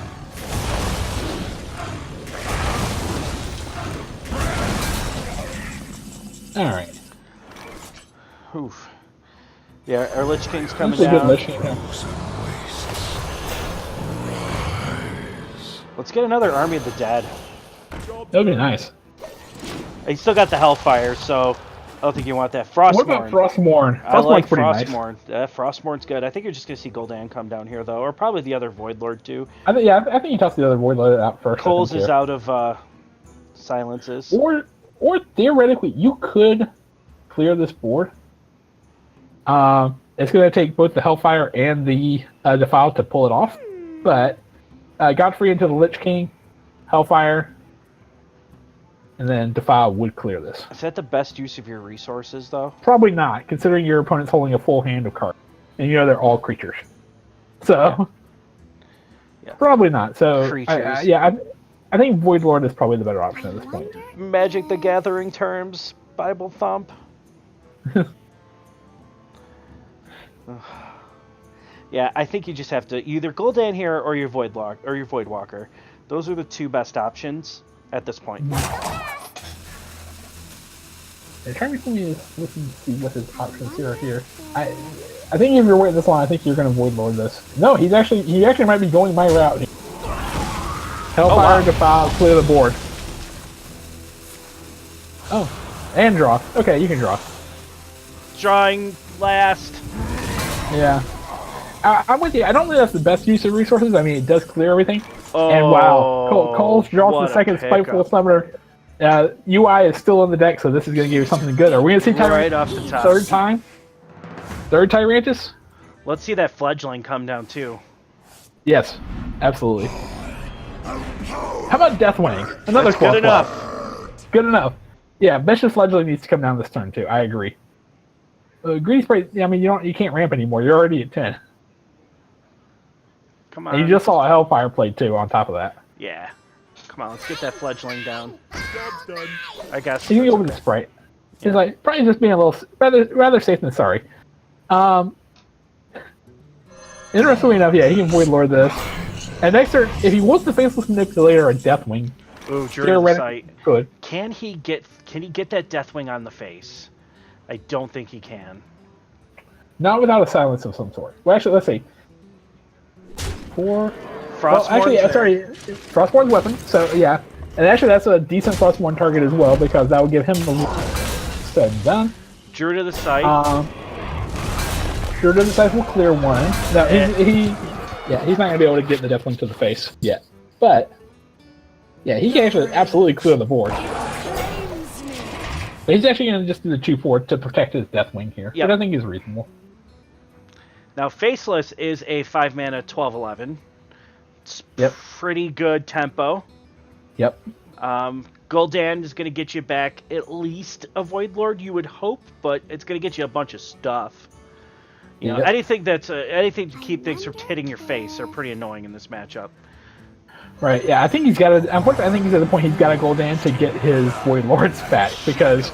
Alright. Oof. Yeah, our Lich King's coming That's a good down. Lich King. Let's get another Army of the Dead. That would be nice. He still got the Hellfire, so I don't think you want that. Frostmourne. What about Frostmourne? I like Frostmourne's pretty nice. Frostmourne. Frostmourne's good. I think you're just going to see Gul'dan come down here, though, or probably the other Void Lord, too. I think you toss the other Void Lord out first. Coles is here. out of silences. Or theoretically, you could clear this board. It's going to take both the Hellfire and the Defile to pull it off. But Godfrey into the Lich King, Hellfire, and then Defile would clear this. Is that the best use of your resources, though? Probably not, considering your opponent's holding a full hand of cards. And you know they're all creatures. So, Yeah. probably not. So, Creatures. I think Void Lord is probably the better option at this point. Magic the Gathering terms, Bible thump. Yeah, I think you just have to either Gul'dan here or your Void Walker. Those are the 2 best options at this point. They're trying to me listen to see what his options here are here. I think if you're waiting this long, I think you're going to Void Lord this. No, he actually might be going my route. Hellfire, Defile, clear the board. Oh, and draw. Okay, you can draw. Drawing last. Yeah. I'm with you. I don't think that's the best use of resources. I mean, it does clear everything. Oh, And wow, Coles draws what the a second Spiteful pickup. Summoner. UI is still on the deck, so this is going to give you something good. Are we going to see Right off the top. third time? Third Tyrantus? Let's see that Fledgling come down, too. Yes, absolutely. How about Deathwing? Another That's good claw. enough. Good enough. Yeah, Vicious Fledgling needs to come down this turn too. I agree. Greedy Spray. I mean, you can't ramp anymore. You're already at 10. Come on. And you just saw a Hellfire play too. On top of that, Yeah. Come on, let's get that Fledgling down. I guess. you can go with the Sprite. He's like probably just being a little rather safe than sorry. Interestingly enough, yeah, he can Void Lord this. And next turn, if he wants the Faceless Manipulator or Deathwing, Ooh, Druid of the Sight. Good. Can he get that Deathwing on the face? I don't think he can. Not without a silence of some sort. Well, actually, let's see. 4. Frostmourne's actually, there. sorry, Frostmourne's weapon. So yeah, and actually that's a decent Frostmourne target as well because that would give him the said and done. Druid of the Sight. Druid of the Sight will clear one. No, he's not gonna be able to get the Deathwing to the face yet. But yeah, he can actually absolutely clear the board. But he's actually gonna just do the 2/4 to protect his Deathwing here, Yep. which I think is reasonable. Now, Faceless is a 5-mana 12/11. It's Yep. pretty good tempo. Yep. Gul'dan is going to get you back at least a Void Lord, you would hope, but it's going to get you a bunch of stuff. You know, Yep. anything to keep things from hitting your face are pretty annoying in this matchup. Right, yeah, I think he's got to. Unfortunately, I think he's at the point he's got to Gul'dan to get his Void Lords back because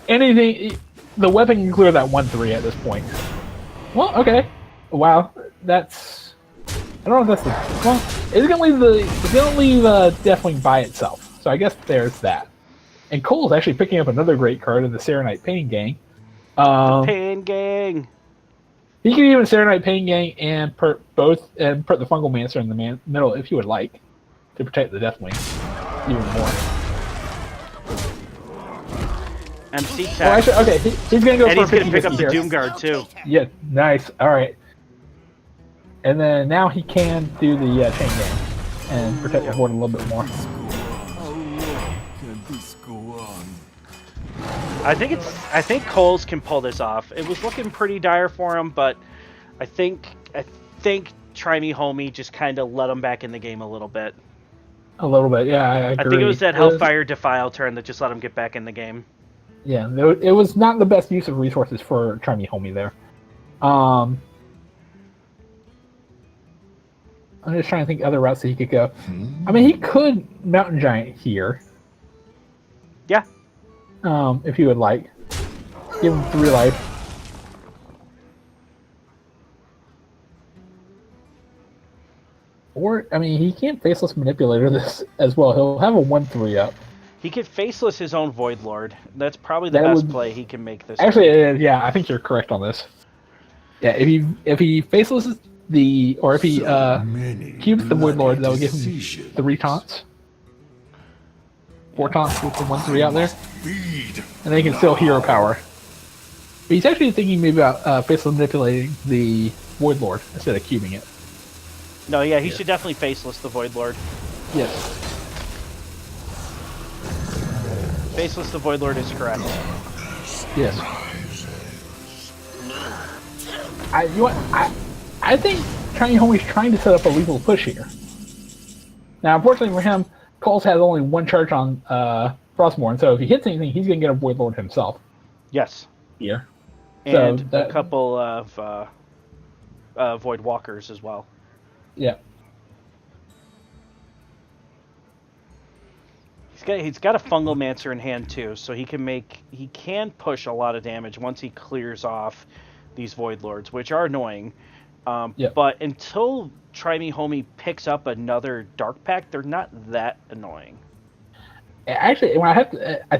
the weapon can clear that 1/3 at this point. Well, okay, wow, that's. I don't know if that's the. Well, it's gonna leave Deathwing by itself. So I guess there's that. And Cole's actually picking up another great card in the Serenite Pain Gang. Pain Gang. He can even Serenite Pain Gang and put the Fungal Mancer in the middle if you would like to protect the Deathwing even more. MC Tech. Oh, actually, okay, he's gonna go And for he's going to 50-50 pick up the here. Doomguard, too. Yeah, nice. All right. And then now he can do the Chain Gang and protect the board a little bit more. I think Coles can pull this off. It was looking pretty dire for him, but I think Try Me Homie just kind of let him back in the game a little bit. A little bit, yeah, I agree. I think it was that Hellfire Defile turn that just let him get back in the game. Yeah, it was not the best use of resources for Try Me Homie there. I'm just trying to think other routes that he could go. I mean, he could Mountain Giant here. Yeah. If he would like. Give him 3 life. Or, I mean, he can't Faceless Manipulator this as well. He'll have a 1/3 up. He could Faceless his own Void Lord. That's probably the best play he can make this. Actually, yeah, I think you're correct on this. Yeah, if he Facelesses or if he cubes the Void Lord, that would give him 3 taunts. 4 taunts with the 1/3 out there. And then he can still hero power. But he's actually thinking maybe about Faceless Manipulating the Void Lord instead of cubing it. No, yeah, he should definitely Faceless the Void Lord. Yes. Faceless the Void Lord is correct. Yes. I think Tiny Homie's trying to set up a lethal push here. Now, unfortunately for him, Coles has only 1 charge on Frostmourne, so if he hits anything, he's going to get a Void Lord himself. Yes. Here. And So a couple of Void Walkers as well. Yeah. He's got a Fungal Mancer in hand too, so he can push a lot of damage once he clears off these Void Lords, which are annoying. Yep. But until Try Me Homie picks up another Dark Pact, they're not that annoying. Actually, when I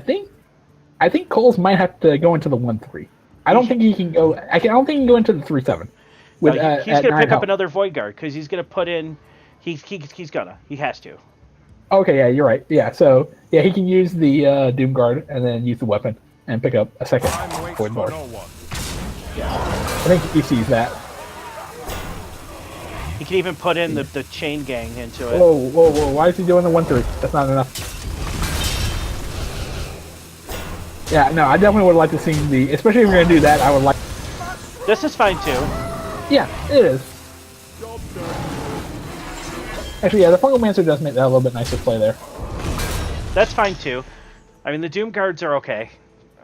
think Coles might have to go into the 1/3. I don't think he can go. I don't think he can go into the 3/7. He's going to pick up another Void Guard because he's going to put in. He has to. Okay, yeah, you're right. Yeah, so yeah, he can use the Doom Guard and then use the weapon and pick up a second Void Lord. Yeah, I think he sees that. He can even put in the Chain Gang into it. Whoa! Why is he doing the 1/3? That's not enough. Yeah, no, I definitely would like to see especially if you're gonna do that. I would like. This is fine too. Yeah, it is. Actually, yeah, the Fungal Mancer does make that a little bit nicer play there. That's fine too. I mean, the Doom Guards are okay.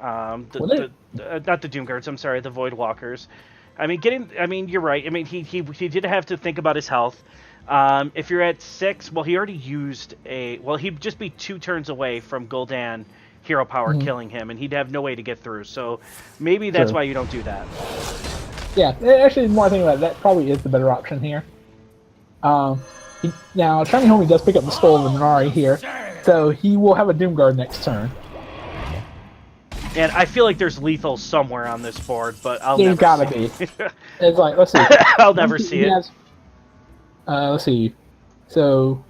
Not the Doom Guards. I'm sorry, the Void Walkers. I mean, you're right. I mean, he did have to think about his health. If you're at 6, well, he already used he'd just be 2 turns away from Gul'dan hero power killing him, and he'd have no way to get through. So maybe that's why you don't do that. Yeah, actually, the more I think about it, that probably is the better option here. Now, Shiny Homie does pick up the Skull of the Minari here, So he will have a Doomguard next turn. And I feel like there's lethal somewhere on this board, but I'll There's never gotta see be. It's like, let's see. I'll never see He it. has- let's see. So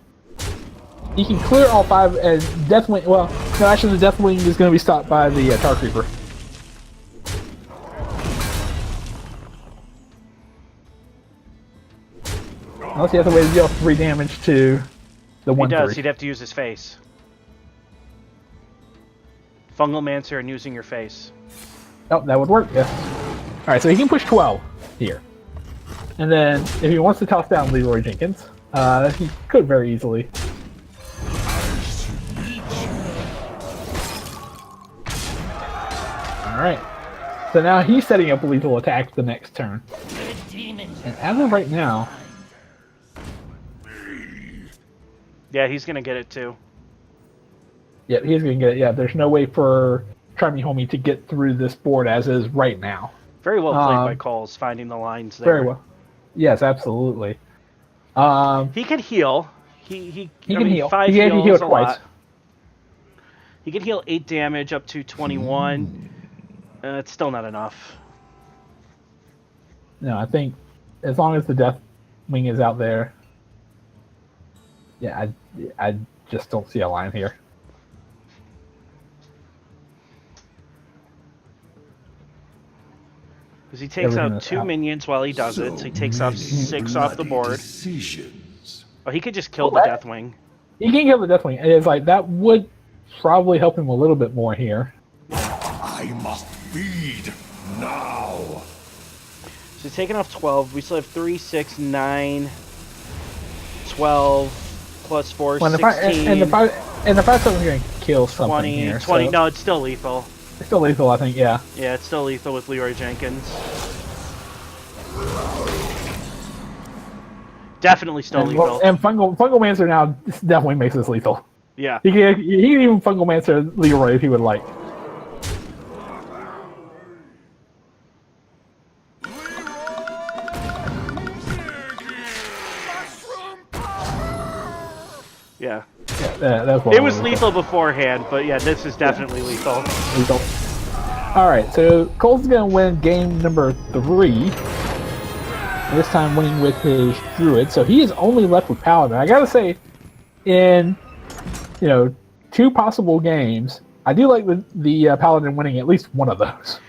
he can clear all 5, and Deathwing. Well, no, actually, the Deathwing is going to be stopped by the Tar Creeper. Unless he has a way to deal 3 damage to the He 1/3. does. He'd have to use his face. Fungal Mancer and using your face. Oh, that would work, yes. Alright, so he can push 12 here. And then, if he wants to toss down Leroy Jenkins, he could very easily. Alright. So now he's setting up a lethal attack the next turn. And as of right now, Yeah, he's gonna get it too. yeah, he's going to get it. Yeah, there's no way for Try Me Homie to get through this board as is right now. Very well played by Coles, finding the lines there. Very well. Yes, absolutely. He can heal. He can heal. 5 He can heals heal a twice. lot. He can heal 8 damage up to 21. It's still not enough. No, I think as long as the Death Wing is out there, yeah, I just don't see a line here. Because he takes Everything out is 2 out. minions while he does it, so he takes off 6 off the board. Decisions. Oh, he could just kill the What? Deathwing. He can kill the Death Wing. It's like that would probably help him a little bit more here. I must feed now. So he's taking off 12. We still have 3, 6, 9, 12, plus 4, When 16, and the 5/7 is going to kill something 20, here. 20. So No, it's still lethal. it's still lethal, I think. Yeah. Yeah, it's still lethal with Leroy Jenkins. Definitely still And, lethal. and Fungal Mancer now definitely makes this lethal. Yeah. He can even Fungal Mancer Leroy if he would like. Yeah. Yeah, that's what It was lethal beforehand, but yeah, this is definitely lethal. Lethal. All right, so Cole's gonna win game number 3. This time winning with his Druid, so he is only left with Paladin. I gotta say, in 2 possible games, I do like the Paladin winning at least one of those.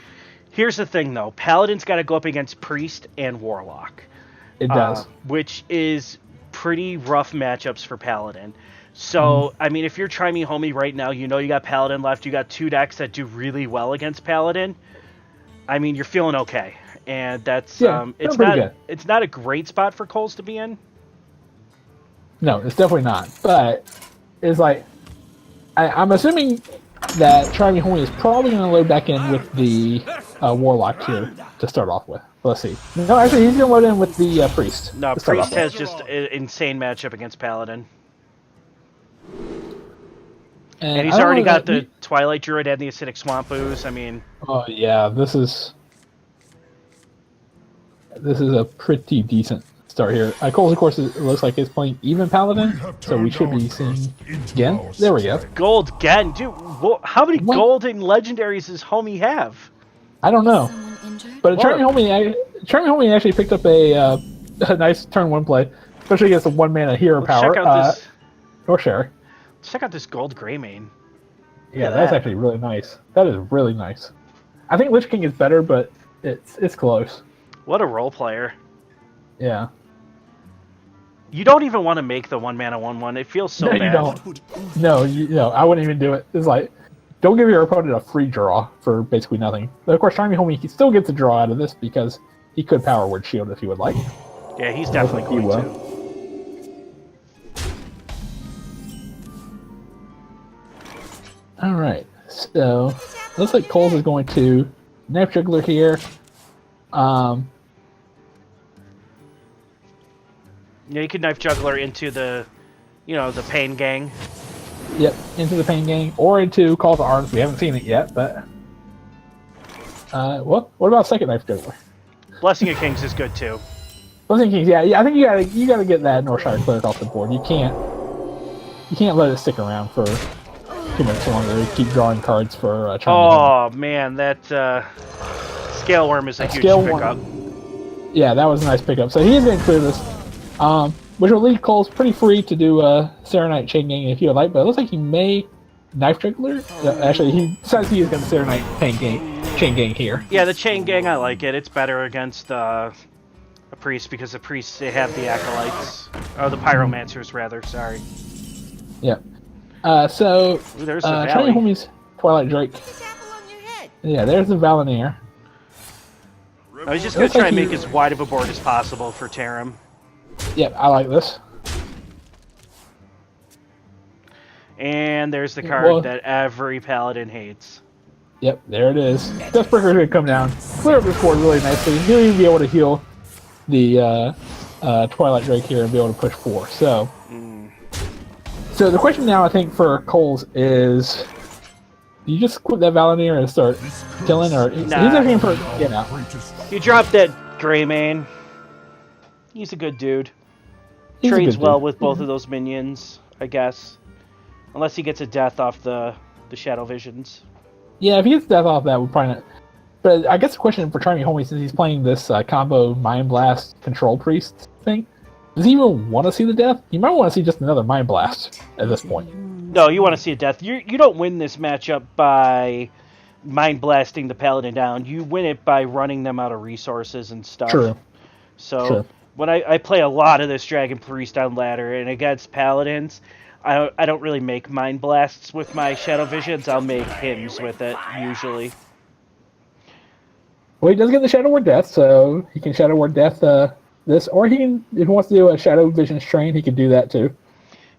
Here's the thing, though. Paladin's got to go up against Priest and Warlock. It does. Which is pretty rough matchups for Paladin. So, I mean, if you're Try Me Homie right now, you know you got Paladin left. You got 2 decks that do really well against Paladin. I mean, you're feeling okay. And that's it's pretty not good. it's not a great spot for Coles to be in. No, it's definitely not. But it's like I'm assuming that Try Me Homie is probably going to load back in with the Warlock here to start off with. Let's see. No, actually, he's going to load in with the Priest. No, to start Priest off with. has just an insane matchup against Paladin. And he's I don't already know got that the Twilight Druid and the Acidic Swamp Ooze. I mean, Oh yeah, this is a pretty decent start here. Coles, of course, it looks like is playing even Paladin, so we should be seeing again. There we go. gold again. Dude, how many What? gold and legendaries does Homie have? I don't know, Someone injured? but Charmy Homie actually picked up a nice turn 1 play, especially against a 1-mana hero Let's power. check out this. Or share. Let's check out this gold Greymane. Yeah, at that's that. actually really nice. That is really nice. I think Lich King is better, but it's close. What a role player. Yeah. You don't even want to make the 1-mana 1/1. It feels so No, bad. you don't. No, I wouldn't even do it. It's like, don't give your opponent a free draw for basically nothing. But of course, Charmy Homie, he still gets a draw out of this because he could Power Word Shield if he would like. Yeah, he's definitely He going will. to. All right, so looks like Coles is going to Knife Juggler here. Yeah, you could Knife Juggler into the, the Pain Gang. Yep, into the Pain Gang or into Call to Arms. We haven't seen it yet, but what about second Knife Juggler? Blessing of Kings is good too. Blessing Kings, yeah, I think you gotta get that Northshire Cleric off the board. You can't you can't let it stick around for too much longer. You keep drawing cards for trying Oh man, that scale worm is a huge scale pickup. Yeah, that was a nice pickup. So he's going to clear this, which will leave Cole's pretty free to do Serenite Chain Gang if you would like, but it looks like he may Knife Juggler. Actually, he decides he's going to Serenite Chain Gang here. Yeah, the chain gang, I like it. It's better against a priest because the priests, they have the acolytes. Oh, the pyromancers, rather, sorry. Yeah. So, Ooh, there's the try valley. homies Twilight Drake. Yeah, there's the Valenier. I was just going Looks to try like and make he- as wide of a board as possible for Tarim. Yep, I like this. And there's the card Well- that every paladin hates. Yep, there it is. Deathbreaker's going to come down, clear up this board really nicely. He'll even be able to heal the Twilight Drake here and be able to push 4. So, so the question now, I think, for Coles is, do you just quit that Valenier and start killing, or he's actually for You drop that Greymane. He's a good dude. He's a Trades good well dude. with both of those minions, I guess. Unless he gets a death off the Shadow Visions. Yeah, if he gets death off that, would probably not. But I guess the question for Charming Homie, since he's playing this combo Mind Blast Control Priest thing, does he even want to see the death? He might want to see just another Mind Blast at this point. No, you want to see a death. You don't win this matchup by mind blasting the paladin down. You win it by running them out of resources and stuff. True. So True. when I play a lot of this Dragon Priest on ladder, and against paladins, I don't really make mind blasts with my Shadow Visions. I'll make hymns with it usually. Well, he does get the Shadow Word Death, so he can Shadow Word Death this, or he can, if he wants to do a Shadow Vision Strain, he can do that too.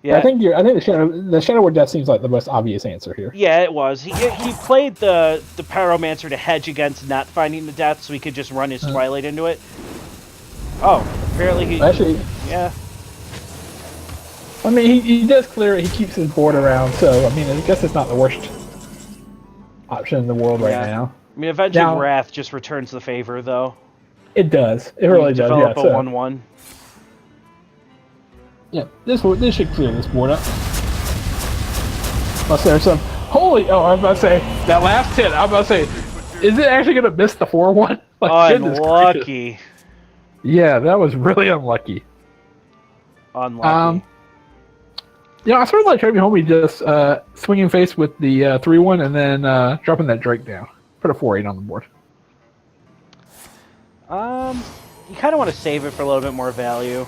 Yeah, I think the Shadow Word Death seems like the most obvious answer here. Yeah, it was. He played the Pyromancer to hedge against not finding the death, so he could just run his Twilight into it. Oh, apparently he. Actually, Yeah. I mean, he does clear it. He keeps his board around, so I mean, I guess it's not the worst option in the world right Yeah. now. I mean, Avenging Now- Wrath just returns the favor, though. It does. It really does. Yeah. Develop a So, 1/1. yeah. This should clear this board up. Unless there's some. Holy! Oh, I was about to say that last hit. I was about to say, is it actually going to miss the 4/1? Like, goodness gracious. Unlucky. Yeah, that was really unlucky. Unlucky. Yeah, I sort of like Charming Homie just swinging face with the 3/1 and then dropping that Drake down. Put a 4/8 on the board. You kind of want to save it for a little bit more value.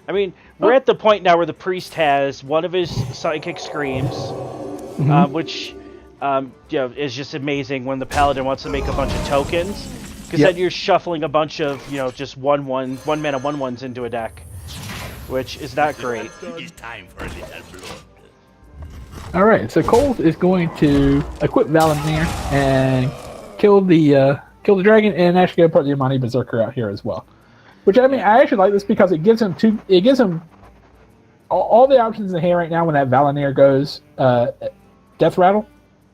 I mean, we're at the point now where the priest has one of his psychic screams, which is just amazing when the paladin wants to make a bunch of tokens, because Yep. then you're shuffling a bunch of just one mana 1/1s into a deck, which is not great. It's time for a little blood. All right, so Cole is going to equip Valimir and kill the dragon, and actually put the Amani Berserker out here as well. Which I mean, I actually like this because it gives him all the options in hand right now when that Valimir goes Death Rattle.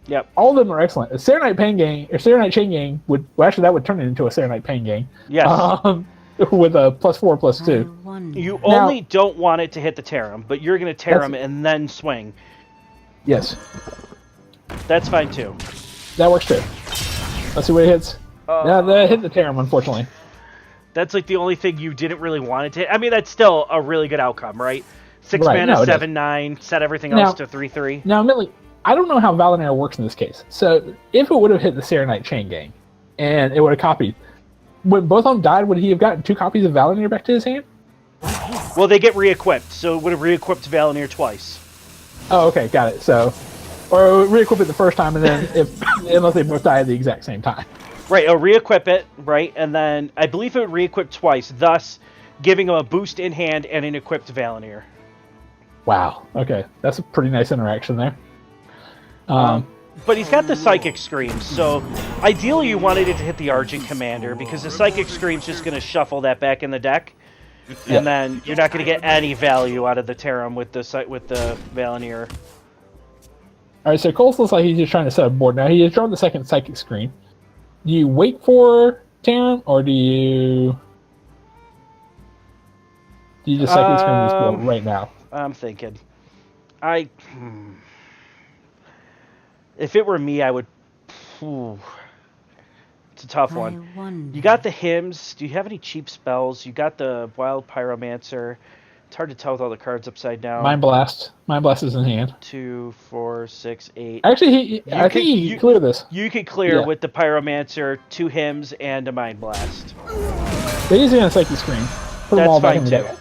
Yep. All of them are excellent. A Serenite Pain Gang or Serenite Chain Gang that would turn it into a Serenite Pain Gang. Yes. With a +4/+2. You only don't want it to hit the Tarim, but you're going to Tarim and then swing. Yes, That's fine too. that works too. Let's see what it hits. Yeah, that hit the Tarim, unfortunately. That's like the only thing you didn't really want it to hit. I mean, that's still a really good outcome, right? 6 Right, mana, no, it is. 7/9, set everything Now- else to 3/3. Now, admittedly, I don't know how Valinor works in this case. So, if it would have hit the Serenite Chain Gang, and it would have copied, when both of them died, would he have gotten 2 copies of Valinor back to his hand? Well, they get re-equipped, so it would have re-equipped Valinir twice. Oh, okay, got it. So, or re-equip it the first time, and then unless they both die at the exact same time. Right, it'll re-equip it, right? And then I believe it would re-equip twice, thus giving him a boost in hand and an equipped Valinir. Wow. Okay, that's a pretty nice interaction there. But he's got the Psychic Screams, so ideally you wanted it to hit the Argent Commander, because the Psychic Scream's just going to shuffle that back in the deck, Yeah. and then you're not going to get any value out of the Tarim with the Valinir. All right, so Coles looks like he's just trying to set a board. Now, he has drawn the second Psychic Screen. Do you wait for Tarim, or do you... Do you just psychic scream this board right now? I'm thinking. If it were me, I would. Ooh, it's a tough one. You got the hymns. Do you have any cheap spells? You got the Wild Pyromancer. It's hard to tell with all the cards upside down. Mind Blast. Mind Blast is in hand. 2, 4, 6, 8. Actually, I think you can clear this. You could clear with the Pyromancer, 2 hymns, and a Mind Blast. But he's going to Psychic Scream. Put them all back in the deck.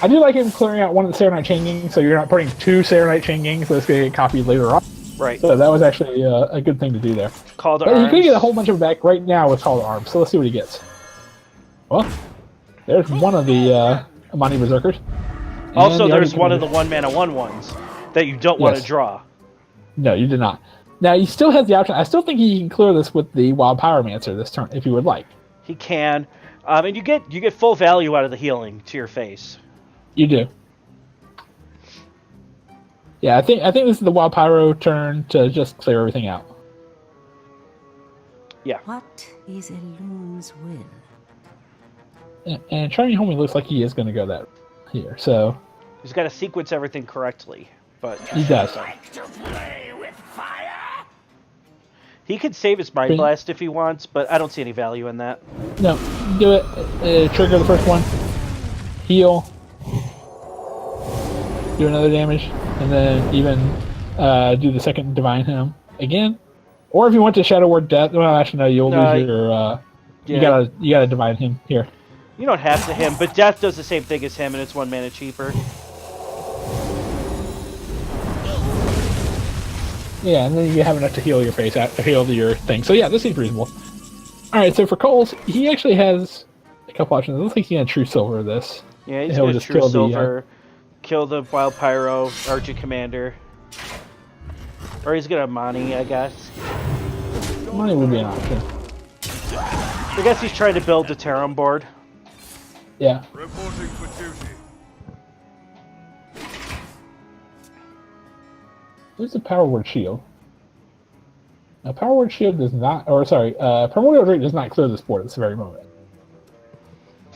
I do like him clearing out one of the Serenite Chain Gangs, so you're not putting 2 Serenite Chain Gangs that's going to get copied later on. Right. So that was actually a good thing to do there. Call to But Arms. he could get a whole bunch of them back right now with Call to Arms, so let's see what he gets. Well, there's one of the Amani Berserkers. Also, And there's one of the 1-mana 1/1s that you don't want to draw. No, you did not. Now, he still has the option. I still think he can clear this with the Wild Pyromancer this turn, if you would like. He can. And you get full value out of the healing to your face. You do. Yeah, I think this is the Wild Pyro turn to just clear everything out. Yeah. What is a loon's will? And Charming Homie looks like he is going to go that here, so... He's got to sequence everything correctly, but... He does. He could save his Mind Blast if he wants, but I don't see any value in that. No, do it. Trigger the first one. Heal. Do another damage. And then even do the second Divine Hymn again. Or if you want to Shadow Word Death, well, actually no, you'll lose your... You gotta Divine Hymn here. You don't have to him, but Death does the same thing as him, and it's 1 mana cheaper. Yeah, and then you have enough to heal your face, heal your thing. So yeah, this seems reasonable. Alright, so for Coles, he actually has a couple options. It looks like he's going to True Silver this. Yeah, he's going to True Silver, kill the Wild Pyro, Argent Commander. Or he's going to Amani, I guess. Amani would be an option. I guess he's trying to build the Tarim board. Yeah. Reporting for duty. Where's the Power Word Shield? Now, Power Word Shield does not, or sorry, Primordial Drake does not clear this board at this very moment.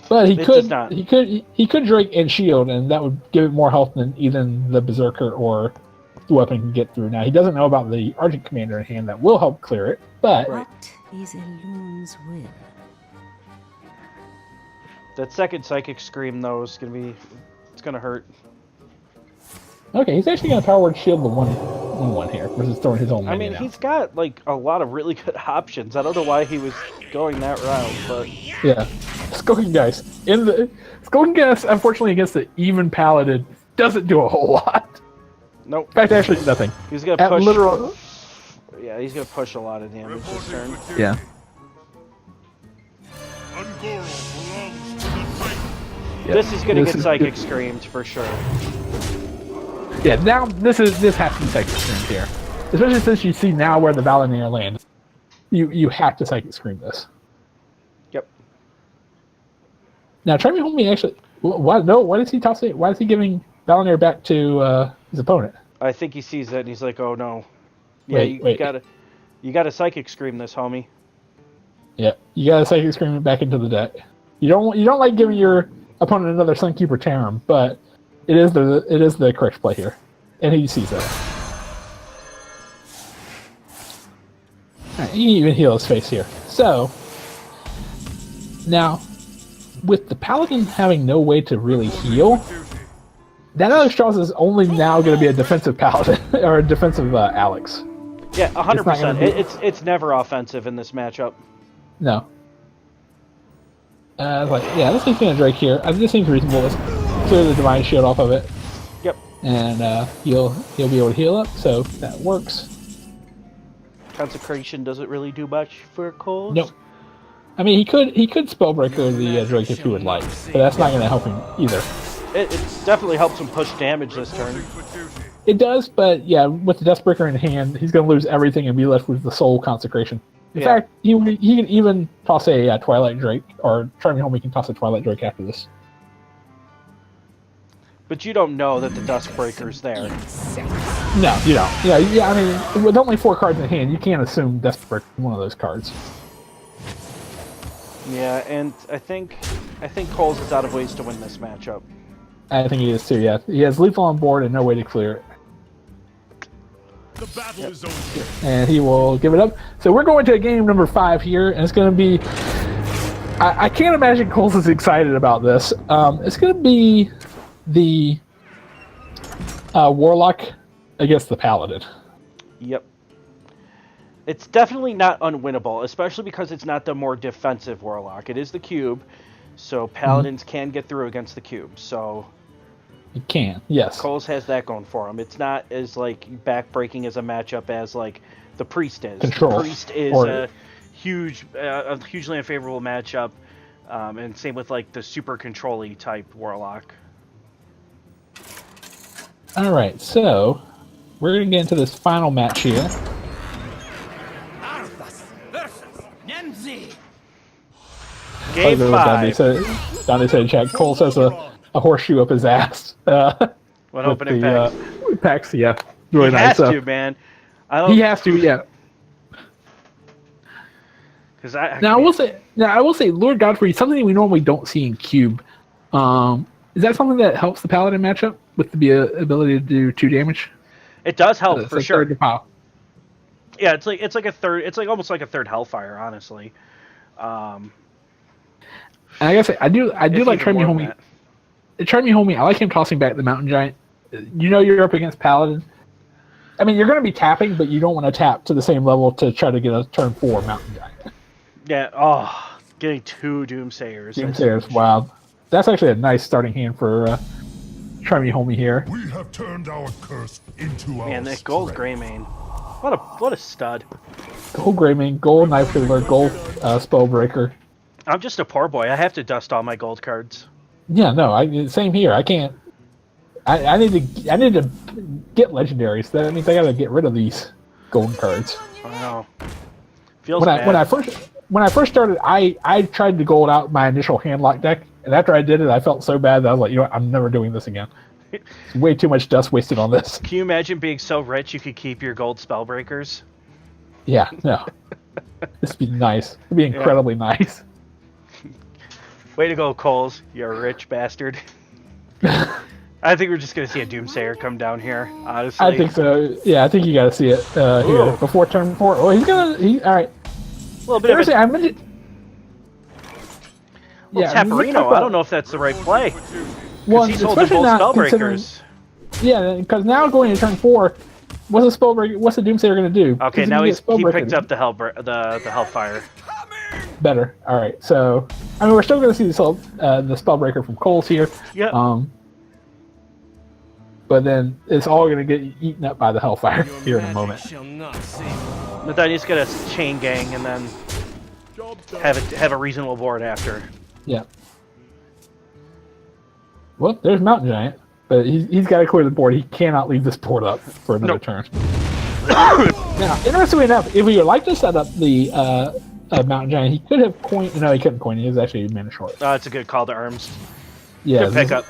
But he could Drake and Shield, and that would give it more health than even the Berserker or the weapon can get through. Now, he doesn't know about the Argent Commander in hand that will help clear it, but... What is a loon's will? That second Psychic Scream, though, is going to be... It's going to hurt. Okay, he's actually going to Power Word Shield the 1/1 here, versus throwing his own money. I mean, he's got, like, a lot of really good options. I don't know why he was going that route, but... Yeah. Skulking Geist. Skulking Geist, unfortunately, against the even Paladin, doesn't do a whole lot. Nope. In fact, actually, nothing. He's going to push... Literal... Yeah, he's going to push a lot of damage this turn. Yeah. This is going to get Psychic Screamed, for sure. Yeah, now this has to be Psychic Screamed here. Especially since you see now where the Valinor lands. You have to Psychic Scream this. Yep. Now, Charming Homie actually... Why is he tossing... Why is he giving Valinor back to his opponent? I think he sees that and he's like, oh no. Yeah, Wait. You gotta Psychic Scream this, homie. Yeah, you gotta Psychic Scream it back into the deck. You don't like giving your opponent another Sunkeeper Tarim, but it is the correct play here, and he sees that. Alright, you can even heal his face here. So now, with the Paladin having no way to really heal, that Alexstrasza is only now going to be a defensive Paladin or a defensive Alex. Yeah, 100%. It's never offensive in this matchup. No. This thing's gonna Drake here. This seems reasonable. Let's clear the Divine Shield off of it. Yep. And he'll be able to heal up, so that works. Consecration doesn't really do much for Coles. Nope. I mean, he could Spellbreaker the Drake if he would like, but that's not gonna help him either. It definitely helps him push damage this turn. It does, but yeah, with the Deathbreaker in hand, he's gonna lose everything and be left with the Soul Consecration. In fact, he can even toss a Twilight Drake, or Charming Homie can toss a Twilight Drake after this. But you don't know that the Duskbreaker's there. No, you don't. Yeah. I mean, with only 4 cards in hand, you can't assume Duskbreaker is one of those cards. Yeah, and I think Coles is out of ways to win this matchup. I think he is too, yeah. He has lethal on board and no way to clear it. The battle is over. And he will give it up. So we're going to game number 5 here, and it's going to be... I can't imagine Coles is excited about this. It's going to be the Warlock against the Paladin. Yep. It's definitely not unwinnable, especially because it's not the more defensive Warlock. It is the cube, so Paladins can get through against the cube. So You can, yes. Coles has that going for him. It's not as like backbreaking as a matchup as like the Priest is. Control. The Priest is a hugely unfavorable matchup, and same with like the super control-y type Warlock. All right, so we're going to get into this final match here. Game 5. Dante said, check. Coles has a horseshoe up his ass. What opening packs? Packs, yeah. Really He nice. has to, man. He has to, yeah. Because I Now I will say, Lord Godfrey, something we normally don't see in Cube. Is that something that helps the Paladin matchup with the ability to do 2 damage? it does help for sure. Third to pile. Yeah, it's like a third. It's like almost like a third Hellfire, honestly. And I guess I do It's like even Try Me more than Homie. Try Me Homie. I like him tossing back the Mountain Giant. You know you're up against Paladin. I mean, you're going to be tapping, but you don't want to tap to the same level to try to get a turn 4 Mountain Giant. Yeah. Oh, getting 2 Doomsayers. Doomsayer's wild. That's actually a nice starting hand for Try Me Homie here. We have turned our curse into our Man, that gold strength. Greymane. What a stud. Gold Greymane, gold Knife Fiddler, gold Spellbreaker. I'm just a poor boy. I have to dust all my gold cards. Yeah, no, same here. I can't. I need to get legendaries. That means I got to get rid of these golden cards. I don't know. Feels When bad. I first started, I tried to gold out my initial handlock deck, and after I did it, I felt so bad that I was like, you know what, I'm never doing this again. It's way too much dust wasted on this. Can you imagine being so rich you could keep your gold Spellbreakers? Yeah, no. This would be nice. It'd be incredibly nice. Way to go, Coles. You rich bastard. I think we're just going to see a Doomsayer come down here, honestly. I think so. Yeah, I think you got to see it here Ooh. before turn 4. Oh, all right. A little bit of Seriously, a I mentioned. Taparino. I don't know if that's the right play. Well, He's holding especially both not considering. Spellbreakers. Yeah, because now going to turn 4, what's the Spellbreaker? What's the Doomsayer going to do? Okay, 'Cause now if you he get picked Spellbreaker, up the Hellfire. better. All right, so I mean we're still going to see the Spellbreaker from Coles here. Yep. But then it's all going to get eaten up by the Hellfire here in a moment. But then he's gonna chain gang and then have a reasonable board after. Yeah. Well, there's Mountain Giant, but he's got to clear the board. He cannot leave this board up for another Nope. turn. Now, interestingly enough, if we would like to set up the Mountain Giant, he could have coined. No, he couldn't coin. He was actually mana short. It's a good call to arms. Yeah. Good pickup.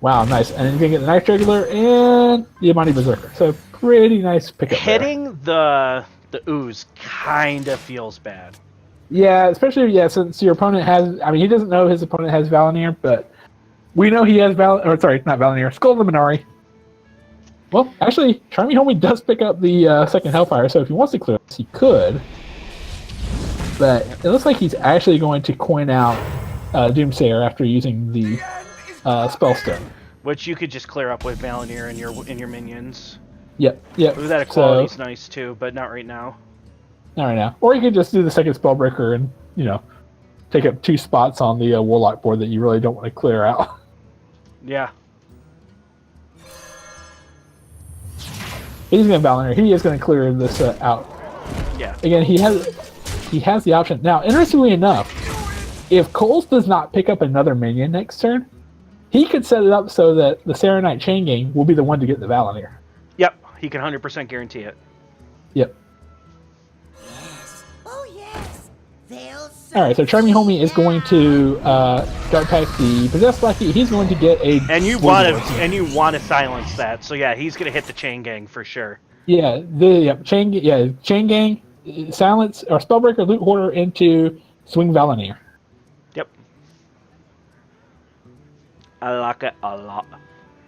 Wow, nice. And you can get the Knife Jugular and the Amani Berserker. So pretty nice pickup. there. Hitting the ooze kind of feels bad. Yeah, especially since your opponent has. I mean, he doesn't know his opponent has Valinir, but we know he has not Valinir. Skull of the Minari. Well, actually, Try Me Homie does pick up the second Hellfire, so if he wants to clear this, he could. But it looks like he's actually going to coin out Doomsayer after using the Spellstone. Which you could just clear up with Valinir in your minions. Yep. Ooh, that equality's nice too, but not right now. Not right now. Or you could just do the second Spellbreaker and, take up 2 spots on the Warlock board that you really don't want to clear out. Yeah. He's going to Valinir. He is going to clear this out. Yeah. Again, he has the option. Now, interestingly enough, if Coles does not pick up another minion next turn, he could set it up so that the Serenite Chain Gang will be the one to get the Valinir. Yep. He can 100% guarantee it. Yep. Oh yes, they'll All right, so Try Me Homie is going to start pack the Possessed Lackey. He's going to get a... And you want to silence that. So yeah, he's gonna hit the chain gang for sure. Yeah, Chain Gang, Silence, or Spellbreaker, Loot Hoarder into Swing Valinir. Yep. I like it a lot.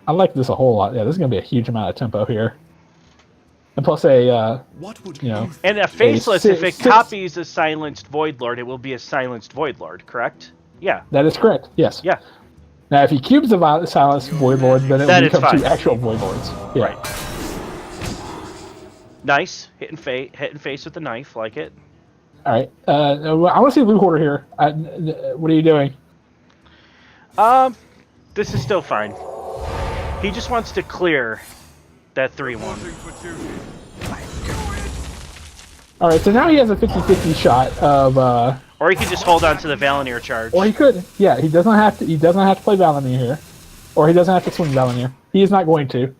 I like this a whole lot. Yeah, this is going to be a huge amount of tempo here. And plus a, What would you know, And a faceless, if it six- copies a silenced Void Lord, it will be a silenced Void Lord, correct? Yeah. that is correct. Yes. Yeah. Now, if he cubes the silenced Void Lord, then it Then will it's become fine. two actual Void Lords. Yeah. Right. Nice. Hitting face with the knife, like it. All right. I want to see Loot Hoarder here. What are you doing? This is still fine. He just wants to clear that 3-1. All right. So now he has a 50-50 shot of. Or he could just hold on to the Valinir charge. Or he could. Yeah. He doesn't have to. He doesn't have to play Valinir here, or he doesn't have to swing Valinir. He is not going to.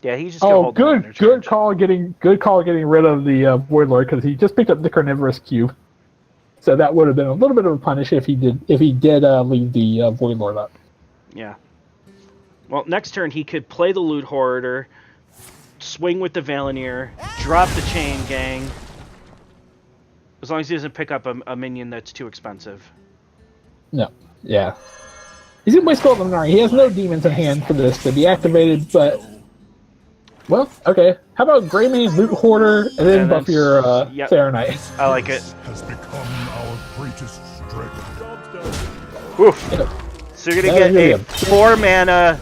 Yeah, he's just gonna Oh, hold the Valinir good charge. good call getting rid of the Void Lord, because he just picked up the Carnivorous Cube. So that would have been a little bit of a punish if he did leave the Void Lord up. Yeah. Well, next turn he could play the Loot Hoarder, swing with the Valinir, drop the Chain Gang. As long as he doesn't pick up a minion that's too expensive. No. Yeah. He's gonna play Skull Luminari. He has no demons in hand for this to be activated, but well, okay. How about Greymane, Loot Hoarder, and then And buff then your yep. Serenite? I like it. has become our greatest strength. Oof. Yep. So you're gonna That get is a really 4 mana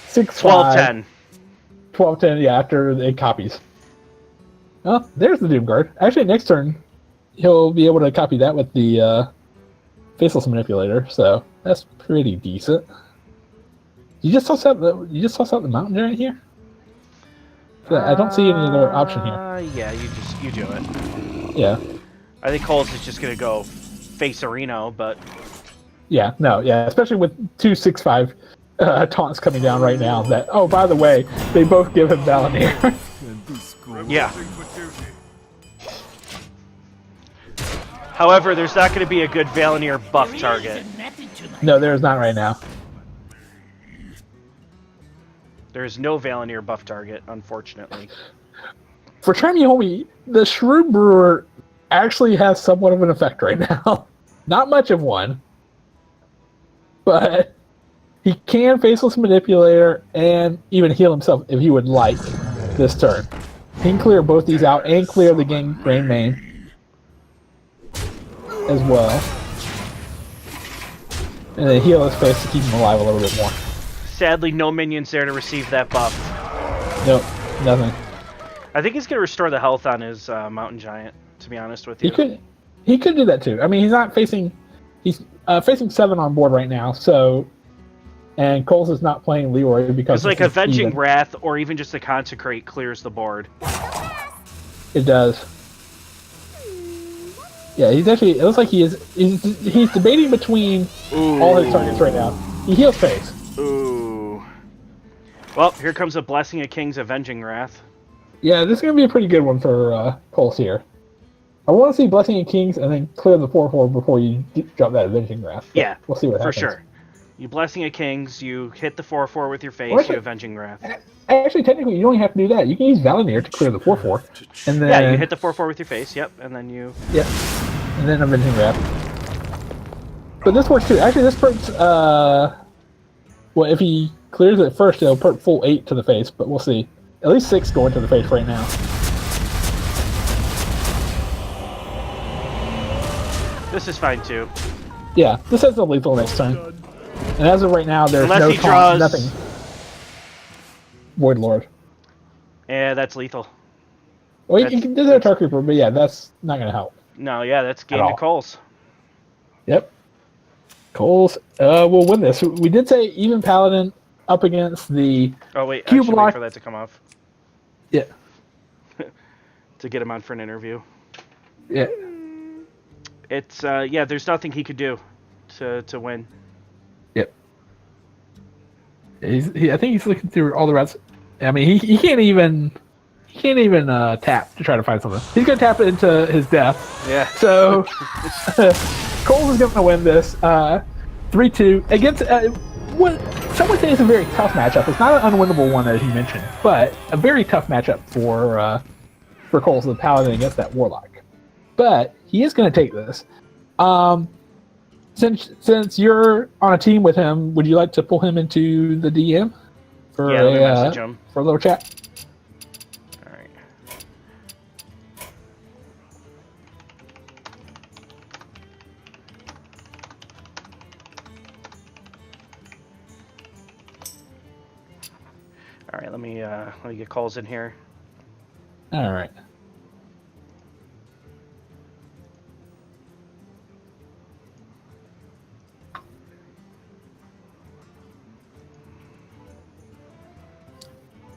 6/5, 12-10. 12/10, yeah, after it copies. Oh, there's the Doomguard. Actually, next turn, he'll be able to copy that with the Faceless Manipulator, so that's pretty decent. You just toss out the Mountain Giant here? I don't see any other option here. Yeah, you do it. Yeah. I think Coles is just gonna go face Areno, but Yeah, no, yeah, especially with 2 6/5 taunts coming down right now. That, oh, by the way, they both give him Valinir. yeah. However, there's not going to be a good Valinir buff target. No, there is not right now. There is no Valinir buff target, unfortunately. For Trimey Homie, the Shroom Brewer actually has somewhat of an effect right now. Not much of one, but he can Faceless Manipulator and even heal himself if he would like this turn. He can clear both these out and clear the Greymane as well. And then heal his face to keep him alive a little bit more. Sadly, no minions there to receive that buff. Nope, nothing. I think he's going to restore the health on his Mountain Giant, to be honest with you. He could do that too. I mean, he's facing 7 on board right now, so, and Coles is not playing Leroy because It's like this is Avenging even. Wrath or even just a Consecrate clears the board. It does. Yeah, he's actually. It looks like he's debating between all his targets right now. He heals face. Ooh. Well, here comes a Blessing of Kings Avenging Wrath. Yeah, this is gonna be a pretty good one for Coles here. I want to see Blessing of Kings and then clear the 4/4 before you drop that Avenging Wrath. But Yeah, we'll see what for happens. sure. You Blessing of Kings, you hit the 4/4 with your face, What? you Avenging Wrath. Actually, technically, you don't even have to do that. You can use Valinir to clear the 4/4, and then Yeah, you hit the 4/4 with your face, yep, and then you... Yep. And then Avenging Wrath. But this works too. Actually, this perks, well, if he clears it first, it'll perk full 8 to the face, but we'll see. At least 6 going to the face right now. This is fine, too. Yeah, this has the lethal next turn. And as of right now, there's Unless no he taunt, draws- nothing. Void Lord. Yeah, that's lethal. Well, you That's- can do that Tar Creeper, but yeah, that's not going to help. No, yeah, that's game At to all. Coles. Yep. Coles will win this. We did say even Paladin up against the... Oh, wait, I Cube should block. wait for that to come off Yeah. to get him on for an interview. Yeah. It's, yeah, there's nothing he could do to win. Yep. I think he's looking through all the routes. I mean, he can't even tap to try to find something. He's gonna tap it into his death. Yeah. So Coles is gonna win this 3-2 against what some would say is a very tough matchup. It's not an unwinnable one as you mentioned, but a very tough matchup for Coles the Paladin against that Warlock. But he is gonna take this. So since you're on a team with him, would you like to pull him into the DM for Yeah, let me message him. for a little chat? All right. All right, let me get calls in here. All right.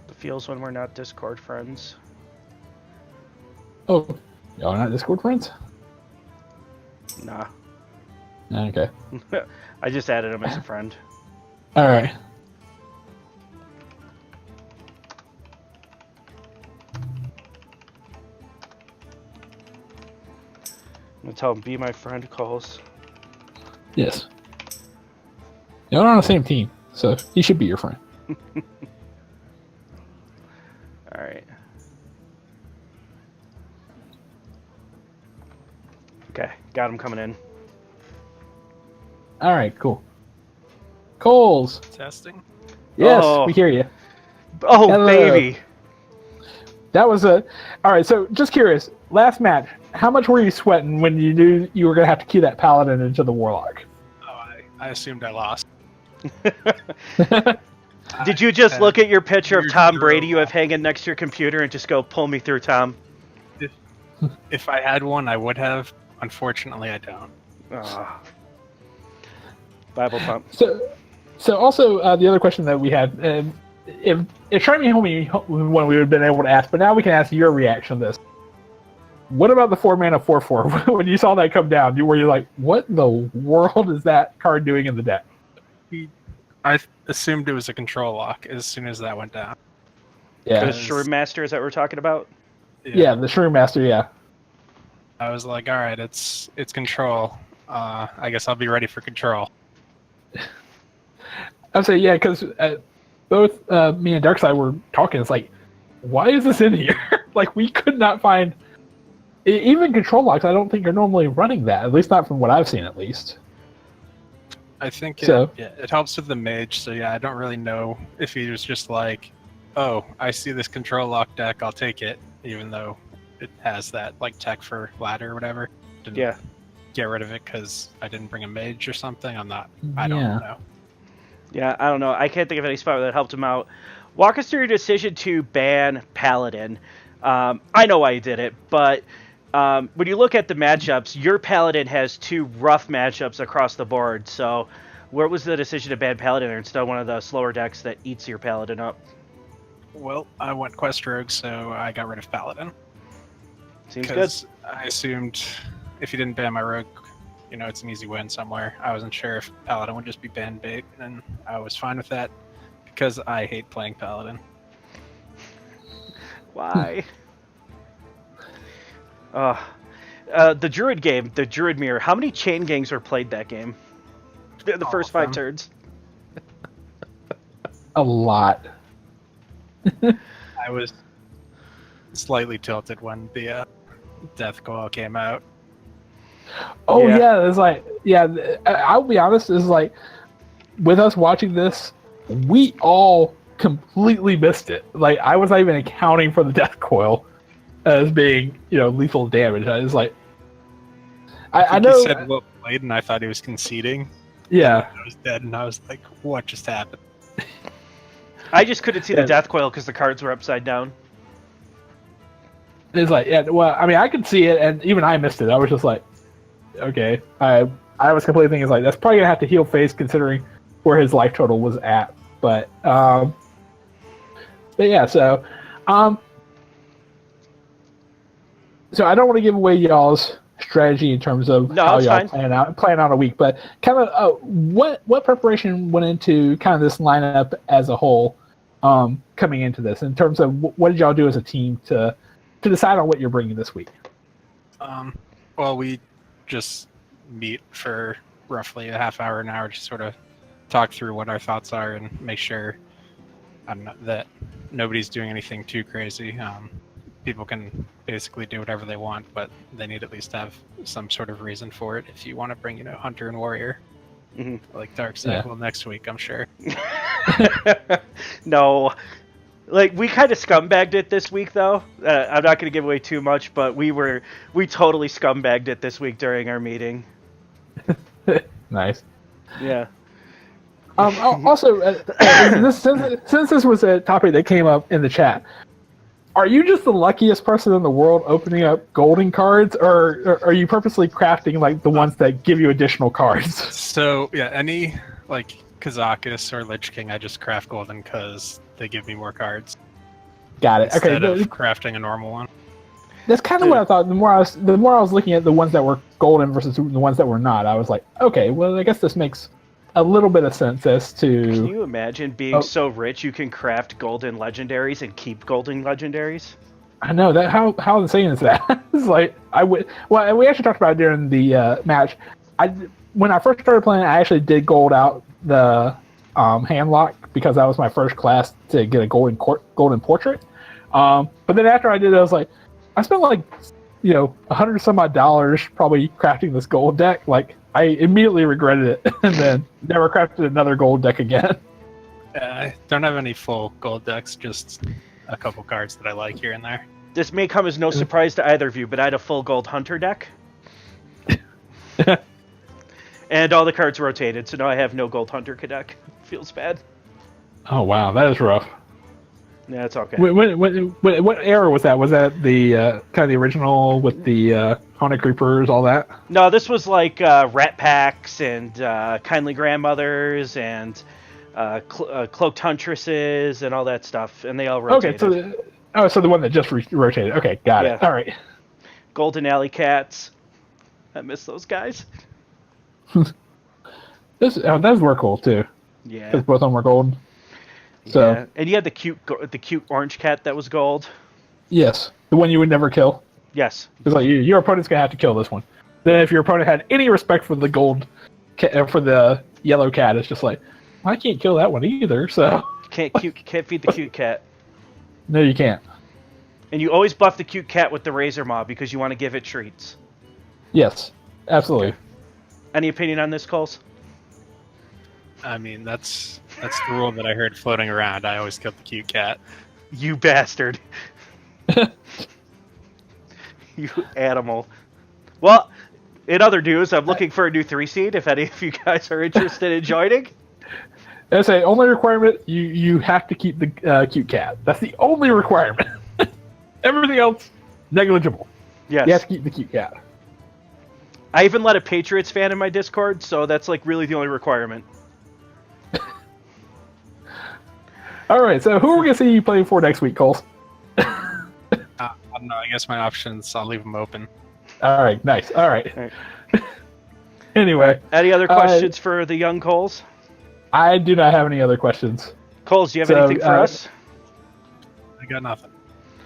It feels when we're not Discord friends. Oh, y'all not Discord friends? Nah. Okay. I just added him as a friend. All right. I'm gonna tell him be my friend calls. Yes. Y'all are on the same team, so he should be your friend. All right. Okay, got him coming in. All right, cool. Coles. Testing. Yes, Oh. we hear you. Oh, Hello. baby. That was a. All right, so just curious. Last match, how much were you sweating when you knew you were going to have to key that paladin into the warlock? Oh, I assumed I lost. Did you just look at your picture of Weird Tom girl. Brady you have hanging next to your computer and just go, pull me through, Tom? If I had one, I would have. Unfortunately, I don't. Oh. Bible pump. So also the other question that we had, if Charmy told me when we would have been able to ask, but now we can ask your reaction to this. What about the 4-mana 4/4? When you saw that come down, were you like, what in the world is that card doing in the deck? I assumed it was a control lock as soon as that went down. Yeah, The Shroom Master, is that what we're talking about? yeah, the Shroom Master, yeah. I was like, all right, it's control. I guess I'll be ready for control. I'd say, yeah, because both me and Darkseid were talking. It's like, why is this in here? Like, we could not find... Even control locks, I don't think are normally running that. At least not from what I've seen, at least. I think So- it helps with the mage. So yeah, I don't really know if he was just like, oh, I see this control lock deck, I'll take it, even though it has that like tech for ladder or whatever. Didn't Yeah. get rid of it because I didn't bring a mage or something. I don't Yeah. know. Yeah, I don't know. I can't think of any spot where that helped him out. Walk us through your decision to ban Paladin. I know why you did it, but when you look at the matchups, your Paladin has two rough matchups across the board. So where was the decision to ban Paladin instead of one of the slower decks that eats your Paladin up? Well, I went Quest Rogue, so I got rid of Paladin. Seems good. Because I assumed if you didn't ban my Rogue, it's an easy win somewhere. I wasn't sure if Paladin would just be banned bait, and I was fine with that because I hate playing Paladin. Why? The Druid game, the Druid Mirror. How many chain gangs were played that game? The All first of 5 them. turns. A lot. I was slightly tilted when the Death Coil came out. Oh Yeah. yeah, it's like I'll be honest, it's like with us watching this, we all completely missed it. Like I was not even accounting for the death coil as being lethal damage. I was like, I know. He said well played, and I thought he was conceding. Yeah, I was dead, and I was like, "What just happened?" I just couldn't see the Yeah. death coil because the cards were upside down. it's like well, I mean, I could see it, and even I missed it. I was just like, okay, I was completely thinking it's like that's probably gonna have to heal face considering where his life total was at. But yeah, so I don't want to give away y'all's strategy in terms of No, how it's y'all fine. plan out a week, but kind of what preparation went into kind of this lineup as a whole coming into this in terms of what did y'all do as a team to decide on what you're bringing this week? Well, we just meet for roughly a half hour, an hour, to sort of talk through what our thoughts are and make sure that nobody's doing anything too crazy. people can basically do whatever they want, but they need at least have some sort of reason for it. If you want to bring, Hunter and Warrior, like Darkseid, well, next week, I'm sure. No. Like, we kind of scumbagged it this week, though. I'm not going to give away too much, but we totally scumbagged it this week during our meeting. Nice. Yeah. Also, since this was a topic that came up in the chat, are you just the luckiest person in the world opening up golden cards, or are you purposely crafting like the ones that give you additional cards? So yeah, any like Kazakus or Lich King, I just craft golden because they give me more cards. Got it. Okay. Instead of crafting a normal one. That's kind of what I thought. The more I was looking at the ones that were golden versus the ones that were not, I was like, okay, well, I guess this makes a little bit of sense as to. Can you imagine being so rich you can craft golden legendaries and keep golden legendaries? I know that. How insane is that? It's like I would. Well, we actually talked about it during the match. When I first started playing, I actually did gold out the handlock because that was my first class to get a golden portrait. But then after I did it, I was like, I spent like, $100 some odd probably crafting this gold deck. Like, I immediately regretted it and then never crafted another gold deck again. I don't have any full gold decks, just a couple cards that I like here and there. This may come as no surprise to either of you, but I had a full gold hunter deck. And all the cards rotated, so now I have no gold hunter deck. Feels bad. Oh, wow. That is rough. Yeah, it's okay. What era was that? Was that the kind of the original with the Haunted Creepers, all that? No, this was like Rat Packs and Kindly Grandmothers and Cloaked Huntresses and all that stuff, and they all rotated. Okay, so the one that just rotated. Okay, got it. All right. Golden Alley Cats. I miss those guys. Those were cool too. Yeah. Because both of them were gold. So. Yeah, and you had the cute orange cat that was gold. Yes, the one you would never kill. Yes. It's like your opponent's gonna have to kill this one. Then if your opponent had any respect for the gold, for the yellow cat, it's just like, well, I can't kill that one either. So can't feed the cute cat. No, you can't. And you always buff the cute cat with the Razor Maw because you want to give it treats. Yes, absolutely. Okay. Any opinion on this, Coles? I mean, that's the rule that I heard floating around. I always killed the cute cat. You bastard. You animal. Well, in other news, I'm looking for a new 3-seed if any of you guys are interested in joining. I say, only requirement, you have to keep the cute cat. That's the only requirement. Everything else, negligible. Yes. You have to keep the cute cat. I even let a Patriots fan in my Discord, so that's like really the only requirement. All right, so who are we going to see you playing for next week, Cole? I don't know. I guess my options, I'll leave them open. All right, nice. All right. Anyway. Any other questions for the young Coles? I do not have any other questions. Coles, do you have anything for us? I got nothing.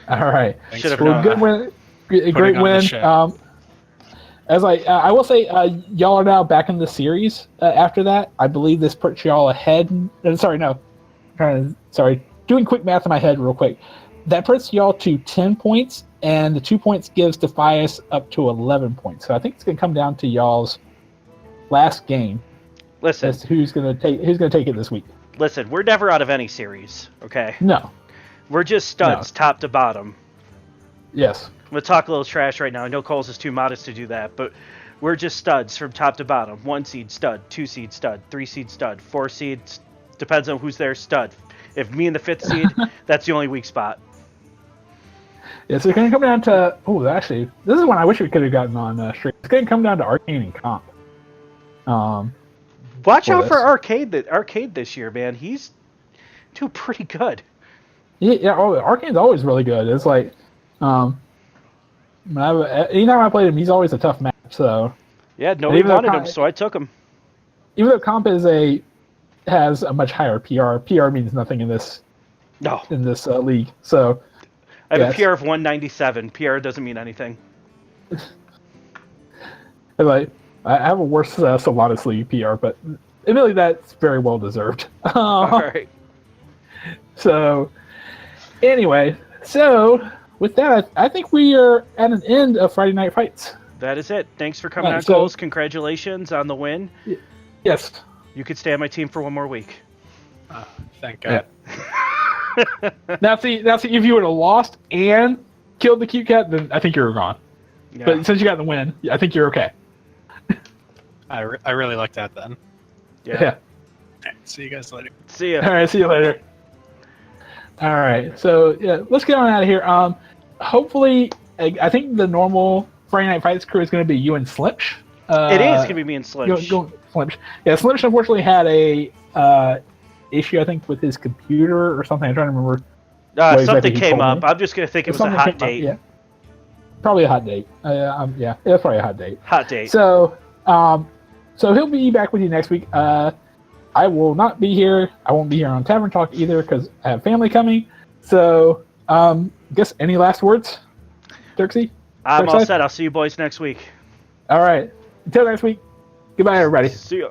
All right. Should have well, known. good win. Great win. As I will say, y'all are now back in the series. After that, I believe this puts y'all ahead. Doing quick math in my head real quick. That puts y'all to 10 points, and the 2 points gives Defias up to 11 points. So I think it's going to come down to y'all's last game. Listen, as to who's going to take it this week. Listen, we're never out of any series, okay? No. We're just studs, top to bottom. Yes. I'm going to talk a little trash right now. I know Coles is too modest to do that, but we're just studs from top to bottom. 1-seed stud, 2-seed stud, 3-seed stud, 4-seed, depends on who's there, stud. If me in the 5th seed, that's the only weak spot. Yeah, so it's going to come down to... Oh, actually, this is one I wish we could have gotten on stream. It's going to come down to Arcane and Comp. Watch out for Arcade this year, man. He's doing pretty good. Yeah. Arcane's always really good. It's like... anytime I played him, he's always a tough match. So yeah, nobody wanted him, so I took him. Even though Comp has a much higher PR. PR means nothing in this. No. In this league, so I have a PR of 197. PR doesn't mean anything. Like I have a worse Solanas League PR, but admittedly that's very well deserved. All right. So anyway, with that, I think we are at an end of Friday Night Fights. That is it. Thanks for coming Right, on, so- Coles. Congratulations on the win. Yes. You could stay on my team for one more week. Thank God. Now, see, if you would have lost and killed the cute cat, then I think you're gone. Yeah. But since you got the win, I think you're okay. I really like that then. Yeah. See you guys later. See ya. All right. See you later. All right. So yeah, let's get on out of here. Hopefully, I think the normal Friday Night Fights crew is going to be you and Slimch. It is going to be me and Sledge. Slimch. Yeah, Slimch unfortunately had a issue, I think, with his computer or something. I'm trying to remember. what exactly Something he came told up. me. I'm just going to think it was a Something hot came up, date. yeah. Probably a hot date. Yeah, it's probably a hot date. Hot date. So, so he'll be back with you next week. I will not be here. I won't be here on Tavern Talk either because I have family coming. So, guess any last words, Dirksy? I'm all Darkside? set. I'll see you boys next week. All right. Until next week. Goodbye, everybody. See ya.